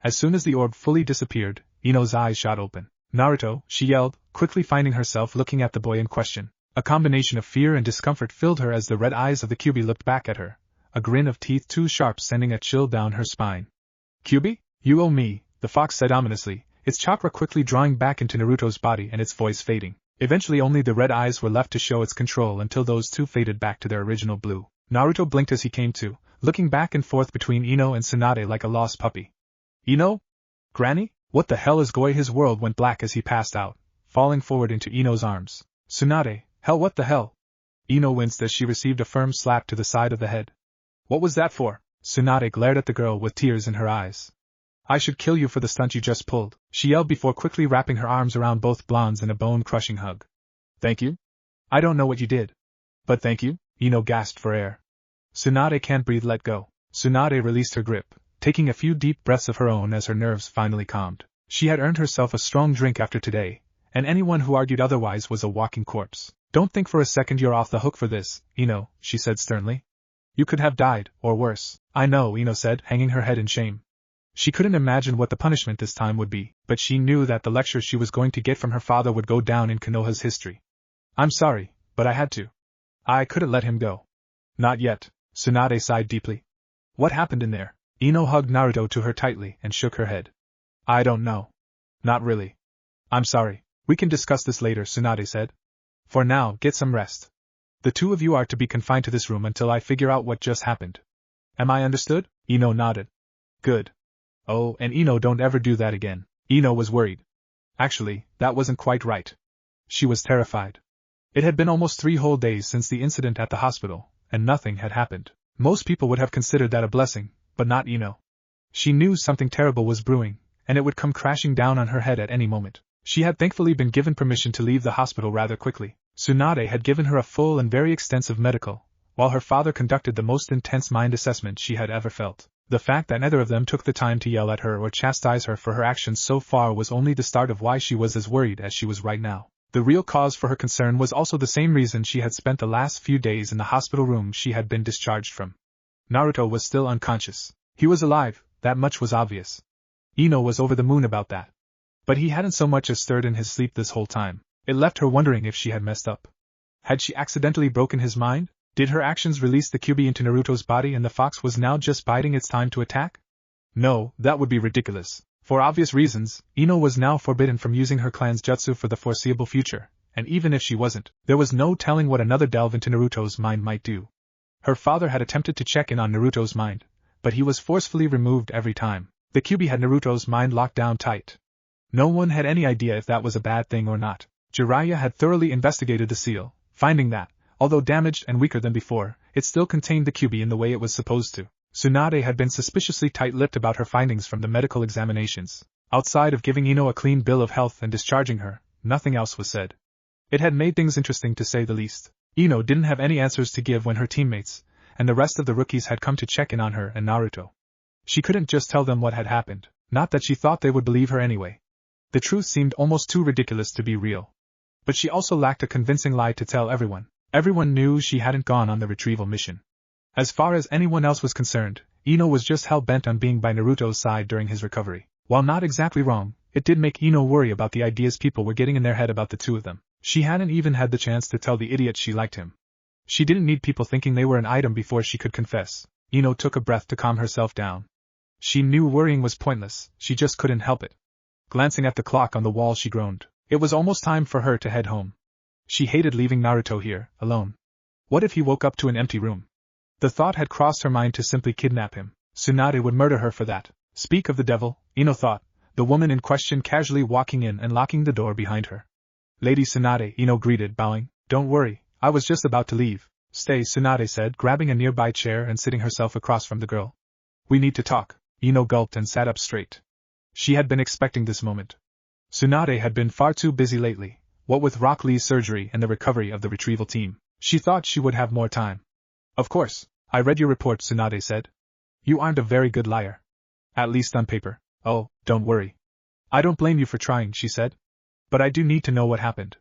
As soon as the orb fully disappeared, Ino's eyes shot open. Naruto, she yelled, quickly finding herself looking at the boy in question. A combination of fear and discomfort filled her as the red eyes of the Kyuubi looked back at her, a grin of teeth too sharp sending a chill down her spine. Kyuubi? You owe me, the fox said ominously, its chakra quickly drawing back into Naruto's body and its voice fading. Eventually only the red eyes were left to show its control until those two faded back to their original blue. Naruto blinked as he came to, looking back and forth between Ino and Tsunade like a lost puppy. Ino? Granny? What the hell is going? His world went black as he passed out, falling forward into Ino's arms. Tsunade, hell what the hell? Ino winced as she received a firm slap to the side of the head. What was that for? Tsunade glared at the girl with tears in her eyes. I should kill you for the stunt you just pulled, she yelled before quickly wrapping her arms around both blondes in a bone-crushing hug. Thank you? I don't know what you did. But thank you? Ino gasped for air. Tsunade can't breathe, let go. Tsunade released her grip, taking a few deep breaths of her own as her nerves finally calmed. She had earned herself a strong drink after today, and anyone who argued otherwise was a walking corpse. Don't think for a second you're off the hook for this, Ino, she said sternly. You could have died, or worse. I know, Ino said, hanging her head in shame. She couldn't imagine what the punishment this time would be, but she knew that the lecture she was going to get from her father would go down in Konoha's history. I'm sorry, but I had to. I couldn't let him go. Not yet, Tsunade sighed deeply. What happened in there? Ino hugged Naruto to her tightly and shook her head. I don't know. Not really. I'm sorry. We can discuss this later, Tsunade said. For now, get some rest. The two of you are to be confined to this room until I figure out what just happened. Am I understood? Ino nodded. Good. Oh, and Ino, don't ever do that again. Ino was worried. Actually, that wasn't quite right. She was terrified. It had been almost 3 whole days since the incident at the hospital, and nothing had happened. Most people would have considered that a blessing, but not Ino. She knew something terrible was brewing, and it would come crashing down on her head at any moment. She had thankfully been given permission to leave the hospital rather quickly. Tsunade had given her a full and very extensive medical, while her father conducted the most intense mind assessment she had ever felt. The fact that neither of them took the time to yell at her or chastise her for her actions so far was only the start of why she was as worried as she was right now. The real cause for her concern was also the same reason she had spent the last few days in the hospital room she had been discharged from. Naruto was still unconscious. He was alive, that much was obvious. Ino was over the moon about that. But he hadn't so much as stirred in his sleep this whole time. It left her wondering if she had messed up. Had she accidentally broken his mind? Did her actions release the Kyuubi into Naruto's body and the fox was now just biding its time to attack? No, that would be ridiculous. For obvious reasons, Ino was now forbidden from using her clan's jutsu for the foreseeable future, and even if she wasn't, there was no telling what another delve into Naruto's mind might do. Her father had attempted to check in on Naruto's mind, but he was forcefully removed every time. The Kyuubi had Naruto's mind locked down tight. No one had any idea if that was a bad thing or not. Jiraiyah had thoroughly investigated the seal, finding that, although damaged and weaker than before, it still contained the Kyuubi in the way it was supposed to. Tsunade had been suspiciously tight-lipped about her findings from the medical examinations. Outside of giving Ino a clean bill of health and discharging her, nothing else was said. It had made things interesting to say the least. Ino didn't have any answers to give when her teammates, and the rest of the rookies had come to check in on her and Naruto. She couldn't just tell them what had happened, not that she thought they would believe her anyway. The truth seemed almost too ridiculous to be real. But she also lacked a convincing lie to tell everyone. Everyone knew she hadn't gone on the retrieval mission. As far as anyone else was concerned, Ino was just hell-bent on being by Naruto's side during his recovery. While not exactly wrong, it did make Ino worry about the ideas people were getting in their head about the two of them. She hadn't even had the chance to tell the idiot she liked him. She didn't need people thinking they were an item before she could confess. Ino took a breath to calm herself down. She knew worrying was pointless, she just couldn't help it. Glancing at the clock on the wall, she groaned. It was almost time for her to head home. She hated leaving Naruto here, alone. What if he woke up to an empty room? The thought had crossed her mind to simply kidnap him. Tsunade would murder her for that. Speak of the devil, Ino thought, the woman in question casually walking in and locking the door behind her. Lady Tsunade, Ino greeted, bowing. Don't worry, I was just about to leave. Stay, Tsunade said, grabbing a nearby chair and sitting herself across from the girl. We need to talk. Ino gulped and sat up straight. She had been expecting this moment. Tsunade had been far too busy lately, what with Rock Lee's surgery and the recovery of the retrieval team. She thought she would have more time. Of course, I read your report, Tsunade said. You aren't a very good liar. At least on paper. Oh, don't worry. I don't blame you for trying, she said. But I do need to know what happened.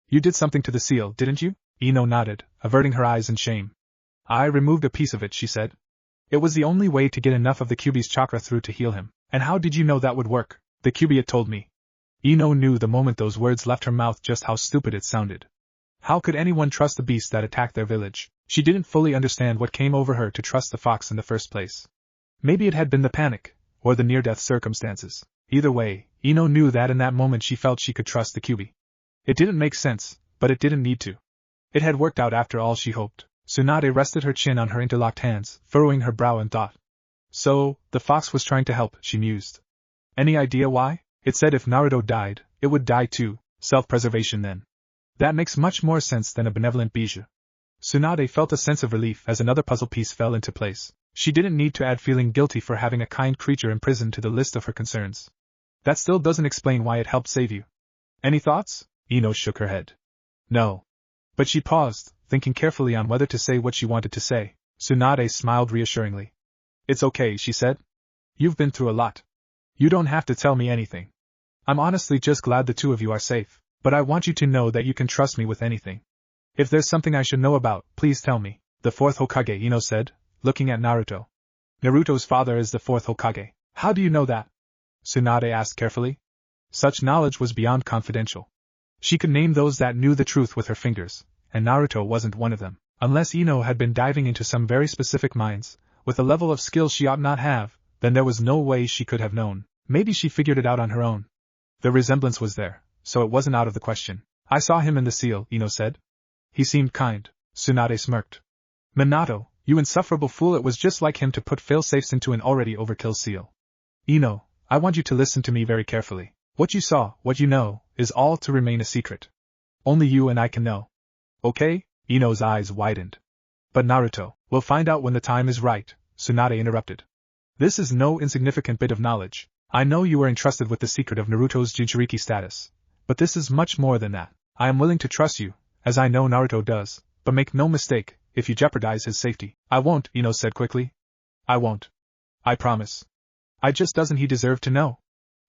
You did something to the seal, didn't you? Ino nodded, averting her eyes in shame. I removed a piece of it, she said. It was the only way to get enough of the Kyuubi's chakra through to heal him. And how did you know that would work? The Kyuubi had told me. Ino knew the moment those words left her mouth just how stupid it sounded. How could anyone trust the beast that attacked their village? She didn't fully understand what came over her to trust the fox in the first place. Maybe it had been the panic, or the near-death circumstances. Either way, Ino knew that in that moment she felt she could trust the Kyuubi. It didn't make sense, but it didn't need to. It had worked out after all, she hoped. Tsunade rested her chin on her interlocked hands, furrowing her brow in thought. So, the fox was trying to help, she mused. Any idea why? It said if Naruto died, it would die too. Self-preservation then. That makes much more sense than a benevolent bijou. Tsunade felt a sense of relief as another puzzle piece fell into place. She didn't need to add feeling guilty for having a kind creature imprisoned to the list of her concerns. That still doesn't explain why it helped save you. Any thoughts? Ino shook her head. No. But she paused, thinking carefully on whether to say what she wanted to say. Tsunade smiled reassuringly. It's okay, she said. You've been through a lot. You don't have to tell me anything. I'm honestly just glad the two of you are safe, but I want you to know that you can trust me with anything. If there's something I should know about, please tell me, the fourth Hokage, Ino said, looking at Naruto. Naruto's father is the fourth Hokage. How do you know that? Tsunade asked carefully. Such knowledge was beyond confidential. She could name those that knew the truth with her fingers, and Naruto wasn't one of them. Unless Ino had been diving into some very specific mines, with a level of skill she ought not have, then there was no way she could have known. Maybe she figured it out on her own. The resemblance was there, so it wasn't out of the question. I saw him in the seal, Ino said. He seemed kind. Tsunade smirked. Minato, you insufferable fool, it was just like him to put fail-safes into an already overkill seal. Ino, I want you to listen to me very carefully. What you saw, what you know, is all to remain a secret. Only you and I can know. Okay? Ino's eyes widened. But Naruto, we'll find out when the time is right, Tsunade interrupted. This is no insignificant bit of knowledge. I know you were entrusted with the secret of Naruto's Jinchuriki status, but this is much more than that. I am willing to trust you, as I know Naruto does, but make no mistake, if you jeopardize his safety. I won't, Ino said quickly. I won't. I promise. Doesn't he deserve to know?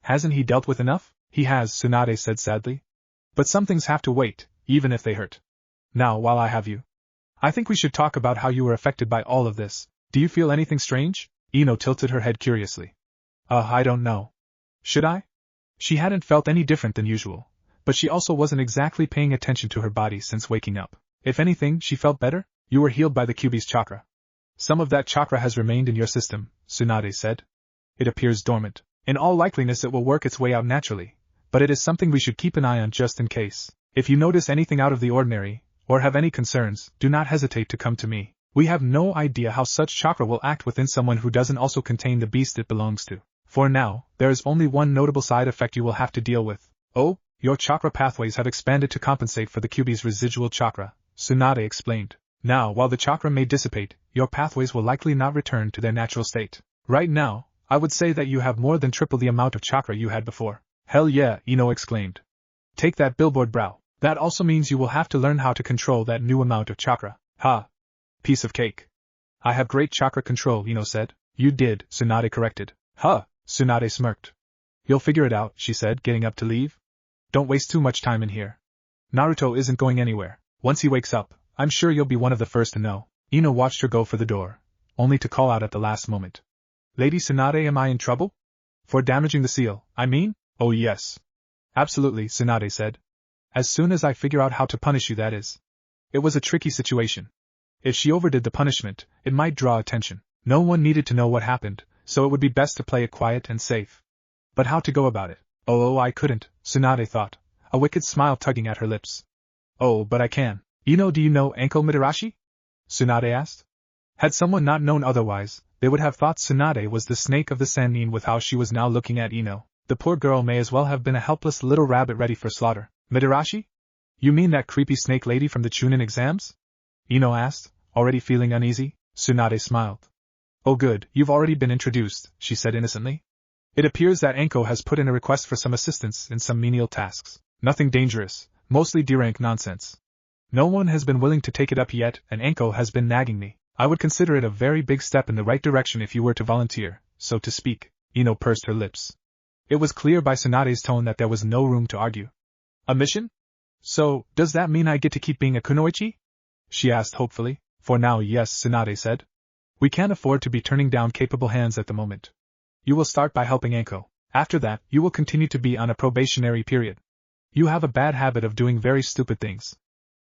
Hasn't he dealt with enough? He has, Tsunade said sadly. But some things have to wait, even if they hurt. Now, while I have you, I think we should talk about how you were affected by all of this. Do you feel anything strange? Ino tilted her head curiously. I don't know. Should I? She hadn't felt any different than usual, but she also wasn't exactly paying attention to her body since waking up. If anything, she felt better. You were healed by the Kyuubi's chakra. Some of that chakra has remained in your system, Tsunade said. It appears dormant. In all likeliness it will work its way out naturally, but it is something we should keep an eye on just in case. If you notice anything out of the ordinary, or have any concerns, do not hesitate to come to me. We have no idea how such chakra will act within someone who doesn't also contain the beast it belongs to. For now, there is only one notable side effect you will have to deal with. Oh, your chakra pathways have expanded to compensate for the Kyuubi's residual chakra, Tsunade explained. Now, while the chakra may dissipate, your pathways will likely not return to their natural state. Right now, I would say that you have more than triple the amount of chakra you had before. Hell yeah, Ino exclaimed. Take that billboard brow. That also means you will have to learn how to control that new amount of chakra. Ha! Piece of cake. I have great chakra control, Ino said. You did, Tsunade corrected. Huh, Tsunade smirked. You'll figure it out, she said, getting up to leave. Don't waste too much time in here. Naruto isn't going anywhere. Once he wakes up, I'm sure you'll be one of the first to know. Ino watched her go for the door, only to call out at the last moment. Lady Tsunade, am I in trouble? For damaging the seal, I mean? Oh yes. Absolutely, Tsunade said. As soon as I figure out how to punish you, that is. It was a tricky situation. If she overdid the punishment, it might draw attention. No one needed to know what happened, so it would be best to play it quiet and safe. But how to go about it? Oh, I couldn't, Tsunade thought, a wicked smile tugging at her lips. Oh, but I can. Ino, do you know Uncle Mitarashi? Tsunade asked. Had someone not known otherwise, they would have thought Tsunade was the snake of the Sannin. With how she was now looking at Ino, the poor girl may as well have been a helpless little rabbit ready for slaughter. Mitarashi? You mean that creepy snake lady from the Chunin exams? Ino asked, already feeling uneasy. Tsunade smiled. Oh good, you've already been introduced, she said innocently. It appears that Anko has put in a request for some assistance in some menial tasks. Nothing dangerous, mostly D-rank nonsense. No one has been willing to take it up yet, and Anko has been nagging me. I would consider it a very big step in the right direction if you were to volunteer, so to speak. Ino pursed her lips. It was clear by Tsunade's tone that there was no room to argue. A mission? So, does that mean I get to keep being a kunoichi? She asked hopefully. For now, yes, Tsunade said. We can't afford to be turning down capable hands at the moment. You will start by helping Anko. After that, you will continue to be on a probationary period. You have a bad habit of doing very stupid things.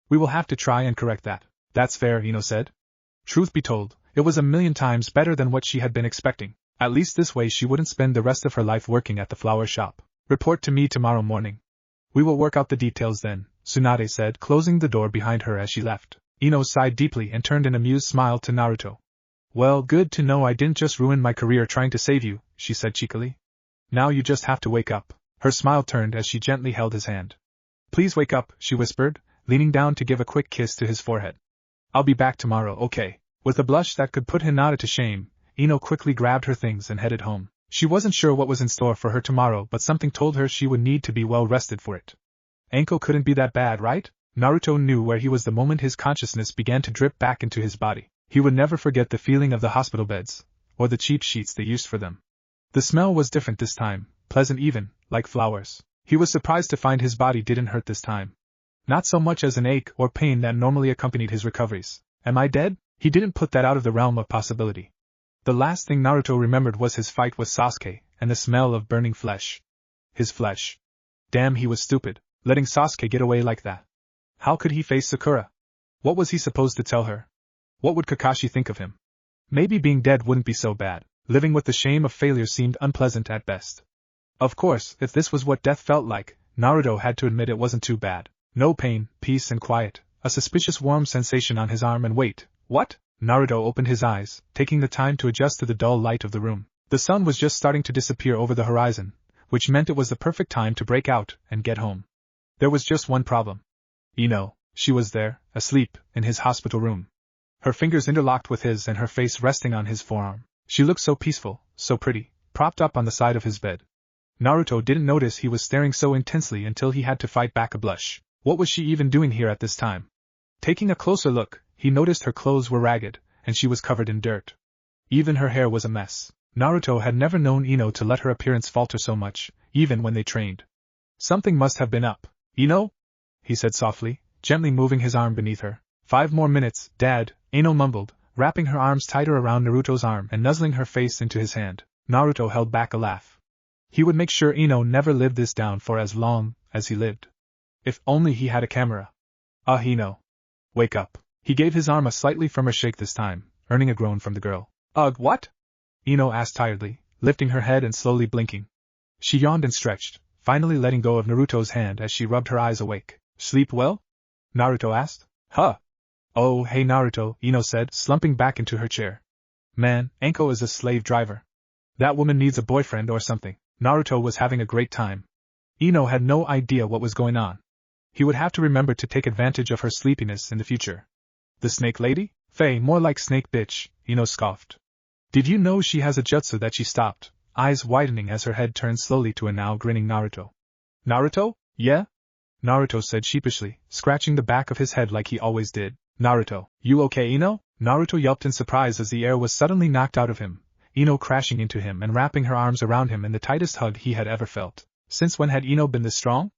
We will have to try and correct that. That's fair, Ino said. Truth be told, it was 1,000,000 times better than what she had been expecting. At least this way she wouldn't spend the rest of her life working at the flower shop. Report to me tomorrow morning. We will work out the details then, Tsunade said, closing the door behind her as she left. Ino sighed deeply and turned an amused smile to Naruto. Well, good to know I didn't just ruin my career trying to save you, she said cheekily. Now you just have to wake up. Her smile turned as she gently held his hand. Please wake up, she whispered, leaning down to give a quick kiss to his forehead. I'll be back tomorrow, okay? With a blush that could put Hinata to shame, Ino quickly grabbed her things and headed home. She wasn't sure what was in store for her tomorrow, but something told her she would need to be well rested for it. Anko couldn't be that bad, right? Naruto knew where he was the moment his consciousness began to drip back into his body. He would never forget the feeling of the hospital beds, or the cheap sheets they used for them. The smell was different this time, pleasant even, like flowers. He was surprised to find his body didn't hurt this time. Not so much as an ache or pain that normally accompanied his recoveries. Am I dead? He didn't put that out of the realm of possibility. The last thing Naruto remembered was his fight with Sasuke, and the smell of burning flesh. His flesh. Damn, he was stupid, letting Sasuke get away like that. How could he face Sakura? What was he supposed to tell her? What would Kakashi think of him? Maybe being dead wouldn't be so bad. Living with the shame of failure seemed unpleasant at best. Of course, if this was what death felt like, Naruto had to admit it wasn't too bad. No pain, peace and quiet, a suspicious warm sensation on his arm and wait, what? Naruto opened his eyes, taking the time to adjust to the dull light of the room. The sun was just starting to disappear over the horizon, which meant it was the perfect time to break out and get home. There was just one problem. Ino, she was there, asleep, in his hospital room. Her fingers interlocked with his and her face resting on his forearm. She looked so peaceful, so pretty, propped up on the side of his bed. Naruto didn't notice he was staring so intensely until he had to fight back a blush. What was she even doing here at this time? Taking a closer look, he noticed her clothes were ragged, and she was covered in dirt. Even her hair was a mess. Naruto had never known Ino to let her appearance falter so much, even when they trained. Something must have been up. Ino? He said softly, gently moving his arm beneath her. 5 more minutes, Dad, Ino mumbled, wrapping her arms tighter around Naruto's arm and nuzzling her face into his hand. Naruto held back a laugh. He would make sure Ino never lived this down for as long as he lived. If only he had a camera. Ino. Wake up. He gave his arm a slightly firmer shake this time, earning a groan from the girl. Ugh, what? Ino asked tiredly, lifting her head and slowly blinking. She yawned and stretched, finally letting go of Naruto's hand as she rubbed her eyes awake. Sleep well? Naruto asked. Huh. Oh, hey Naruto, Ino said, slumping back into her chair. Man, Anko is a slave driver. That woman needs a boyfriend or something. Naruto was having a great time. Ino had no idea what was going on. He would have to remember to take advantage of her sleepiness in the future. The snake lady? Faye, more like snake bitch, Ino scoffed. Did you know she has a jutsu that she stopped, eyes widening as her head turned slowly to a now grinning Naruto. Naruto? Yeah? Naruto said sheepishly, scratching the back of his head like he always did. Naruto, you okay, Ino? Naruto yelped in surprise as the air was suddenly knocked out of him, Ino crashing into him and wrapping her arms around him in the tightest hug he had ever felt. Since when had Ino been this strong?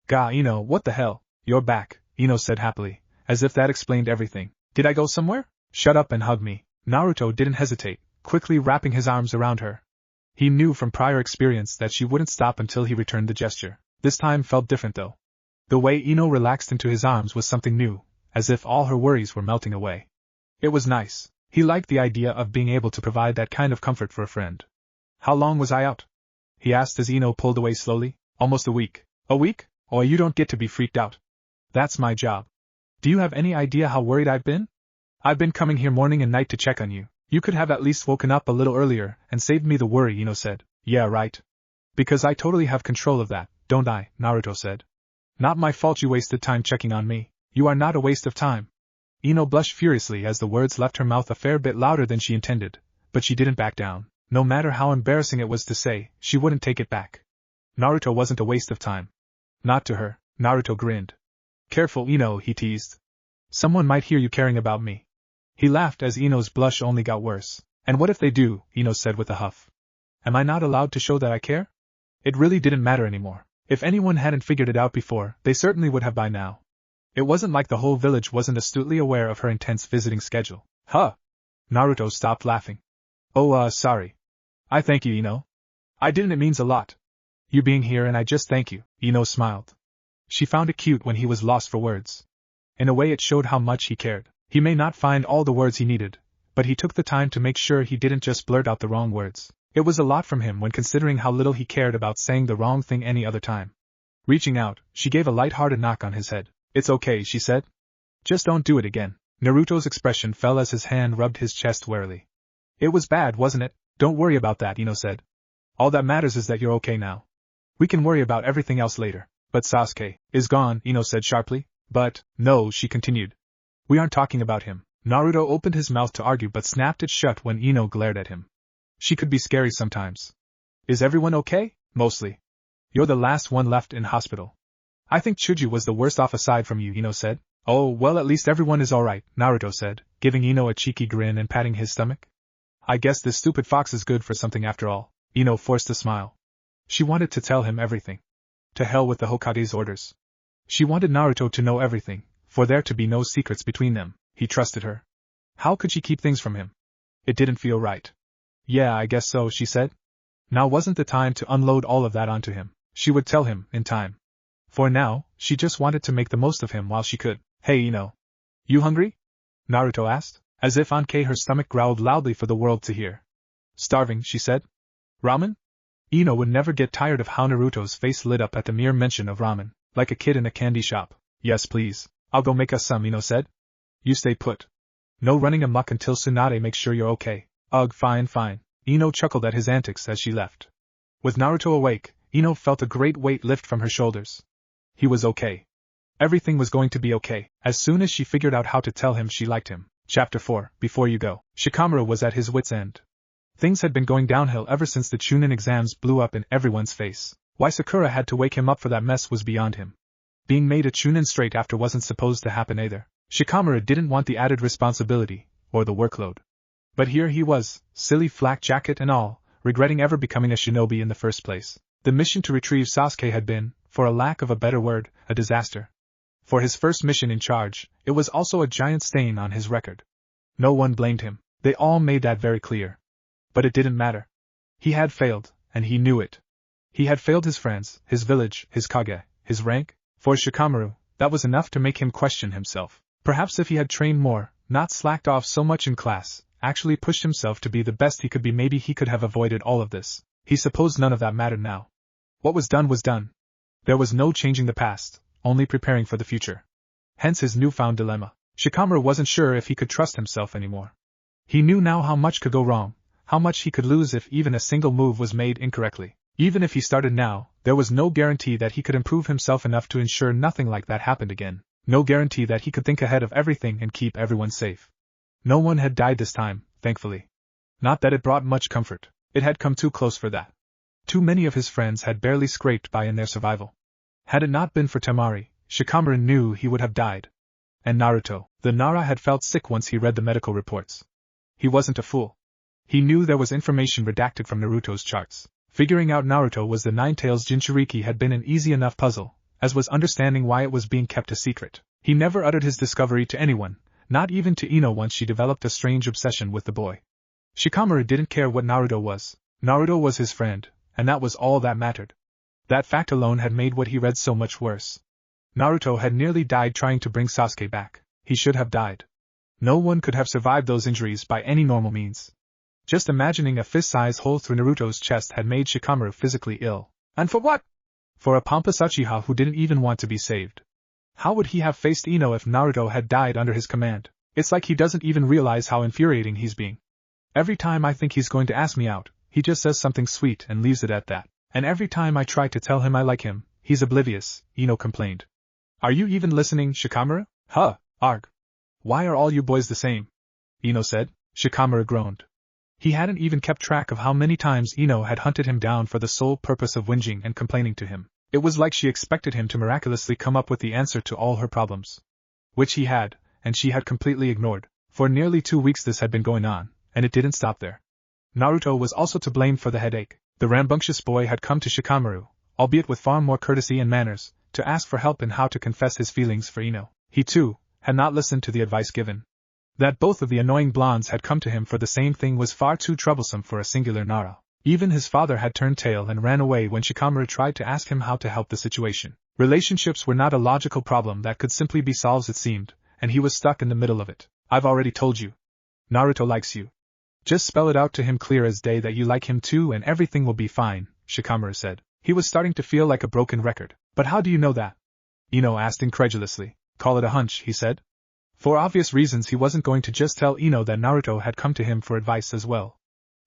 Gah, Ino, what the hell? You're back, Ino said happily, as if that explained everything. Did I go somewhere? Shut up and hug me. Naruto didn't hesitate, quickly wrapping his arms around her. He knew from prior experience that she wouldn't stop until he returned the gesture. This time felt different though. The way Ino relaxed into his arms was something new, as if all her worries were melting away. It was nice. He liked the idea of being able to provide that kind of comfort for a friend. How long was I out? He asked as Ino pulled away slowly. Almost a week. A week? Oh, you don't get to be freaked out. That's my job. Do you have any idea how worried I've been? I've been coming here morning and night to check on you. You could have at least woken up a little earlier and saved me the worry, Ino said. Yeah, right. Because I totally have control of that, don't I? Naruto said. Not my fault you wasted time checking on me. You are not a waste of time. Ino blushed furiously as the words left her mouth a fair bit louder than she intended, but she didn't back down. No matter how embarrassing it was to say, she wouldn't take it back. Naruto wasn't a waste of time. Not to her. Naruto grinned. Careful, Ino, he teased. Someone might hear you caring about me. He laughed as Ino's blush only got worse. And what if they do? Ino said with a huff. Am I not allowed to show that I care? It really didn't matter anymore. If anyone hadn't figured it out before, they certainly would have by now. It wasn't like the whole village wasn't astutely aware of her intense visiting schedule. Huh? Naruto stopped laughing. Oh, sorry. I thank you, Ino. I didn't, it means a lot. You being here and I just thank you, Ino smiled. She found it cute when he was lost for words. In a way it showed how much he cared. He may not find all the words he needed, but he took the time to make sure he didn't just blurt out the wrong words. It was a lot from him when considering how little he cared about saying the wrong thing any other time. Reaching out, she gave a light-hearted knock on his head. It's okay, she said. Just don't do it again. Naruto's expression fell as his hand rubbed his chest warily. It was bad, wasn't it? Don't worry about that, Ino said. All that matters is that you're okay now. We can worry about everything else later. But Sasuke is gone, Ino said sharply. But, no, she continued. We aren't talking about him. Naruto opened his mouth to argue but snapped it shut when Ino glared at him. She could be scary sometimes. Is everyone okay? Mostly. You're the last one left in hospital. I think Chuju was the worst off aside from you, Ino said. Oh, well, at least everyone is alright, Naruto said, giving Ino a cheeky grin and patting his stomach. I guess this stupid fox is good for something after all. Ino forced a smile. She wanted to tell him everything. To hell with the Hokage's orders. She wanted Naruto to know everything, for there to be no secrets between them. He trusted her. How could she keep things from him? It didn't feel right. Yeah, I guess so, she said. Now wasn't the time to unload all of that onto him. She would tell him, in time. For now, she just wanted to make the most of him while she could. Hey, Ino. You hungry? Naruto asked, as if her stomach growled loudly for the world to hear. Starving, she said. Ramen? Ino would never get tired of how Naruto's face lit up at the mere mention of ramen, like a kid in a candy shop. Yes, please. I'll go make us some, Ino said. You stay put. No running amok until Tsunade makes sure you're okay. Ugh, fine. Ino chuckled at his antics as she left. With Naruto awake, Ino felt a great weight lift from her shoulders. He was okay. Everything was going to be okay, as soon as she figured out how to tell him she liked him. Chapter 4, Before You Go. Shikamaru was at his wits' end. Things had been going downhill ever since the Chunin exams blew up in everyone's face. Why Sakura had to wake him up for that mess was beyond him. Being made a Chunin straight after wasn't supposed to happen either. Shikamaru didn't want the added responsibility, or the workload. But here he was, silly flak jacket and all, regretting ever becoming a shinobi in the first place. The mission to retrieve Sasuke had been, for a lack of a better word, a disaster. For his first mission in charge, it was also a giant stain on his record. No one blamed him. They all made that very clear. But it didn't matter. He had failed, and he knew it. He had failed his friends, his village, his Kage, his rank. For Shikamaru, that was enough to make him question himself. Perhaps if he had trained more, not slacked off so much in class, actually pushed himself to be the best he could be, maybe he could have avoided all of this. He supposed none of that mattered now. What was done was done. There was no changing the past, only preparing for the future. Hence his newfound dilemma. Shikamaru wasn't sure if he could trust himself anymore. He knew now how much could go wrong, how much he could lose if even a single move was made incorrectly. Even if he started now, there was no guarantee that he could improve himself enough to ensure nothing like that happened again. No guarantee that he could think ahead of everything and keep everyone safe. No one had died this time, thankfully. Not that it brought much comfort. It had come too close for that. Too many of his friends had barely scraped by in their survival. Had it not been for Temari, Shikamaru knew he would have died. And Naruto, the Nara, had felt sick once he read the medical reports. He wasn't a fool. He knew there was information redacted from Naruto's charts. Figuring out Naruto was the Nine-Tails Jinchuriki had been an easy enough puzzle, as was understanding why it was being kept a secret. He never uttered his discovery to anyone, not even to Ino once she developed a strange obsession with the boy. Shikamaru didn't care what Naruto was. Naruto was his friend, and that was all that mattered. That fact alone had made what he read so much worse. Naruto had nearly died trying to bring Sasuke back. He should have died. No one could have survived those injuries by any normal means. Just imagining a fist-sized hole through Naruto's chest had made Shikamaru physically ill. And for what? For a pompous Uchiha who didn't even want to be saved. How would he have faced Ino if Naruto had died under his command? It's like he doesn't even realize how infuriating he's being. Every time I think he's going to ask me out, he just says something sweet and leaves it at that. And every time I try to tell him I like him, he's oblivious, Ino complained. Are you even listening, Shikamaru? Huh, arg. Why are all you boys the same? Ino said. Shikamaru groaned. He hadn't even kept track of how many times Ino had hunted him down for the sole purpose of whinging and complaining to him. It was like she expected him to miraculously come up with the answer to all her problems. Which he had, and she had completely ignored. For nearly 2 weeks this had been going on, and it didn't stop there. Naruto was also to blame for the headache. The rambunctious boy had come to Shikamaru, albeit with far more courtesy and manners, to ask for help in how to confess his feelings for Ino. He, too, had not listened to the advice given. That both of the annoying blondes had come to him for the same thing was far too troublesome for a singular Nara. Even his father had turned tail and ran away when Shikamaru tried to ask him how to help the situation. Relationships were not a logical problem that could simply be solved, it seemed, and he was stuck in the middle of it. I've already told you. Naruto likes you. Just spell it out to him clear as day that you like him too and everything will be fine, Shikamaru said. He was starting to feel like a broken record. But how do you know that? Ino asked incredulously. Call it a hunch, he said. For obvious reasons he wasn't going to just tell Ino that Naruto had come to him for advice as well.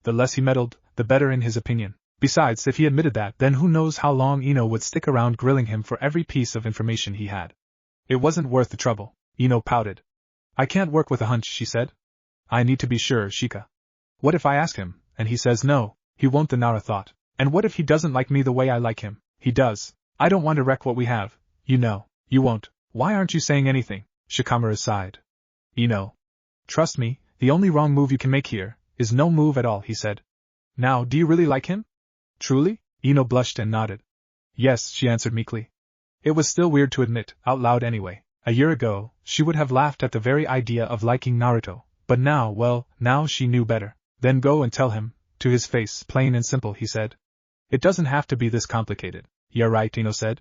The less he meddled, the better in his opinion. Besides, if he admitted that, then who knows how long Ino would stick around grilling him for every piece of information he had. It wasn't worth the trouble. Ino pouted. I can't work with a hunch, she said. I need to be sure, Shika. What if I ask him, and he says no? He won't, the Nara thought. And what if he doesn't like me the way I like him? He does. I don't want to wreck what we have. You know. You won't. Why aren't you saying anything? Shikamaru sighed. Ino. Trust me, the only wrong move you can make here is no move at all, he said. Now, do you really like him? Truly? Ino blushed and nodded. Yes, she answered meekly. It was still weird to admit, out loud anyway. A year ago, she would have laughed at the very idea of liking Naruto, but now, well, now she knew better. Then go and tell him, to his face, plain and simple, he said. It doesn't have to be this complicated. Yeah, right, Ino said.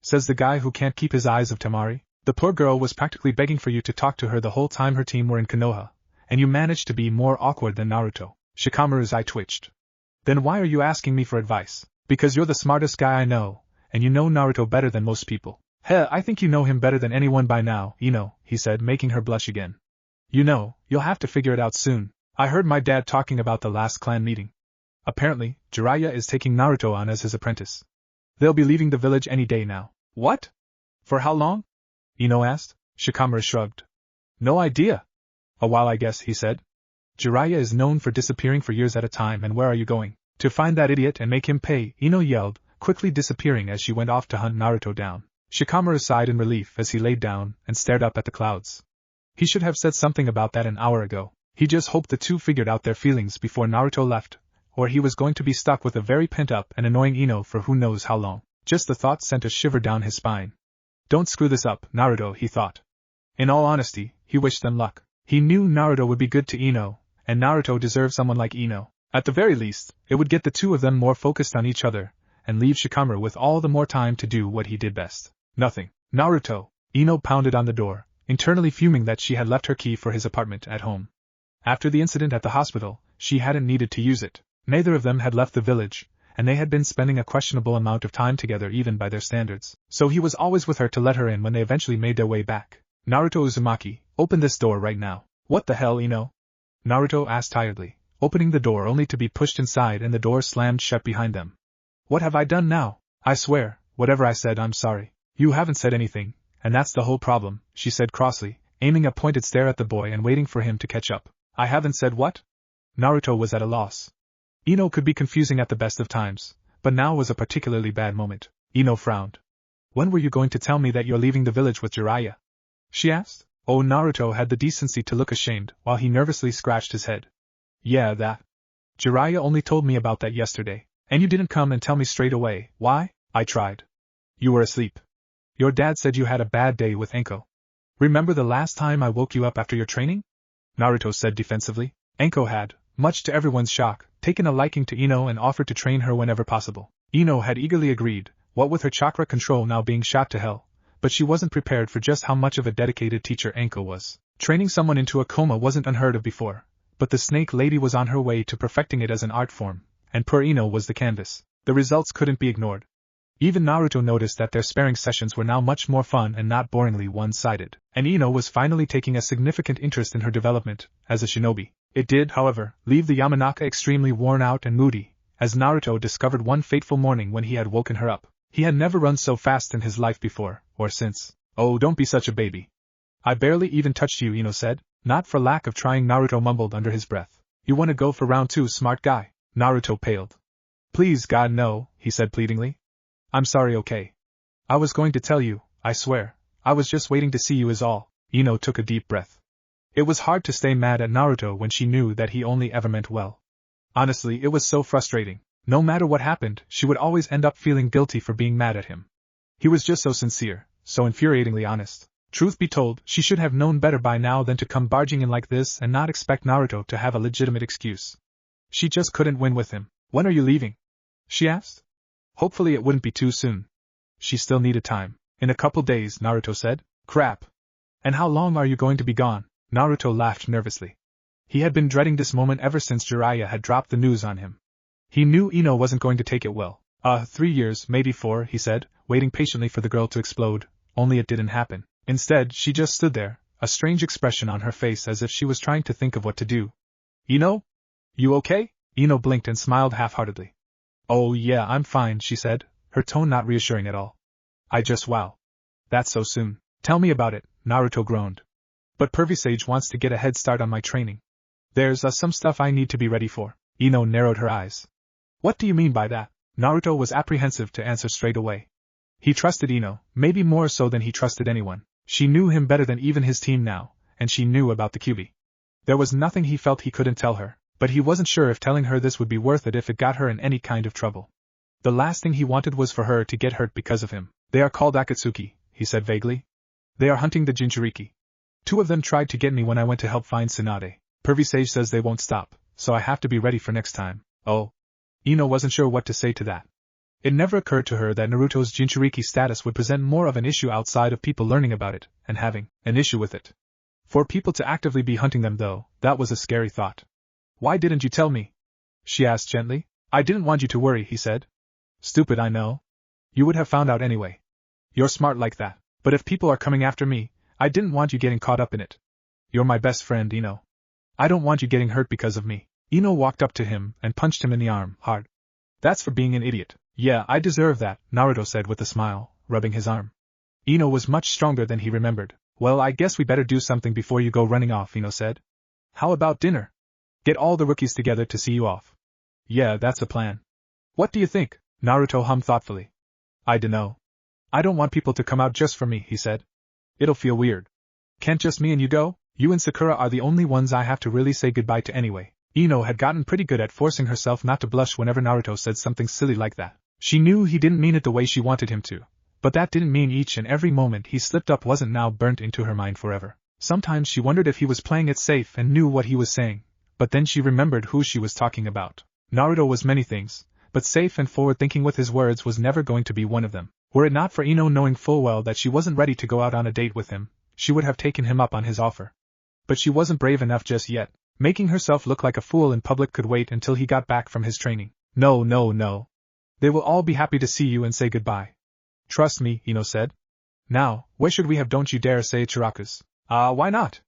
Says the guy who can't keep his eyes off Temari. The poor girl was practically begging for you to talk to her the whole time her team were in Konoha, and you managed to be more awkward than Naruto. Shikamaru's eye twitched. Then why are you asking me for advice? Because you're the smartest guy I know, and you know Naruto better than most people. Heh, I think you know him better than anyone by now, Ino, he said, making her blush again. You know, you'll have to figure it out soon. I heard my dad talking about the last clan meeting. Apparently, Jiraiyah is taking Naruto on as his apprentice. They'll be leaving the village any day now. What? For how long? Ino asked. Shikamaru shrugged. No idea. A while, I guess, he said. Jiraiyah is known for disappearing for years at a time, and where are you going? To find that idiot and make him pay, Ino yelled, quickly disappearing as she went off to hunt Naruto down. Shikamaru sighed in relief as he laid down and stared up at the clouds. He should have said something about that an hour ago. He just hoped the two figured out their feelings before Naruto left, or he was going to be stuck with a very pent-up and annoying Ino for who knows how long. Just the thought sent a shiver down his spine. Don't screw this up, Naruto, he thought. In all honesty, he wished them luck. He knew Naruto would be good to Ino, and Naruto deserved someone like Ino. At the very least, it would get the two of them more focused on each other, and leave Shikamaru with all the more time to do what he did best. Nothing. Naruto. Ino pounded on the door, internally fuming that she had left her key for his apartment at home. After the incident at the hospital, she hadn't needed to use it. Neither of them had left the village, and they had been spending a questionable amount of time together even by their standards, so he was always with her to let her in when they eventually made their way back. Naruto Uzumaki, open this door right now. What the hell, Ino? Naruto asked tiredly, opening the door only to be pushed inside and the door slammed shut behind them. What have I done now? I swear, whatever I said, I'm sorry. You haven't said anything, and that's the whole problem, she said crossly, aiming a pointed stare at the boy and waiting for him to catch up. I haven't said what? Naruto was at a loss. Ino could be confusing at the best of times, but now was a particularly bad moment. Ino frowned. When were you going to tell me that you're leaving the village with Jiraiyah? She asked. Oh, Naruto had the decency to look ashamed while he nervously scratched his head. Yeah, that. Jiraiyah only told me about that yesterday, and you didn't come and tell me straight away. Why? I tried. You were asleep. Your dad said you had a bad day with Enko. Remember the last time I woke you up after your training? Naruto said defensively. Enko had, much to everyone's shock, taken a liking to Ino and offered to train her whenever possible. Ino had eagerly agreed, what with her chakra control now being shot to hell, but she wasn't prepared for just how much of a dedicated teacher Enko was. Training someone into a coma wasn't unheard of before, but the snake lady was on her way to perfecting it as an art form, and poor Ino was the canvas. The results couldn't be ignored. Even Naruto noticed that their sparring sessions were now much more fun and not boringly one-sided, and Ino was finally taking a significant interest in her development as a shinobi. It did, however, leave the Yamanaka extremely worn out and moody, as Naruto discovered one fateful morning when he had woken her up. He had never run so fast in his life before, or since. Oh, don't be such a baby. I barely even touched you, Ino said, not for lack of trying. Naruto mumbled under his breath. You want to go for round 2, smart guy? Naruto paled. Please God no, he said pleadingly. I'm sorry, okay. I was going to tell you, I swear. I was just waiting to see you is all. Ino took a deep breath. It was hard to stay mad at Naruto when she knew that he only ever meant well. Honestly, it was so frustrating. No matter what happened, she would always end up feeling guilty for being mad at him. He was just so sincere, so infuriatingly honest. Truth be told, she should have known better by now than to come barging in like this and not expect Naruto to have a legitimate excuse. She just couldn't win with him. When are you leaving? She asked. Hopefully it wouldn't be too soon. She still needed time. In a couple days, Naruto said. Crap. And how long are you going to be gone? Naruto laughed nervously. He had been dreading this moment ever since Jiraiyah had dropped the news on him. He knew Ino wasn't going to take it well. 3 years, maybe 4, he said, waiting patiently for the girl to explode, only it didn't happen. Instead, she just stood there, a strange expression on her face as if she was trying to think of what to do. Ino? You okay? Ino blinked and smiled half-heartedly. Oh yeah, I'm fine, she said, her tone not reassuring at all. Wow. That's so soon. Tell me about it, Naruto groaned. But Pervy Sage wants to get a head start on my training. There's some stuff I need to be ready for. Ino narrowed her eyes. What do you mean by that? Naruto was apprehensive to answer straight away. He trusted Ino, maybe more so than he trusted anyone. She knew him better than even his team now, and she knew about the Kyuubi. There was nothing he felt he couldn't tell her, but he wasn't sure if telling her this would be worth it if it got her in any kind of trouble. The last thing he wanted was for her to get hurt because of him. They are called Akatsuki, he said vaguely. They are hunting the Jinchuriki. 2 of them tried to get me when I went to help find Tsunade. Pervy Sage says they won't stop, so I have to be ready for next time. Oh. Ino wasn't sure what to say to that. It never occurred to her that Naruto's Jinchuriki status would present more of an issue outside of people learning about it, and having an issue with it. For people to actively be hunting them though, that was a scary thought. Why didn't you tell me? She asked gently. I didn't want you to worry, he said. Stupid, I know. You would have found out anyway. You're smart like that. But if people are coming after me, I didn't want you getting caught up in it. You're my best friend, Ino. I don't want you getting hurt because of me. Ino walked up to him and punched him in the arm, hard. That's for being an idiot. Yeah, I deserve that, Naruto said with a smile, rubbing his arm. Ino was much stronger than he remembered. Well, I guess we better do something before you go running off, Ino said. How about dinner? Get all the rookies together to see you off. Yeah, that's a plan. What do you think? Naruto hummed thoughtfully. I dunno. I don't want people to come out just for me, he said. It'll feel weird. Can't just me and you go? You and Sakura are the only ones I have to really say goodbye to anyway. Ino had gotten pretty good at forcing herself not to blush whenever Naruto said something silly like that. She knew he didn't mean it the way she wanted him to, but that didn't mean each and every moment he slipped up wasn't now burnt into her mind forever. Sometimes she wondered if he was playing it safe and knew what he was saying, but then she remembered who she was talking about. Naruto was many things, but safe and forward-thinking with his words was never going to be one of them. Were it not for Ino knowing full well that she wasn't ready to go out on a date with him, she would have taken him up on his offer. But she wasn't brave enough just yet. Making herself look like a fool in public could wait until he got back from his training. No. They will all be happy to see you and say goodbye. Trust me, Ino said. Now, where should we have? Don't you dare say Chiraku's. Why not?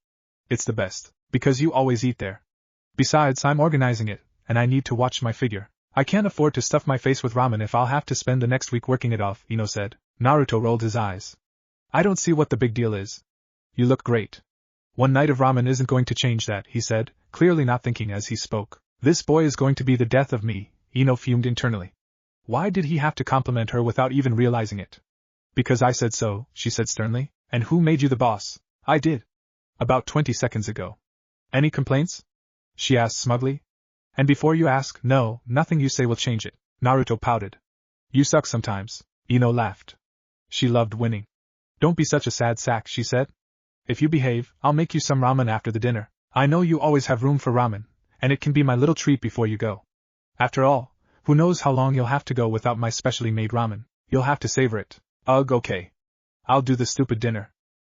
It's the best, because you always eat there. Besides, I'm organizing it, and I need to watch my figure. I can't afford to stuff my face with ramen if I'll have to spend the next week working it off, Ino said. Naruto rolled his eyes. I don't see what the big deal is. You look great. One night of ramen isn't going to change that, he said, clearly not thinking as he spoke. This boy is going to be the death of me, Ino fumed internally. Why did he have to compliment her without even realizing it? Because I said so, she said sternly. And who made you the boss? I did. About 20 seconds ago. Any complaints? She asked smugly. And before you ask, no, nothing you say will change it. Naruto pouted. You suck sometimes. Ino laughed. She loved winning. Don't be such a sad sack, she said. If you behave, I'll make you some ramen after the dinner. I know you always have room for ramen, and it can be my little treat before you go. After all, who knows how long you'll have to go without my specially made ramen. You'll have to savor it. Ugh, okay. I'll do the stupid dinner.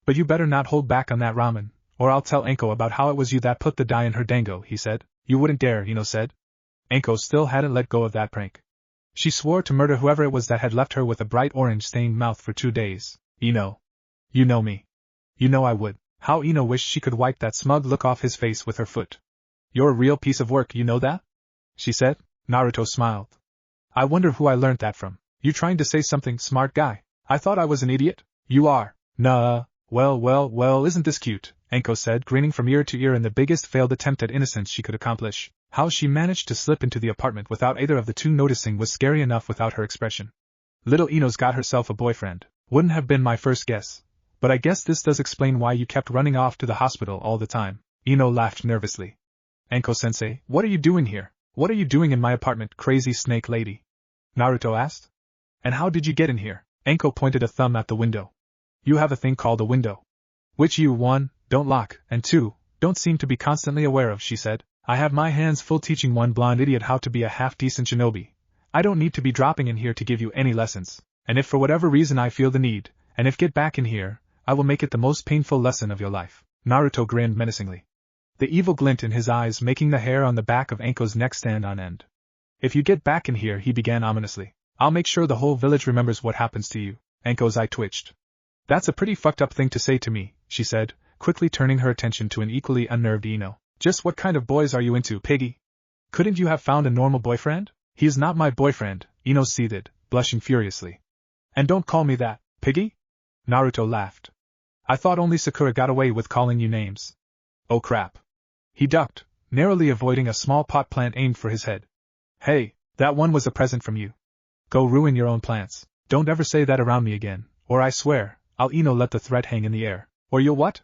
But you better not hold back on that ramen, or I'll tell Anko about how it was you that put the dye in her dango, he said. You wouldn't dare, Ino said. Anko still hadn't let go of that prank. She swore to murder whoever it was that had left her with a bright orange-stained mouth for 2 days. Ino. You know me. You know I would. How Ino wished she could wipe that smug look off his face with her foot. You're a real piece of work, you know that? She said. Naruto smiled. I wonder who I learned that from. You trying to say something, smart guy? I thought I was an idiot? You are. Nah, well, isn't this cute? Anko said, grinning from ear to ear in the biggest failed attempt at innocence she could accomplish. How she managed to slip into the apartment without either of the two noticing was scary enough without her expression. Little Ino's got herself a boyfriend. Wouldn't have been my first guess. But I guess this does explain why you kept running off to the hospital all the time. Ino laughed nervously. Anko-sensei, what are you doing here? What are you doing in my apartment, crazy snake lady? Naruto asked. And how did you get in here? Anko pointed a thumb at the window. You have a thing called a window. Which you, 1, don't lock, and 2, don't seem to be constantly aware of, she said. I have my hands full teaching one blonde idiot how to be a half-decent shinobi. I don't need to be dropping in here to give you any lessons. And if for whatever reason I feel the need, and if get back in here, I will make it the most painful lesson of your life. Naruto grinned menacingly. The evil glint in his eyes making the hair on the back of Anko's neck stand on end. If you get back in here, he began ominously, I'll make sure the whole village remembers what happens to you. Anko's eye twitched. That's a pretty fucked up thing to say to me, she said, quickly turning her attention to an equally unnerved Ino. Just what kind of boys are you into, piggy? Couldn't you have found a normal boyfriend? He is not my boyfriend, Ino seethed, blushing furiously. And don't call me that, piggy? Naruto laughed. I thought only Sakura got away with calling you names. Oh crap. He ducked, narrowly avoiding a small pot plant aimed for his head. Hey, that one was a present from you. Go ruin your own plants. Don't ever say that around me again, or I swear, I'll Ino let the threat hang in the air. Or you'll what?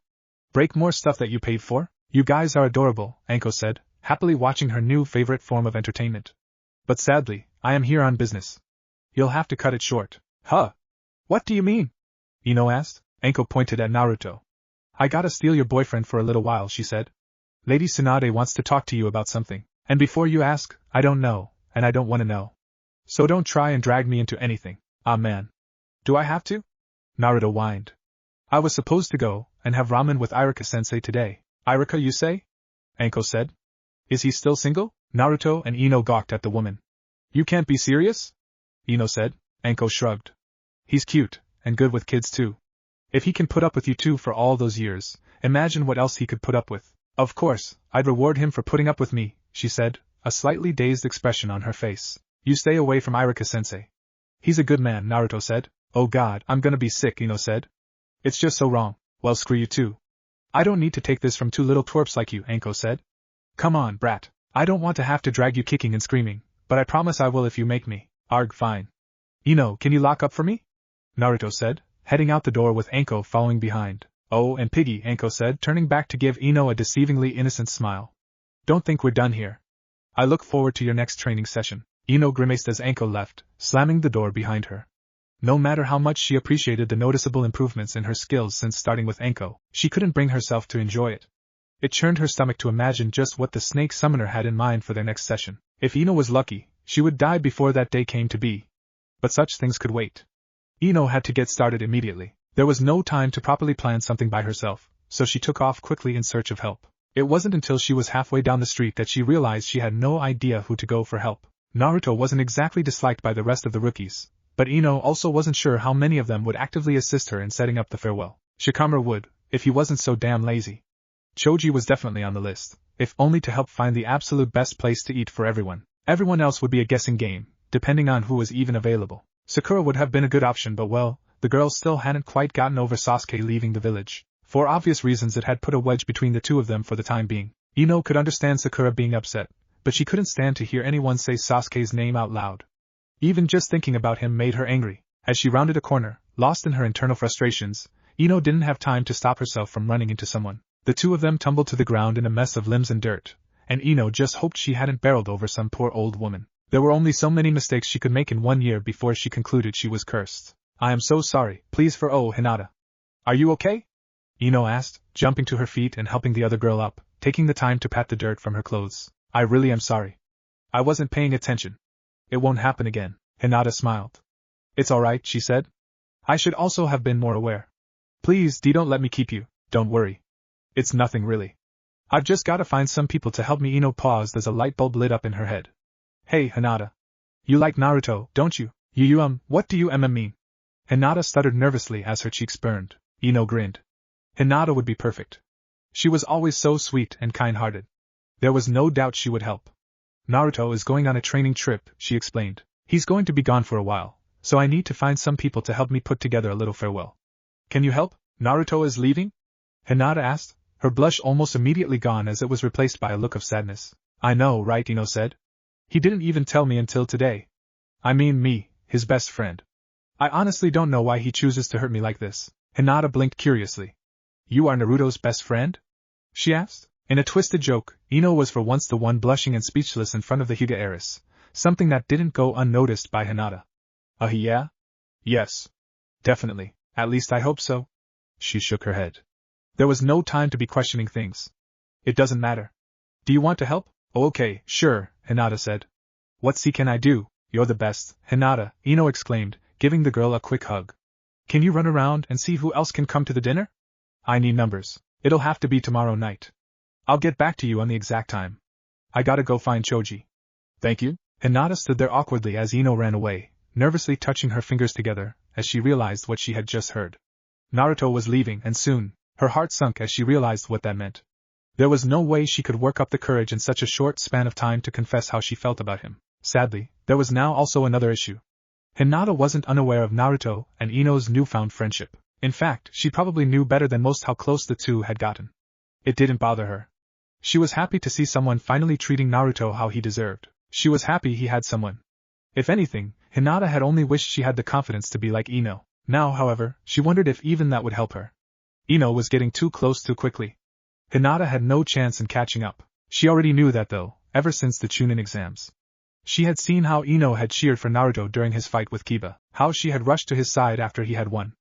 Break more stuff that you paid for? You guys are adorable, Anko said, happily watching her new favorite form of entertainment. But sadly, I am here on business. You'll have to cut it short. Huh? What do you mean? Ino asked. Anko pointed at Naruto. I gotta steal your boyfriend for a little while, she said. Lady Tsunade wants to talk to you about something. And before you ask, I don't know, and I don't want to know. So don't try and drag me into anything. Ah man. Do I have to? Naruto whined. I was supposed to go and have ramen with Irika-sensei today. Irika, you say? Anko said. Is he still single? Naruto and Ino gawked at the woman. You can't be serious? Ino said. Anko shrugged. He's cute, and good with kids too. If he can put up with you two for all those years, imagine what else he could put up with. Of course, I'd reward him for putting up with me, she said, a slightly dazed expression on her face. You stay away from Irika-sensei. He's a good man, Naruto said. Oh god, I'm gonna be sick, Ino said. It's just so wrong. Well, screw you too. I don't need to take this from two little twerps like you, Anko said. Come on, brat. I don't want to have to drag you kicking and screaming, but I promise I will if you make me. Arg, fine. Ino, can you lock up for me? Naruto said, heading out the door with Anko following behind. Oh, and Piggy, Anko said, turning back to give Ino a deceivingly innocent smile. Don't think we're done here. I look forward to your next training session. Ino grimaced as Anko left, slamming the door behind her. No matter how much she appreciated the noticeable improvements in her skills since starting with Anko, she couldn't bring herself to enjoy it. It churned her stomach to imagine just what the snake summoner had in mind for their next session. If Ino was lucky, she would die before that day came to be. But such things could wait. Ino had to get started immediately. There was no time to properly plan something by herself, so she took off quickly in search of help. It wasn't until she was halfway down the street that she realized she had no idea who to go for help. Naruto wasn't exactly disliked by the rest of the rookies, but Ino also wasn't sure how many of them would actively assist her in setting up the farewell. Shikamaru would, if he wasn't so damn lazy. Choji was definitely on the list, if only to help find the absolute best place to eat for everyone. Everyone else would be a guessing game, depending on who was even available. Sakura would have been a good option, but well, the girls still hadn't quite gotten over Sasuke leaving the village. For obvious reasons, it had put a wedge between the two of them for the time being. Ino could understand Sakura being upset, but she couldn't stand to hear anyone say Sasuke's name out loud. Even just thinking about him made her angry. As she rounded a corner, lost in her internal frustrations, Ino didn't have time to stop herself from running into someone. The two of them tumbled to the ground in a mess of limbs and dirt, and Ino just hoped she hadn't barreled over some poor old woman. There were only so many mistakes she could make in 1 year before she concluded she was cursed. I am so sorry, please for Hinata. Are you okay? Ino asked, jumping to her feet and helping the other girl up, taking the time to pat the dirt from her clothes. I really am sorry. I wasn't paying attention. It won't happen again. Hinata smiled. It's alright, she said. I should also have been more aware. Please, don't let me keep you. Don't worry. It's nothing really. I've just gotta find some people to help me. Ino paused as a light bulb lit up in her head. Hey, Hinata. You like Naruto, don't you? What do you mean? Hinata stuttered nervously as her cheeks burned. Ino grinned. Hinata would be perfect. She was always so sweet and kind-hearted. There was no doubt she would help. Naruto is going on a training trip, she explained. He's going to be gone for a while, so I need to find some people to help me put together a little farewell. Can you help? Naruto is leaving? Hinata asked, her blush almost immediately gone as it was replaced by a look of sadness. I know, right? Ino said. He didn't even tell me until today. I mean me, his best friend. I honestly don't know why he chooses to hurt me like this. Hinata blinked curiously. You are Naruto's best friend? She asked. In a twisted joke, Ino was for once the one blushing and speechless in front of the Hyuga heiress, something that didn't go unnoticed by Hinata. Yeah? Yes. Definitely, at least I hope so. She shook her head. There was no time to be questioning things. It doesn't matter. Do you want to help? Oh, okay, sure, Hinata said. What can I do? You're the best, Hinata, Ino exclaimed, giving the girl a quick hug. Can you run around and see who else can come to the dinner? I need numbers. It'll have to be tomorrow night. I'll get back to you on the exact time. I gotta go find Choji. Thank you. Hinata stood there awkwardly as Ino ran away, nervously touching her fingers together, as she realized what she had just heard. Naruto was leaving, and soon, her heart sunk as she realized what that meant. There was no way she could work up the courage in such a short span of time to confess how she felt about him. Sadly, there was now also another issue. Hinata wasn't unaware of Naruto and Ino's newfound friendship. In fact, she probably knew better than most how close the two had gotten. It didn't bother her. She was happy to see someone finally treating Naruto how he deserved. She was happy he had someone. If anything, Hinata had only wished she had the confidence to be like Ino. Now, however, she wondered if even that would help her. Ino was getting too close too quickly. Hinata had no chance in catching up. She already knew that though, ever since the Chunin exams. She had seen how Ino had cheered for Naruto during his fight with Kiba, how she had rushed to his side after he had won.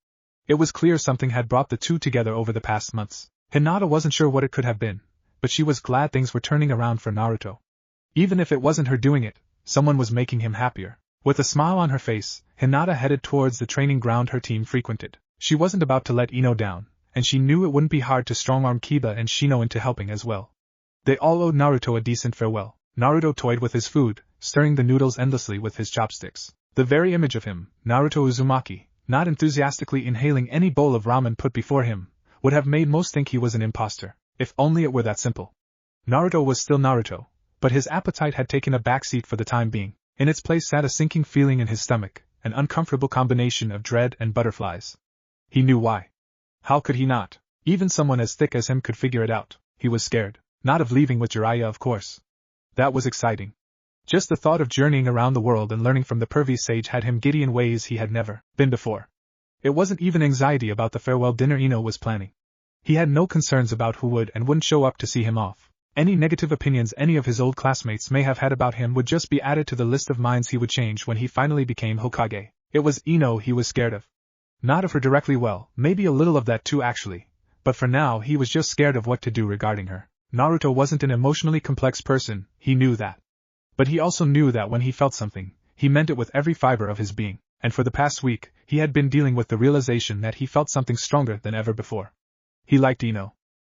It was clear something had brought the two together over the past months. Hinata wasn't sure what it could have been, but she was glad things were turning around for Naruto. Even if it wasn't her doing it, someone was making him happier. With a smile on her face, Hinata headed towards the training ground her team frequented. She wasn't about to let Ino down, and she knew it wouldn't be hard to strong-arm Kiba and Shino into helping as well. They all owed Naruto a decent farewell. Naruto toyed with his food, stirring the noodles endlessly with his chopsticks. The very image of him, Naruto Uzumaki, not enthusiastically inhaling any bowl of ramen put before him, would have made most think he was an imposter, if only it were that simple. Naruto was still Naruto, but his appetite had taken a backseat for the time being. In its place sat a sinking feeling in his stomach, an uncomfortable combination of dread and butterflies. He knew why. How could he not? Even someone as thick as him could figure it out. He was scared. Not of leaving with Jiraiyah, of course. That was exciting. Just the thought of journeying around the world and learning from the pervy sage had him giddy in ways he had never been before. It wasn't even anxiety about the farewell dinner Ino was planning. He had no concerns about who would and wouldn't show up to see him off. Any negative opinions any of his old classmates may have had about him would just be added to the list of minds he would change when he finally became Hokage. It was Ino he was scared of. Not of her directly, well, maybe a little of that too actually, but for now he was just scared of what to do regarding her. Naruto wasn't an emotionally complex person, he knew that. But he also knew that when he felt something, he meant it with every fiber of his being, and for the past week, he had been dealing with the realization that he felt something stronger than ever before. He liked Ino.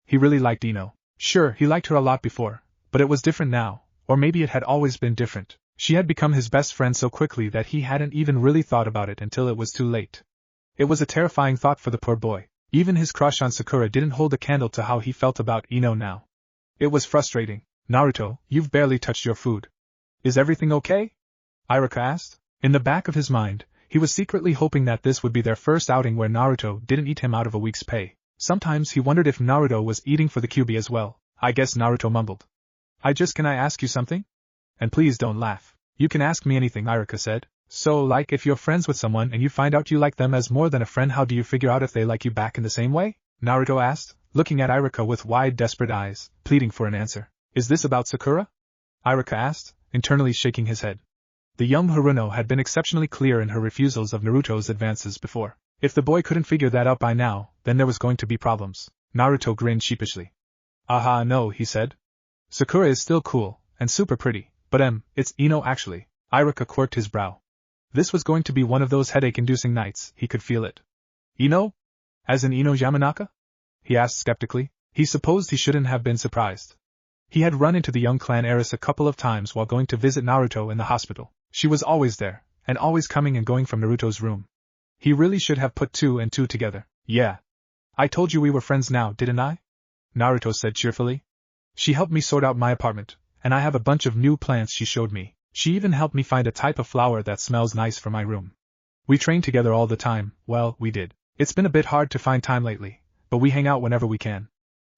He really liked Ino. Sure, he liked her a lot before, but it was different now, or maybe it had always been different. She had become his best friend so quickly that he hadn't even really thought about it until it was too late. It was a terrifying thought for the poor boy. Even his crush on Sakura didn't hold a candle to how he felt about Ino now. It was frustrating. Naruto, you've barely touched your food. Is everything okay? Iruka asked. In the back of his mind, he was secretly hoping that this would be their first outing where Naruto didn't eat him out of a week's pay. Sometimes he wondered if Naruto was eating for the Kyuubi as well. I guess Naruto mumbled. Can I ask you something? And please don't laugh. You can ask me anything, Iruka said, So, like, if you're friends with someone and you find out you like them as more than a friend, how do you figure out if they like you back in the same way? Naruto asked, looking at Iruka with wide, desperate eyes, pleading for an answer. Is this about Sakura? Iruka asked, internally shaking his head. The young Haruno had been exceptionally clear in her refusals of Naruto's advances before. If the boy couldn't figure that out by now, then there was going to be problems. Naruto grinned sheepishly. Aha, no, he said. Sakura is still cool, and super pretty, but it's Ino actually. Iruka quirked his brow. This was going to be one of those headache-inducing nights, he could feel it. Ino? As in Ino Yamanaka? He asked skeptically. He supposed he shouldn't have been surprised. He had run into the young clan heiress a couple of times while going to visit Naruto in the hospital. She was always there, and always coming and going from Naruto's room. He really should have put 2 and 2 together. Yeah. I told you we were friends now, didn't I? Naruto said cheerfully. She helped me sort out my apartment, and I have a bunch of new plants she showed me. She even helped me find a type of flower that smells nice for my room. We train together all the time, well, we did. It's been a bit hard to find time lately, but we hang out whenever we can.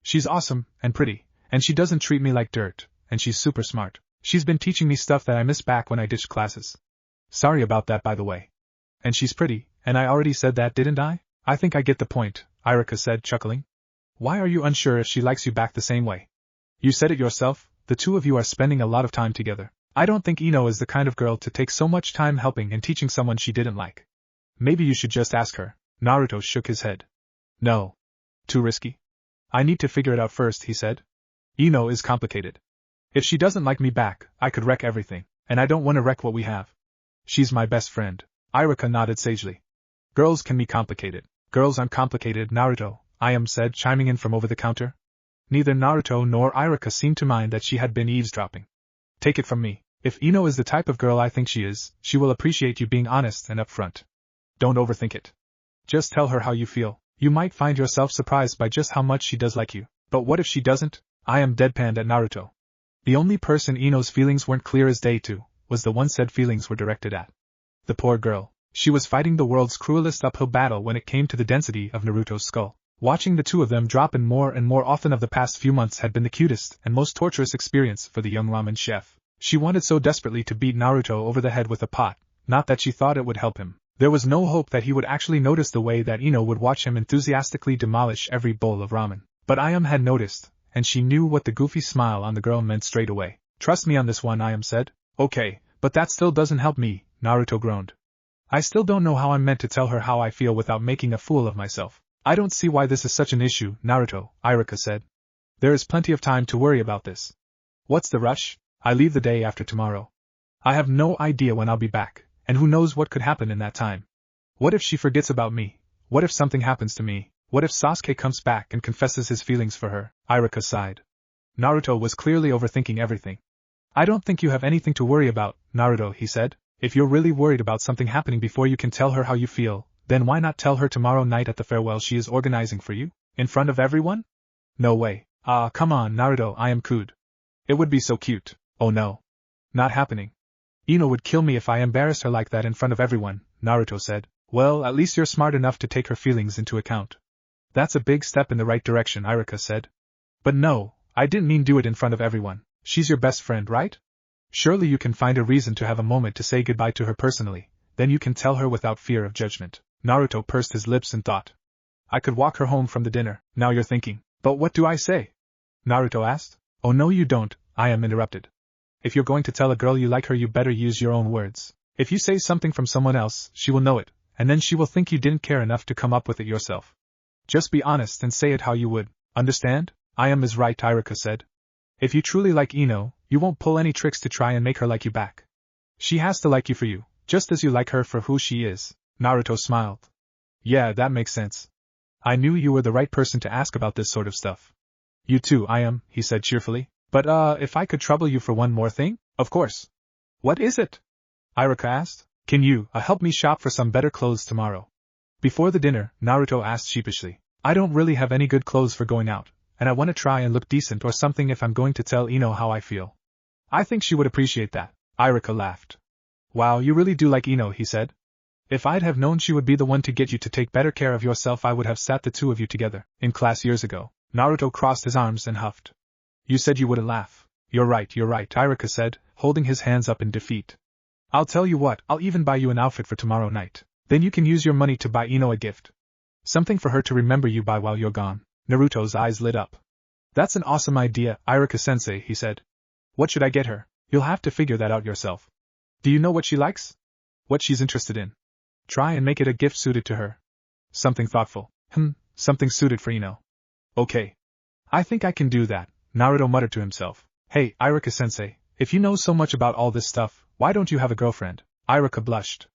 She's awesome, and pretty, and she doesn't treat me like dirt, and she's super smart. She's been teaching me stuff that I missed back when I ditched classes. Sorry about that, by the way. And she's pretty, and I already said that, didn't I? I think I get the point, Iruka said, chuckling. Why are you unsure if she likes you back the same way? You said it yourself, the two of you are spending a lot of time together. I don't think Ino is the kind of girl to take so much time helping and teaching someone she didn't like. Maybe you should just ask her. Naruto shook his head. No. Too risky? I need to figure it out first, he said. Ino is complicated. If she doesn't like me back, I could wreck everything, and I don't want to wreck what we have. She's my best friend. Iruka nodded sagely. Girls can be complicated. Girls aren't complicated, Naruto, said, chiming in from over the counter. Neither Naruto nor Iruka seemed to mind that she had been eavesdropping. Take it from me. If Ino is the type of girl I think she is, she will appreciate you being honest and upfront. Don't overthink it. Just tell her how you feel. You might find yourself surprised by just how much she does like you. But what if she doesn't? Deadpanned at Naruto. The only person Ino's feelings weren't clear as day to was the one said feelings were directed at. The poor girl. She was fighting the world's cruelest uphill battle when it came to the density of Naruto's skull. Watching the two of them drop in more and more often of the past few months had been the cutest and most torturous experience for the young ramen chef. She wanted so desperately to beat Naruto over the head with a pot, not that she thought it would help him. There was no hope that he would actually notice the way that Ino would watch him enthusiastically demolish every bowl of ramen. But had noticed, and she knew what the goofy smile on the girl meant straight away. Trust me on this one, said. Okay, but that still doesn't help me, Naruto groaned. I still don't know how I'm meant to tell her how I feel without making a fool of myself. I don't see why this is such an issue, Naruto, Iruka said. There is plenty of time to worry about this. What's the rush? I leave the day after tomorrow. I have no idea when I'll be back, and who knows what could happen in that time. What if she forgets about me? What if something happens to me? What if Sasuke comes back and confesses his feelings for her? Iruka sighed. Naruto was clearly overthinking everything. I don't think you have anything to worry about, Naruto, he said. If you're really worried about something happening before you can tell her how you feel, then why not tell her tomorrow night at the farewell she is organizing for you? In front of everyone? No way. Come on, Naruto, I am cooed. It would be so cute. Oh no. Not happening. Ino would kill me if I embarrassed her like that in front of everyone, Naruto said. Well, at least you're smart enough to take her feelings into account. That's a big step in the right direction, Iruka said. But no, I didn't mean do it in front of everyone. She's your best friend, right? Surely you can find a reason to have a moment to say goodbye to her personally, then you can tell her without fear of judgment. Naruto pursed his lips and thought. I could walk her home from the dinner, now you're thinking. But what do I say? Naruto asked. Oh no you don't, interrupted. If you're going to tell a girl you like her you better use your own words. If you say something from someone else, she will know it, and then she will think you didn't care enough to come up with it yourself. Just be honest and say it how you would, understand? Is right, Iruka said. If you truly like Ino, you won't pull any tricks to try and make her like you back. She has to like you for you, just as you like her for who she is. Naruto smiled. Yeah, that makes sense. I knew you were the right person to ask about this sort of stuff. You too, he said cheerfully. But if I could trouble you for one more thing? Of course. What is it? Iruka asked. Can you help me shop for some better clothes tomorrow? Before the dinner, Naruto asked sheepishly. I don't really have any good clothes for going out, and I want to try and look decent or something if I'm going to tell Ino how I feel. I think she would appreciate that. Iruka laughed. Wow, you really do like Ino, he said. If I'd have known she would be the one to get you to take better care of yourself I would have sat the two of you together in class years ago. Naruto crossed his arms and huffed. You said you wouldn't laugh. You're right, Iruka said, holding his hands up in defeat. I'll tell you what, I'll even buy you an outfit for tomorrow night. Then you can use your money to buy Ino a gift. Something for her to remember you by while you're gone. Naruto's eyes lit up. That's an awesome idea, Iruka-sensei, he said. What should I get her? You'll have to figure that out yourself. Do you know what she likes? What she's interested in? Try and make it a gift suited to her. Something thoughtful. Something suited for Ino. Okay. I think I can do that, Naruto muttered to himself. Hey, Iruka-sensei, if you know so much about all this stuff, why don't you have a girlfriend? Iruka blushed.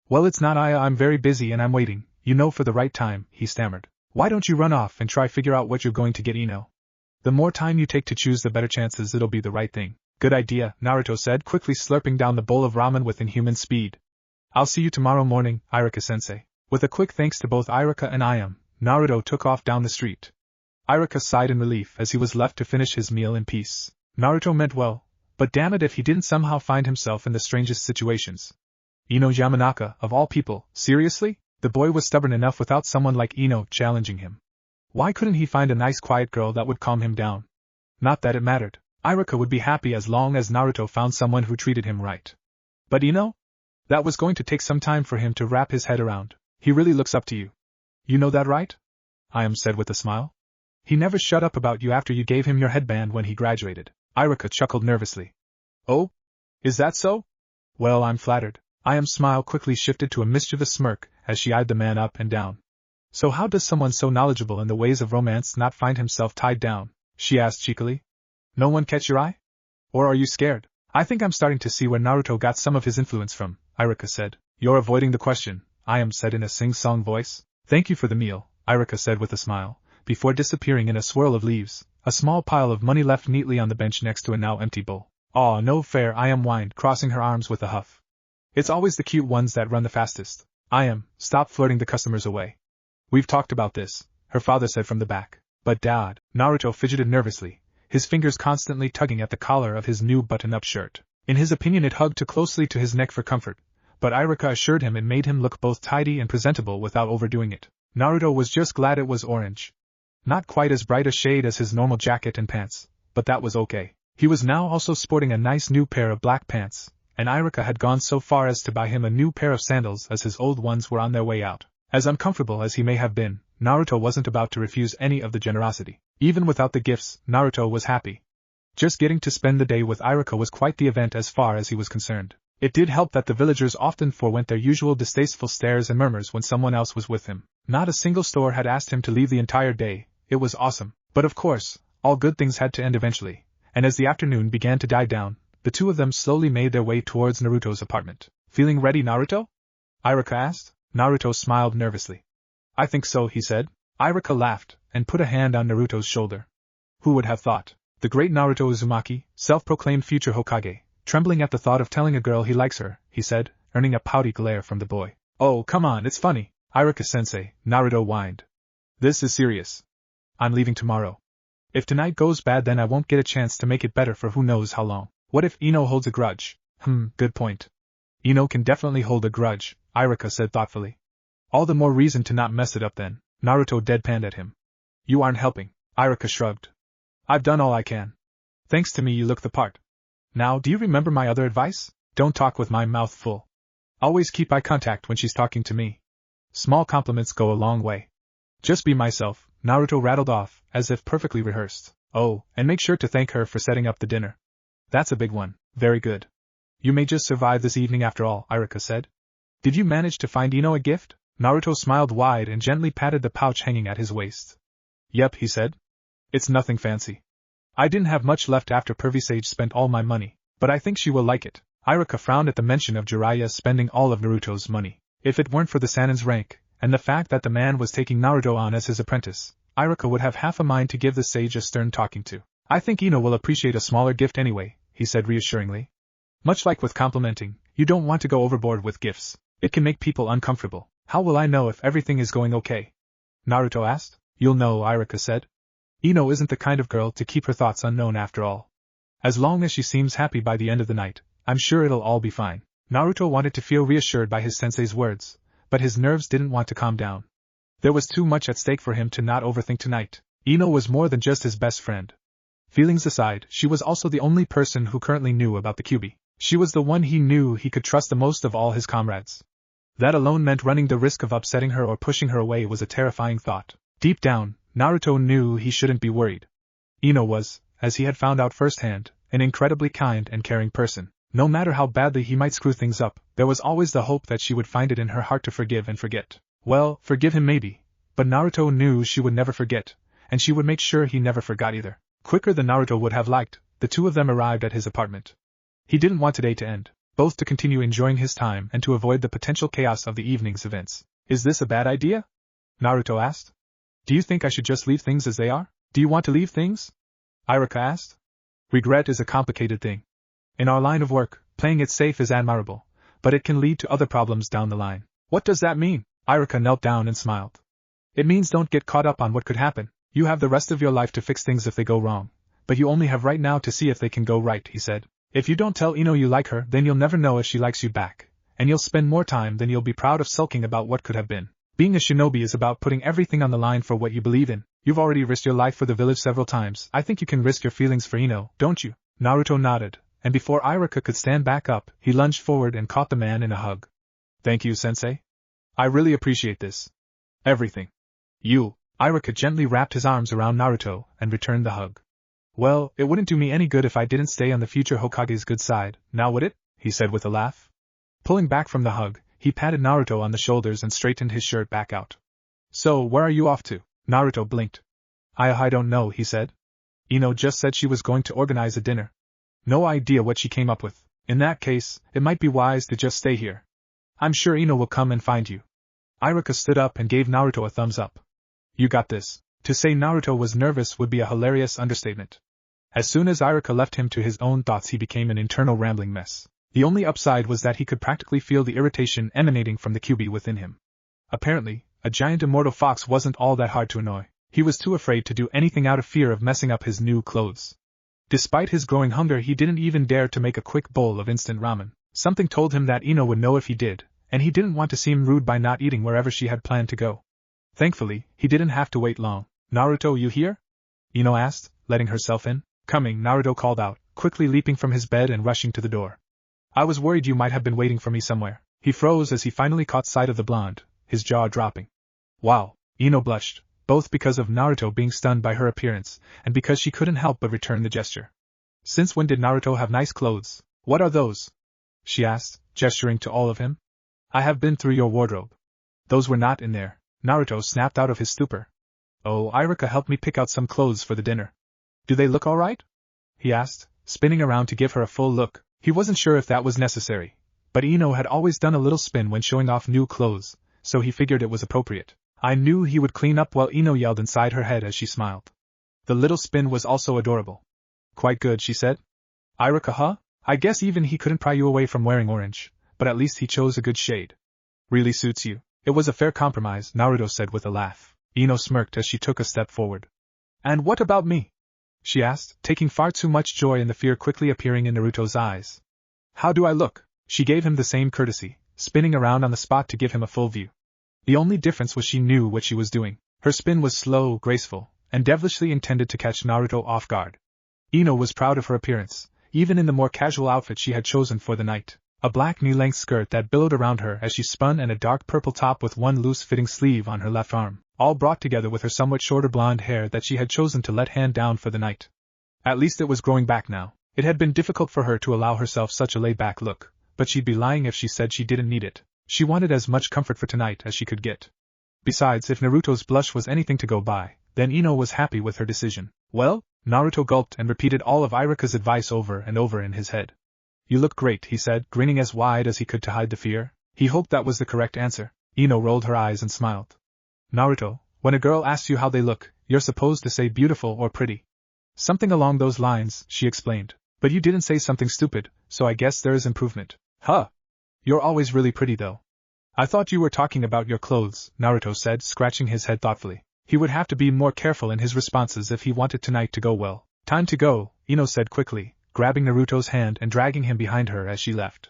Well, it's not I'm very busy and I'm waiting, for the right time, he stammered. Why don't you run off and try figure out what you're going to get Ino? The more time you take to choose, the better chances it'll be the right thing. Good idea, Naruto said, quickly slurping down the bowl of ramen with inhuman speed. I'll see you tomorrow morning, Iruka-sensei. With a quick thanks to both Iruka and Ayam, Naruto took off down the street. Iruka sighed in relief as he was left to finish his meal in peace. Naruto meant well, but damn it if he didn't somehow find himself in the strangest situations. Ino Yamanaka, of all people, seriously? The boy was stubborn enough without someone like Ino challenging him. Why couldn't he find a nice quiet girl that would calm him down? Not that it mattered. Iruka would be happy as long as Naruto found someone who treated him right. But Ino? That was going to take some time for him to wrap his head around. He really looks up to you. You know that, right? Ayam said with a smile. He never shut up about you after you gave him your headband when he graduated. Iruka chuckled nervously. Oh? Is that so? Well, I'm flattered. Ayam's smile quickly shifted to a mischievous smirk as she eyed the man up and down. So how does someone so knowledgeable in the ways of romance not find himself tied down? She asked cheekily. No one catch your eye? Or are you scared? I think I'm starting to see where Naruto got some of his influence from, Iruka said. You're avoiding the question, Ayam said in a sing-song voice. Thank you for the meal, Iruka said with a smile, before disappearing in a swirl of leaves, a small pile of money left neatly on the bench next to a now empty bowl. Aw, no fair, Ayam whined, crossing her arms with a huff. It's always the cute ones that run the fastest. Ayam, stop flirting the customers away. We've talked about this, her father said from the back. But Dad, Naruto fidgeted nervously, his fingers constantly tugging at the collar of his new button-up shirt. In his opinion it hugged too closely to his neck for comfort, but Iruka assured him it made him look both tidy and presentable without overdoing it. Naruto was just glad it was orange. Not quite as bright a shade as his normal jacket and pants, but that was okay. He was now also sporting a nice new pair of black pants, and Iruka had gone so far as to buy him a new pair of sandals as his old ones were on their way out. As uncomfortable as he may have been, Naruto wasn't about to refuse any of the generosity. Even without the gifts, Naruto was happy. Just getting to spend the day with Iruka was quite the event as far as he was concerned. It did help that the villagers often forewent their usual distasteful stares and murmurs when someone else was with him. Not a single store had asked him to leave the entire day. It was awesome. But of course, all good things had to end eventually, and as the afternoon began to die down, the two of them slowly made their way towards Naruto's apartment. Feeling ready, Naruto? Iruka asked. Naruto smiled nervously. I think so, he said. Iruka laughed, and put a hand on Naruto's shoulder. Who would have thought? The great Naruto Uzumaki, self-proclaimed future Hokage, trembling at the thought of telling a girl he likes her, he said, earning a pouty glare from the boy. Oh, come on, it's funny, Iruka-sensei, Naruto whined. This is serious. I'm leaving tomorrow. If tonight goes bad then I won't get a chance to make it better for who knows how long. What if Ino holds a grudge? Good point. Ino can definitely hold a grudge, Iruka said thoughtfully. All the more reason to not mess it up then, Naruto deadpanned at him. You aren't helping, Iruka shrugged. I've done all I can. Thanks to me you look the part. Now do you remember my other advice? Don't talk with my mouth full. Always keep eye contact when she's talking to me. Small compliments go a long way. Just be myself, Naruto rattled off, as if perfectly rehearsed. Oh, and make sure to thank her for setting up the dinner. That's a big one. Very good. You may just survive this evening after all, Iruka said. Did you manage to find Ino a gift? Naruto smiled wide and gently patted the pouch hanging at his waist. Yep, he said. It's nothing fancy. I didn't have much left after Pervy Sage spent all my money, but I think she will like it. Iruka frowned at the mention of Jiraiyah spending all of Naruto's money. If it weren't for the Sanin's rank, and the fact that the man was taking Naruto on as his apprentice, Iruka would have half a mind to give the sage a stern talking to. I think Ino will appreciate a smaller gift anyway, he said reassuringly. Much like with complimenting, you don't want to go overboard with gifts. It can make people uncomfortable. How will I know if everything is going okay? Naruto asked. You'll know, Iruka said. Ino isn't the kind of girl to keep her thoughts unknown after all. As long as she seems happy by the end of the night, I'm sure it'll all be fine. Naruto wanted to feel reassured by his sensei's words, but his nerves didn't want to calm down. There was too much at stake for him to not overthink tonight. Ino was more than just his best friend. Feelings aside, she was also the only person who currently knew about the Kyuubi. She was the one he knew he could trust the most of all his comrades. That alone meant running the risk of upsetting her or pushing her away was a terrifying thought. Deep down, Naruto knew he shouldn't be worried. Ino was, as he had found out firsthand, an incredibly kind and caring person. No matter how badly he might screw things up, there was always the hope that she would find it in her heart to forgive and forget. Well, forgive him maybe, but Naruto knew she would never forget, and she would make sure he never forgot either. Quicker than Naruto would have liked, the two of them arrived at his apartment. He didn't want today to end, both to continue enjoying his time and to avoid the potential chaos of the evening's events. Is this a bad idea? Naruto asked. Do you think I should just leave things as they are? Do you want to leave things? Iruka asked. Regret is a complicated thing. In our line of work, playing it safe is admirable, but it can lead to other problems down the line. What does that mean? Iruka knelt down and smiled. It means don't get caught up on what could happen. You have the rest of your life to fix things if they go wrong, but you only have right now to see if they can go right, he said. If you don't tell Ino you like her, then you'll never know if she likes you back, and you'll spend more time than you'll be proud of sulking about what could have been. Being a shinobi is about putting everything on the line for what you believe in. You've already risked your life for the village several times. I think you can risk your feelings for Ino, don't you? Naruto nodded, and before Iruka could stand back up, he lunged forward and caught the man in a hug. Thank you, sensei. I really appreciate this. Everything. Iruka gently wrapped his arms around Naruto and returned the hug. Well, it wouldn't do me any good if I didn't stay on the future Hokage's good side, now would it? He said with a laugh. Pulling back from the hug, he patted Naruto on the shoulders and straightened his shirt back out. So, where are you off to? Naruto blinked. I don't know, he said. Ino just said she was going to organize a dinner. No idea what she came up with. In that case, it might be wise to just stay here. I'm sure Ino will come and find you. Iruka stood up and gave Naruto a thumbs up. You got this. To say Naruto was nervous would be a hilarious understatement. As soon as Iruka left him to his own thoughts, he became an internal rambling mess. The only upside was that he could practically feel the irritation emanating from the QB within him. Apparently, a giant immortal fox wasn't all that hard to annoy. He was too afraid to do anything out of fear of messing up his new clothes. Despite his growing hunger, he didn't even dare to make a quick bowl of instant ramen. Something told him that Ino would know if he did, and he didn't want to seem rude by not eating wherever she had planned to go. Thankfully, he didn't have to wait long. Naruto, you here? Ino asked, letting herself in. Coming, Naruto called out, quickly leaping from his bed and rushing to the door. I was worried you might have been waiting for me somewhere. He froze as he finally caught sight of the blonde, his jaw dropping. Wow, Ino blushed, both because of Naruto being stunned by her appearance, and because she couldn't help but return the gesture. Since when did Naruto have nice clothes? What are those? She asked, gesturing to all of him. I have been through your wardrobe. Those were not in there. Naruto snapped out of his stupor. Oh, Iruka helped me pick out some clothes for the dinner. Do they look all right? He asked, spinning around to give her a full look. He wasn't sure if that was necessary, but Ino had always done a little spin when showing off new clothes, so he figured it was appropriate. I knew he would clean up while Ino yelled inside her head as she smiled. The little spin was also adorable. Quite good, she said. Iruka, huh? I guess even he couldn't pry you away from wearing orange, but at least he chose a good shade. Really suits you. It was a fair compromise, Naruto said with a laugh. Ino smirked as she took a step forward. And what about me? She asked, taking far too much joy in the fear quickly appearing in Naruto's eyes. How do I look? She gave him the same courtesy, spinning around on the spot to give him a full view. The only difference was she knew what she was doing. Her spin was slow, graceful, and devilishly intended to catch Naruto off guard. Ino was proud of her appearance, even in the more casual outfit she had chosen for the night. A black knee-length skirt that billowed around her as she spun and a dark purple top with one loose-fitting sleeve on her left arm, all brought together with her somewhat shorter blonde hair that she had chosen to let hand down for the night. At least it was growing back now. It had been difficult for her to allow herself such a laid-back look, but she'd be lying if she said she didn't need it. She wanted as much comfort for tonight as she could get. Besides, if Naruto's blush was anything to go by, then Ino was happy with her decision. Well? Naruto gulped and repeated all of Iruka's advice over and over in his head. You look great, he said, grinning as wide as he could to hide the fear. He hoped that was the correct answer. Ino rolled her eyes and smiled. Naruto, when a girl asks you how they look, you're supposed to say beautiful or pretty. Something along those lines, she explained. But you didn't say something stupid, so I guess there is improvement. Huh. You're always really pretty though. I thought you were talking about your clothes, Naruto said, scratching his head thoughtfully. He would have to be more careful in his responses if he wanted tonight to go well. Time to go, Ino said quickly, grabbing Naruto's hand and dragging him behind her as she left.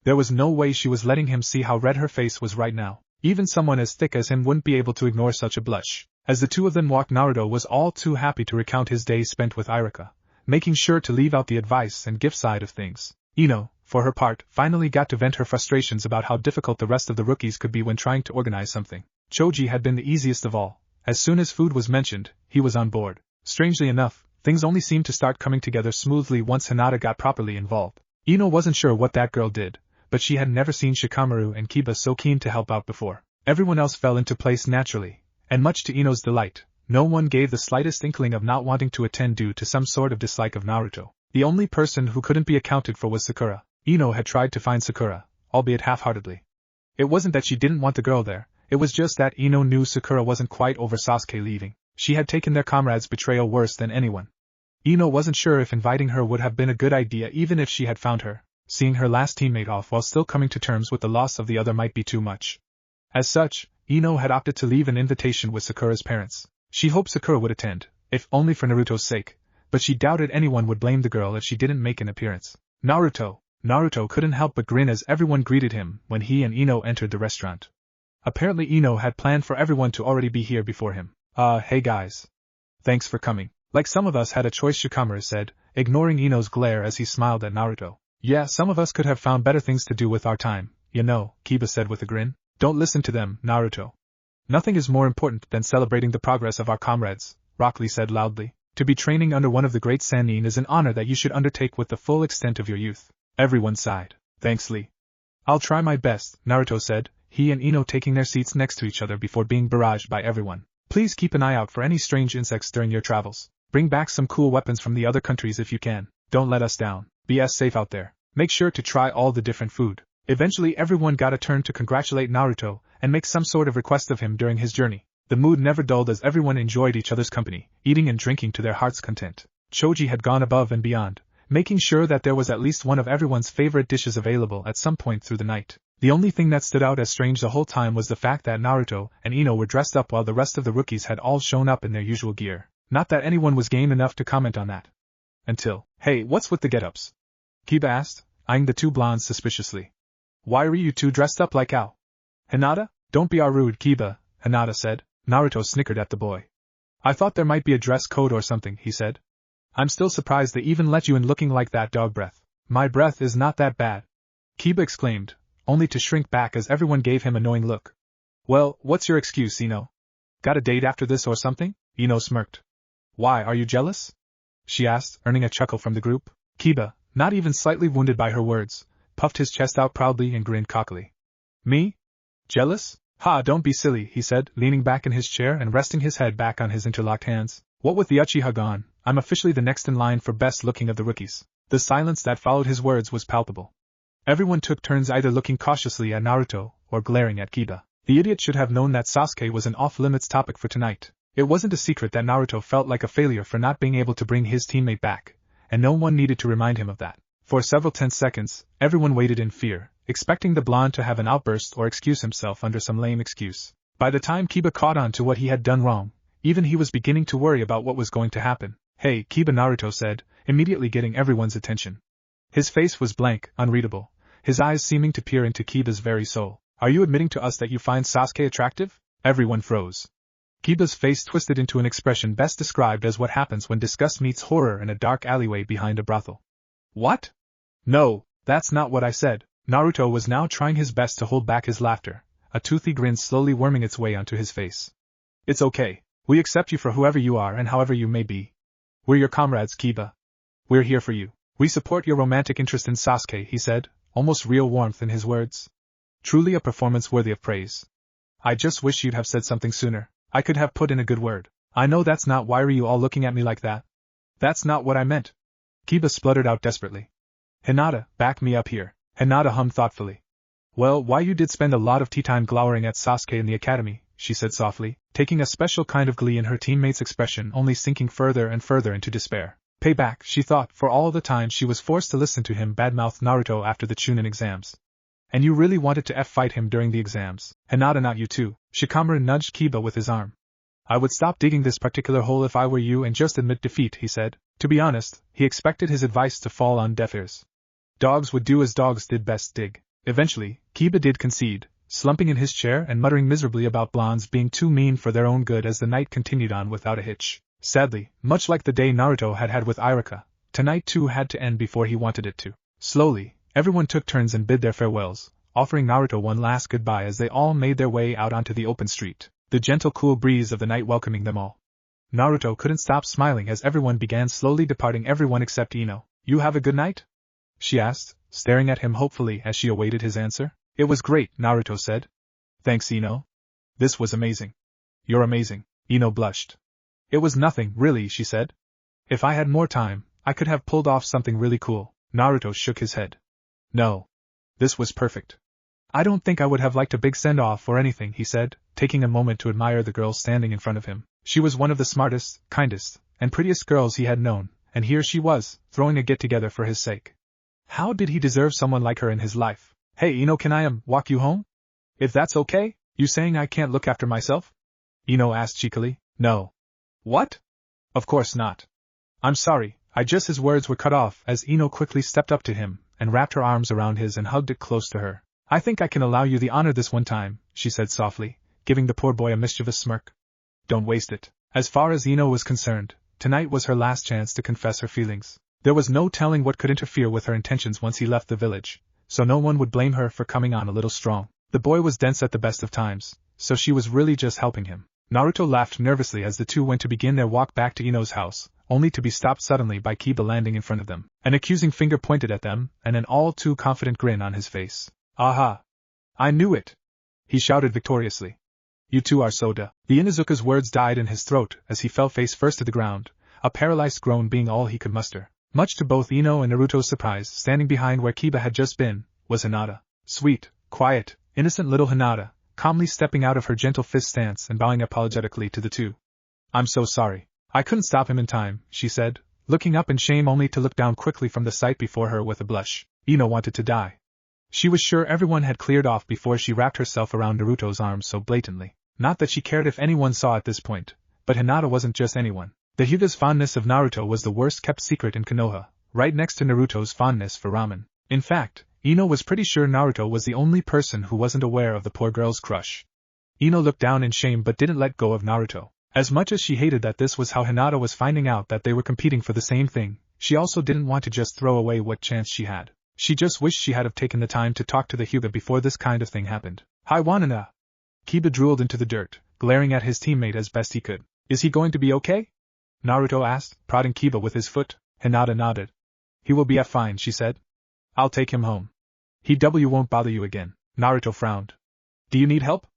There was no way she was letting him see how red her face was right now. Even someone as thick as him wouldn't be able to ignore such a blush. As the two of them walked, Naruto was all too happy to recount his days spent with Iruka, making sure to leave out the advice and gift side of things. Ino, for her part, finally got to vent her frustrations about how difficult the rest of the rookies could be when trying to organize something. Choji had been the easiest of all. As soon as food was mentioned, he was on board. Strangely enough, things only seemed to start coming together smoothly once Hinata got properly involved. Ino wasn't sure what that girl did, but she had never seen Shikamaru and Kiba so keen to help out before. Everyone else fell into place naturally, and much to Ino's delight, no one gave the slightest inkling of not wanting to attend due to some sort of dislike of Naruto. The only person who couldn't be accounted for was Sakura. Ino had tried to find Sakura, albeit half-heartedly. It wasn't that she didn't want the girl there, it was just that Ino knew Sakura wasn't quite over Sasuke leaving. She had taken their comrade's betrayal worse than anyone. Ino wasn't sure if inviting her would have been a good idea even if she had found her. Seeing her last teammate off while still coming to terms with the loss of the other might be too much. As such, Ino had opted to leave an invitation with Sakura's parents. She hoped Sakura would attend, if only for Naruto's sake, but she doubted anyone would blame the girl if she didn't make an appearance. Naruto couldn't help but grin as everyone greeted him when he and Ino entered the restaurant. Apparently Ino had planned for everyone to already be here before him. Hey guys. Thanks for coming. Like some of us had a choice, Shikamaru said, ignoring Ino's glare as he smiled at Naruto. Yeah, some of us could have found better things to do with our time, you know, Kiba said with a grin. Don't listen to them, Naruto. Nothing is more important than celebrating the progress of our comrades, Rock Lee said loudly. To be training under one of the great Sannin is an honor that you should undertake with the full extent of your youth. Everyone sighed. Thanks, Lee. I'll try my best, Naruto said, he and Ino taking their seats next to each other before being barraged by everyone. Please keep an eye out for any strange insects during your travels. Bring back some cool weapons from the other countries if you can. Don't let us down. Be as safe out there. Make sure to try all the different food. Eventually everyone got a turn to congratulate Naruto and make some sort of request of him during his journey. The mood never dulled as everyone enjoyed each other's company, eating and drinking to their heart's content. Choji had gone above and beyond, making sure that there was at least one of everyone's favorite dishes available at some point through the night. The only thing that stood out as strange the whole time was the fact that Naruto and Ino were dressed up while the rest of the rookies had all shown up in their usual gear. Not that anyone was game enough to comment on that. Until, hey, what's with the get-ups? Kiba asked, eyeing the two blondes suspiciously. Why are you two dressed up like Ao? Hinata? Don't be rude, Kiba, Hinata said. Naruto snickered at the boy. I thought there might be a dress code or something, he said. I'm still surprised they even let you in looking like that, dog breath. My breath is not that bad, Kiba exclaimed, only to shrink back as everyone gave him a knowing look. Well, what's your excuse, Ino? Got a date after this or something? Ino smirked. Why, are you jealous? She asked, earning a chuckle from the group. Kiba, not even slightly wounded by her words, puffed his chest out proudly and grinned cockily. Me? Jealous? Ha, don't be silly, he said, leaning back in his chair and resting his head back on his interlocked hands. What with the Uchiha gone, I'm officially the next in line for best looking of the rookies. The silence that followed his words was palpable. Everyone took turns either looking cautiously at Naruto or glaring at Kiba. The idiot should have known that Sasuke was an off-limits topic for tonight. It wasn't a secret that Naruto felt like a failure for not being able to bring his teammate back, and no one needed to remind him of that. For several tense seconds, everyone waited in fear, expecting the blonde to have an outburst or excuse himself under some lame excuse. By the time Kiba caught on to what he had done wrong, even he was beginning to worry about what was going to happen. Hey, Kiba, Naruto said, immediately getting everyone's attention. His face was blank, unreadable, his eyes seeming to peer into Kiba's very soul. Are you admitting to us that you find Sasuke attractive? Everyone froze. Kiba's face twisted into an expression best described as what happens when disgust meets horror in a dark alleyway behind a brothel. What? No, that's not what I said. Naruto was now trying his best to hold back his laughter, a toothy grin slowly worming its way onto his face. It's okay. We accept you for whoever you are and however you may be. We're your comrades, Kiba. We're here for you. We support your romantic interest in Sasuke, he said, almost real warmth in his words. Truly a performance worthy of praise. I just wish you'd have said something sooner. I could have put in a good word. I know that's not why are you all looking at me like that? That's not what I meant. Kiba spluttered out desperately. Hinata, back me up here. Hinata hummed thoughtfully. Well, why you did spend a lot of tea time glowering at Sasuke in the academy, she said softly, taking a special kind of glee in her teammate's expression only sinking further and further into despair. Payback, she thought, for all the time she was forced to listen to him badmouth Naruto after the Chunin exams. And you really wanted to fight him during the exams. Hinata, not you too. Shikamaru nudged Kiba with his arm. I would stop digging this particular hole if I were you and just admit defeat, he said. To be honest, he expected his advice to fall on deaf ears. Dogs would do as dogs did best, dig. Eventually, Kiba did concede, slumping in his chair and muttering miserably about blondes being too mean for their own good as the night continued on without a hitch. Sadly, much like the day Naruto had with Irika, tonight too had to end before he wanted it to. Slowly, Everyone took turns and bid their farewells, offering Naruto one last goodbye as they all made their way out onto the open street, the gentle cool breeze of the night welcoming them all. Naruto couldn't stop smiling as everyone began slowly departing, everyone except Ino. "You have a good night?" she asked, staring at him hopefully as she awaited his answer. "It was great," Naruto said. "Thanks, Ino. This was amazing." "You're amazing." Ino blushed. "It was nothing, really," she said. "If I had more time, I could have pulled off something really cool." Naruto shook his head. "No. This was perfect. I don't think I would have liked a big send-off or anything," he said, taking a moment to admire the girl standing in front of him. She was one of the smartest, kindest, and prettiest girls he had known, and here she was, throwing a get-together for his sake. How did he deserve someone like her in his life? "Hey Ino, can I walk you home? If that's okay? You saying I can't look after myself?" Ino asked cheekily. "No." "What?" "Of course not. I'm sorry." His words were cut off as Ino quickly stepped up to him and wrapped her arms around his and hugged it close to her. "I think I can allow you the honor this one time," she said softly, giving the poor boy a mischievous smirk. "Don't waste it." As far as Ino was concerned, tonight was her last chance to confess her feelings. There was no telling what could interfere with her intentions once he left the village, so no one would blame her for coming on a little strong. The boy was dense at the best of times, so she was really just helping him. Naruto laughed nervously as the two went to begin their walk back to Ino's house, only to be stopped suddenly by Kiba landing in front of them. An accusing finger pointed at them, and an all-too-confident grin on his face. "Aha! I knew it!" he shouted victoriously. "You two are so duh." The Inuzuka's words died in his throat as he fell face first to the ground, a paralyzed groan being all he could muster. Much to both Ino and Naruto's surprise, standing behind where Kiba had just been, was Hinata. Sweet, quiet, innocent little Hinata, calmly stepping out of her gentle fist stance and bowing apologetically to the two. "I'm so sorry. I couldn't stop him in time," she said, looking up in shame only to look down quickly from the sight before her with a blush. Ino wanted to die. She was sure everyone had cleared off before she wrapped herself around Naruto's arms so blatantly. Not that she cared if anyone saw at this point, but Hinata wasn't just anyone. The Hyuga's fondness of Naruto was the worst kept secret in Konoha, right next to Naruto's fondness for ramen. In fact, Ino was pretty sure Naruto was the only person who wasn't aware of the poor girl's crush. Ino looked down in shame but didn't let go of Naruto. As much as she hated that this was how Hinata was finding out that they were competing for the same thing, she also didn't want to just throw away what chance she had. She just wished she had have taken the time to talk to the Hyuga before this kind of thing happened. "Hi Wanana!" Kiba drooled into the dirt, glaring at his teammate as best he could. "Is he going to be okay?" Naruto asked, prodding Kiba with his foot. Hinata nodded. "He will be fine," she said. "I'll take him home. He won't bother you again." Naruto frowned. "Do you need help?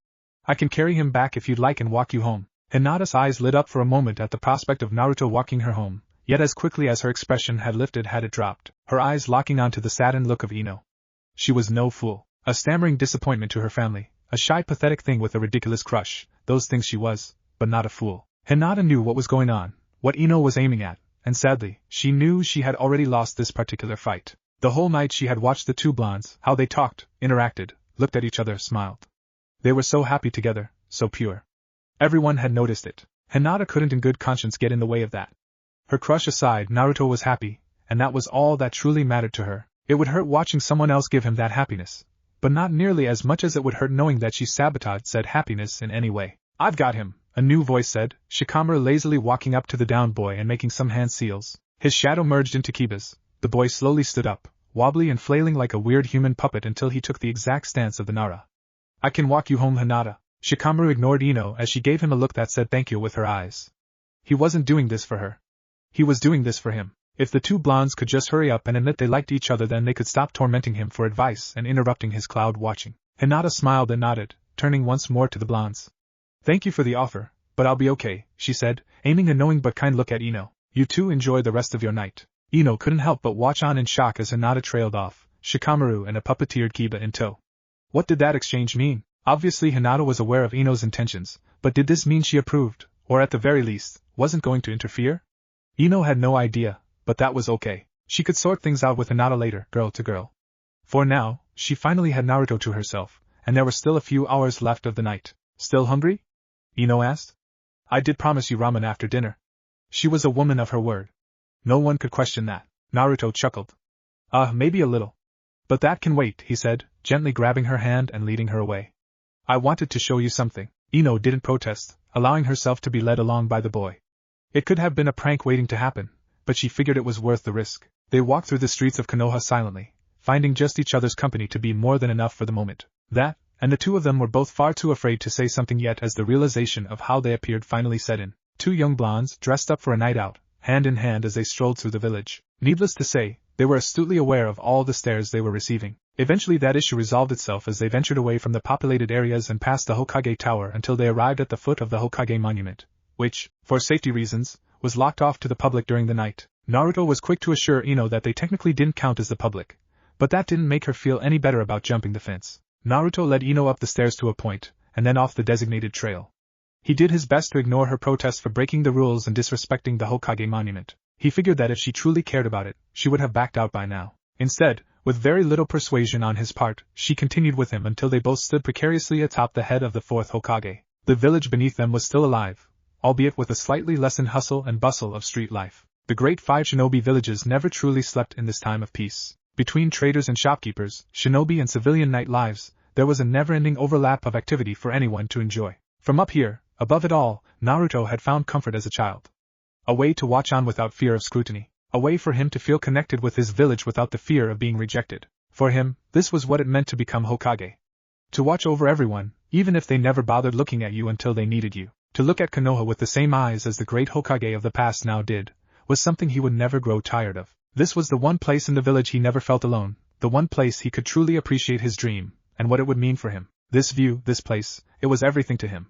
I can carry him back if you'd like and walk you home." Hinata's eyes lit up for a moment at the prospect of Naruto walking her home, yet as quickly as her expression had lifted had it dropped, her eyes locking onto the saddened look of Ino. She was no fool, a stammering disappointment to her family, a shy pathetic thing with a ridiculous crush, those things she was, but not a fool. Hinata knew what was going on, what Ino was aiming at, and sadly, she knew she had already lost this particular fight. The whole night she had watched the two blondes, how they talked, interacted, looked at each other, smiled. They were so happy together, so pure. Everyone had noticed it. Hinata couldn't in good conscience get in the way of that. Her crush aside, Naruto was happy, and that was all that truly mattered to her. It would hurt watching someone else give him that happiness, but not nearly as much as it would hurt knowing that she sabotaged said happiness in any way. "I've got him," a new voice said, Shikamaru lazily walking up to the downed boy and making some hand seals. His shadow merged into Kiba's. The boy slowly stood up, wobbly and flailing like a weird human puppet until he took the exact stance of the Nara. "I can walk you home, Hinata." Shikamaru ignored Ino as she gave him a look that said thank you with her eyes. He wasn't doing this for her. He was doing this for him. If the two blondes could just hurry up and admit they liked each other, then they could stop tormenting him for advice and interrupting his cloud watching. Hinata smiled and nodded, turning once more to the blondes. "Thank you for the offer, but I'll be okay," she said, aiming a knowing but kind look at Ino. "You two enjoy the rest of your night." Ino couldn't help but watch on in shock as Hinata trailed off, Shikamaru and a puppeteered Kiba in tow. What did that exchange mean? Obviously Hinata was aware of Ino's intentions, but did this mean she approved, or at the very least, wasn't going to interfere? Ino had no idea, but that was okay. She could sort things out with Hinata later, girl to girl. For now, she finally had Naruto to herself, and there were still a few hours left of the night. "Still hungry?" Ino asked. "I did promise you ramen after dinner." She was a woman of her word. No one could question that. Naruto chuckled. Maybe a little. "But that can wait," he said, gently grabbing her hand and leading her away. "I wanted to show you something." Ino didn't protest, allowing herself to be led along by the boy. It could have been a prank waiting to happen, but she figured it was worth the risk. They walked through the streets of Konoha silently, finding just each other's company to be more than enough for the moment. That, and the two of them were both far too afraid to say something yet as the realization of how they appeared finally set in. Two young blondes, dressed up for a night out, hand in hand as they strolled through the village. Needless to say, they were astutely aware of all the stares they were receiving. Eventually that issue resolved itself as they ventured away from the populated areas and past the Hokage Tower until they arrived at the foot of the Hokage Monument, which, for safety reasons, was locked off to the public during the night. Naruto was quick to assure Ino that they technically didn't count as the public, but that didn't make her feel any better about jumping the fence. Naruto led Ino up the stairs to a point, and then off the designated trail. He did his best to ignore her protests for breaking the rules and disrespecting the Hokage Monument. He figured that if she truly cared about it, she would have backed out by now. Instead, with very little persuasion on his part, she continued with him until they both stood precariously atop the head of the fourth Hokage. The village beneath them was still alive, albeit with a slightly lessened hustle and bustle of street life. The great five shinobi villages never truly slept in this time of peace. Between traders and shopkeepers, shinobi and civilian night lives, there was a never-ending overlap of activity for anyone to enjoy. From up here, above it all, Naruto had found comfort as a child. A way to watch on without fear of scrutiny. A way for him to feel connected with his village without the fear of being rejected. For him, this was what it meant to become Hokage. To watch over everyone, even if they never bothered looking at you until they needed you. To look at Konoha with the same eyes as the great Hokage of the past now did, was something he would never grow tired of. This was the one place in the village he never felt alone, the one place he could truly appreciate his dream, and what it would mean for him. This view, this place, it was everything to him.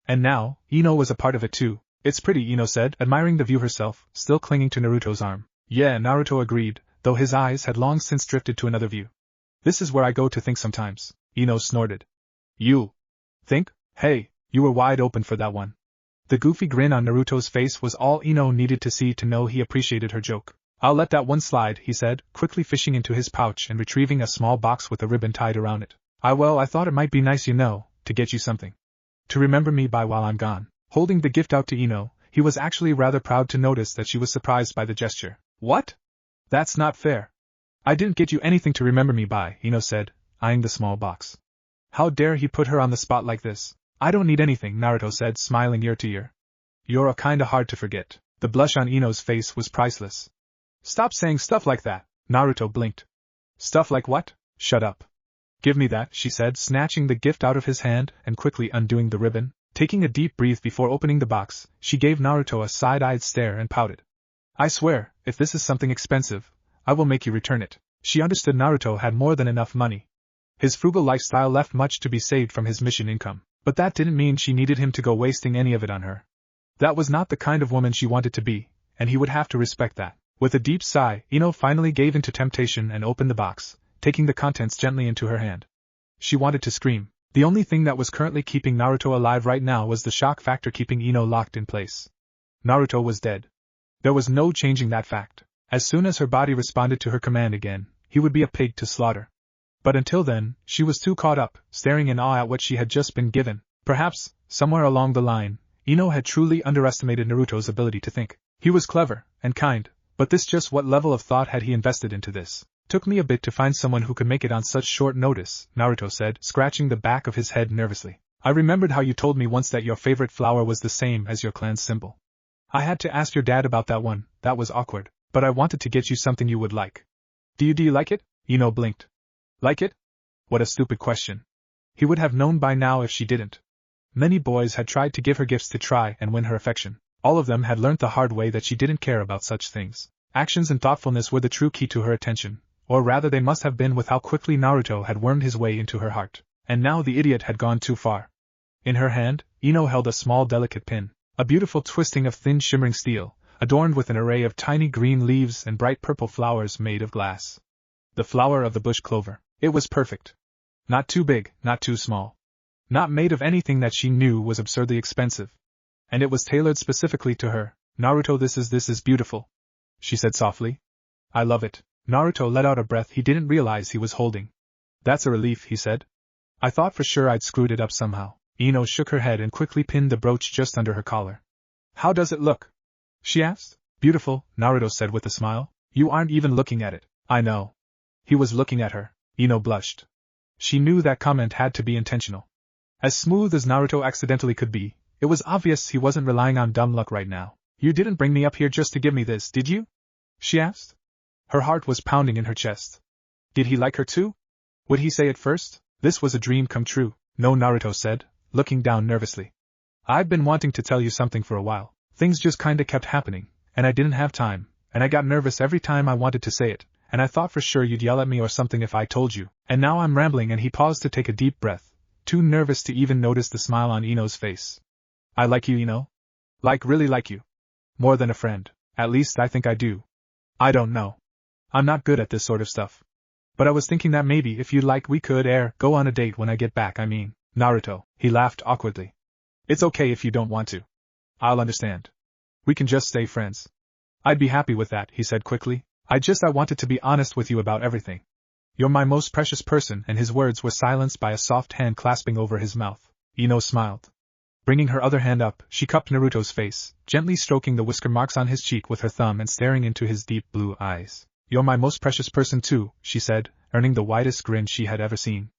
And now, Ino was a part of it too. It's pretty, Ino said, admiring the view herself, still clinging to Naruto's arm. Yeah, Naruto agreed, though his eyes had long since drifted to another view. This is where I go to think sometimes, Ino snorted. You think? Hey, you were wide open for that one. The goofy grin on Naruto's face was all Ino needed to see to know he appreciated her joke. I'll let that one slide, he said, quickly fishing into his pouch and retrieving a small box with a ribbon tied around it. I thought it might be nice, to get you something. To remember me by while I'm gone. Holding the gift out to Ino, he was actually rather proud to notice that she was surprised by the gesture. What? That's not fair. I didn't get you anything to remember me by, Ino said, eyeing the small box. How dare he put her on the spot like this? I don't need anything, Naruto said, smiling ear to ear. You're kinda hard to forget. The blush on Ino's face was priceless. Stop saying stuff like that, Naruto blinked. Stuff like what? Shut up. Give me that, she said, snatching the gift out of his hand and quickly undoing the ribbon. Taking a deep breath before opening the box, she gave Naruto a side-eyed stare and pouted. I swear, if this is something expensive, I will make you return it. She understood Naruto had more than enough money. His frugal lifestyle left much to be saved from his mission income, but that didn't mean she needed him to go wasting any of it on her. That was not the kind of woman she wanted to be, and he would have to respect that. With a deep sigh, Ino finally gave in to temptation and opened the box, taking the contents gently into her hand. She wanted to scream. The only thing that was currently keeping Naruto alive right now was the shock factor keeping Ino locked in place. Naruto was dead. There was no changing that fact. As soon as her body responded to her command again, he would be a pig to slaughter. But until then, she was too caught up, staring in awe at what she had just been given. Perhaps, somewhere along the line, Ino had truly underestimated Naruto's ability to think. He was clever and kind, but just what level of thought had he invested into this? Took me a bit to find someone who could make it on such short notice, Naruto said, scratching the back of his head nervously. I remembered how you told me once that your favorite flower was the same as your clan's symbol. I had to ask your dad about that one, that was awkward, but I wanted to get you something you would like. Do you like it? Ino blinked. Like it? What a stupid question. He would have known by now if she didn't. Many boys had tried to give her gifts to try and win her affection. All of them had learnt the hard way that she didn't care about such things. Actions and thoughtfulness were the true key to her attention. Or rather they must have been with how quickly Naruto had wormed his way into her heart. And now the idiot had gone too far. In her hand, Ino held a small delicate pin. A beautiful twisting of thin shimmering steel, adorned with an array of tiny green leaves and bright purple flowers made of glass. The flower of the bush clover. It was perfect. Not too big, not too small. Not made of anything that she knew was absurdly expensive. And it was tailored specifically to her. Naruto, this is beautiful, she said softly. I love it. Naruto let out a breath he didn't realize he was holding. That's a relief, he said. I thought for sure I'd screwed it up somehow. Ino shook her head and quickly pinned the brooch just under her collar. How does it look? She asked. Beautiful, Naruto said with a smile. You aren't even looking at it. I know. He was looking at her. Ino blushed. She knew that comment had to be intentional. As smooth as Naruto accidentally could be, it was obvious he wasn't relying on dumb luck right now. You didn't bring me up here just to give me this, did you? She asked. Her heart was pounding in her chest. Did he like her too? Would he say it first? This was a dream come true, no, Naruto said, looking down nervously. I've been wanting to tell you something for a while. Things just kinda kept happening, and I didn't have time, and I got nervous every time I wanted to say it, and I thought for sure you'd yell at me or something if I told you, and now I'm rambling. And he paused to take a deep breath, too nervous to even notice the smile on Ino's face. I like you, Ino? Really like you. More than a friend, at least I think I do. I don't know. I'm not good at this sort of stuff. But I was thinking that maybe if you'd like we could go on a date when I get back. I mean, Naruto, he laughed awkwardly. It's okay if you don't want to. I'll understand. We can just stay friends. I'd be happy with that, he said quickly. I wanted to be honest with you about everything. You're my most precious person, and his words were silenced by a soft hand clasping over his mouth. Ino smiled. Bringing her other hand up, she cupped Naruto's face, gently stroking the whisker marks on his cheek with her thumb and staring into his deep blue eyes. You're my most precious person too, she said, earning the widest grin she had ever seen.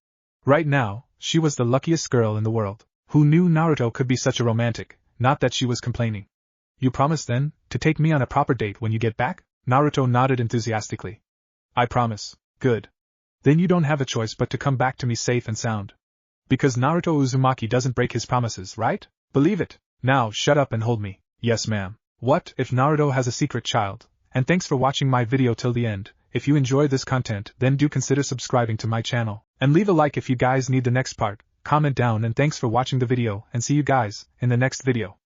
Right now, she was the luckiest girl in the world. Who knew Naruto could be such a romantic? Not that she was complaining. You promise then, to take me on a proper date when you get back? Naruto nodded enthusiastically. I promise. Good. Then you don't have a choice but to come back to me safe and sound. Because Naruto Uzumaki doesn't break his promises, right? Believe it. Now shut up and hold me. Yes, ma'am. What if Naruto has a secret child? And thanks for watching my video till the end. If you enjoy this content, then do consider subscribing to my channel. And leave a like if you guys need the next part. Comment down, and thanks for watching the video, and see you guys in the next video.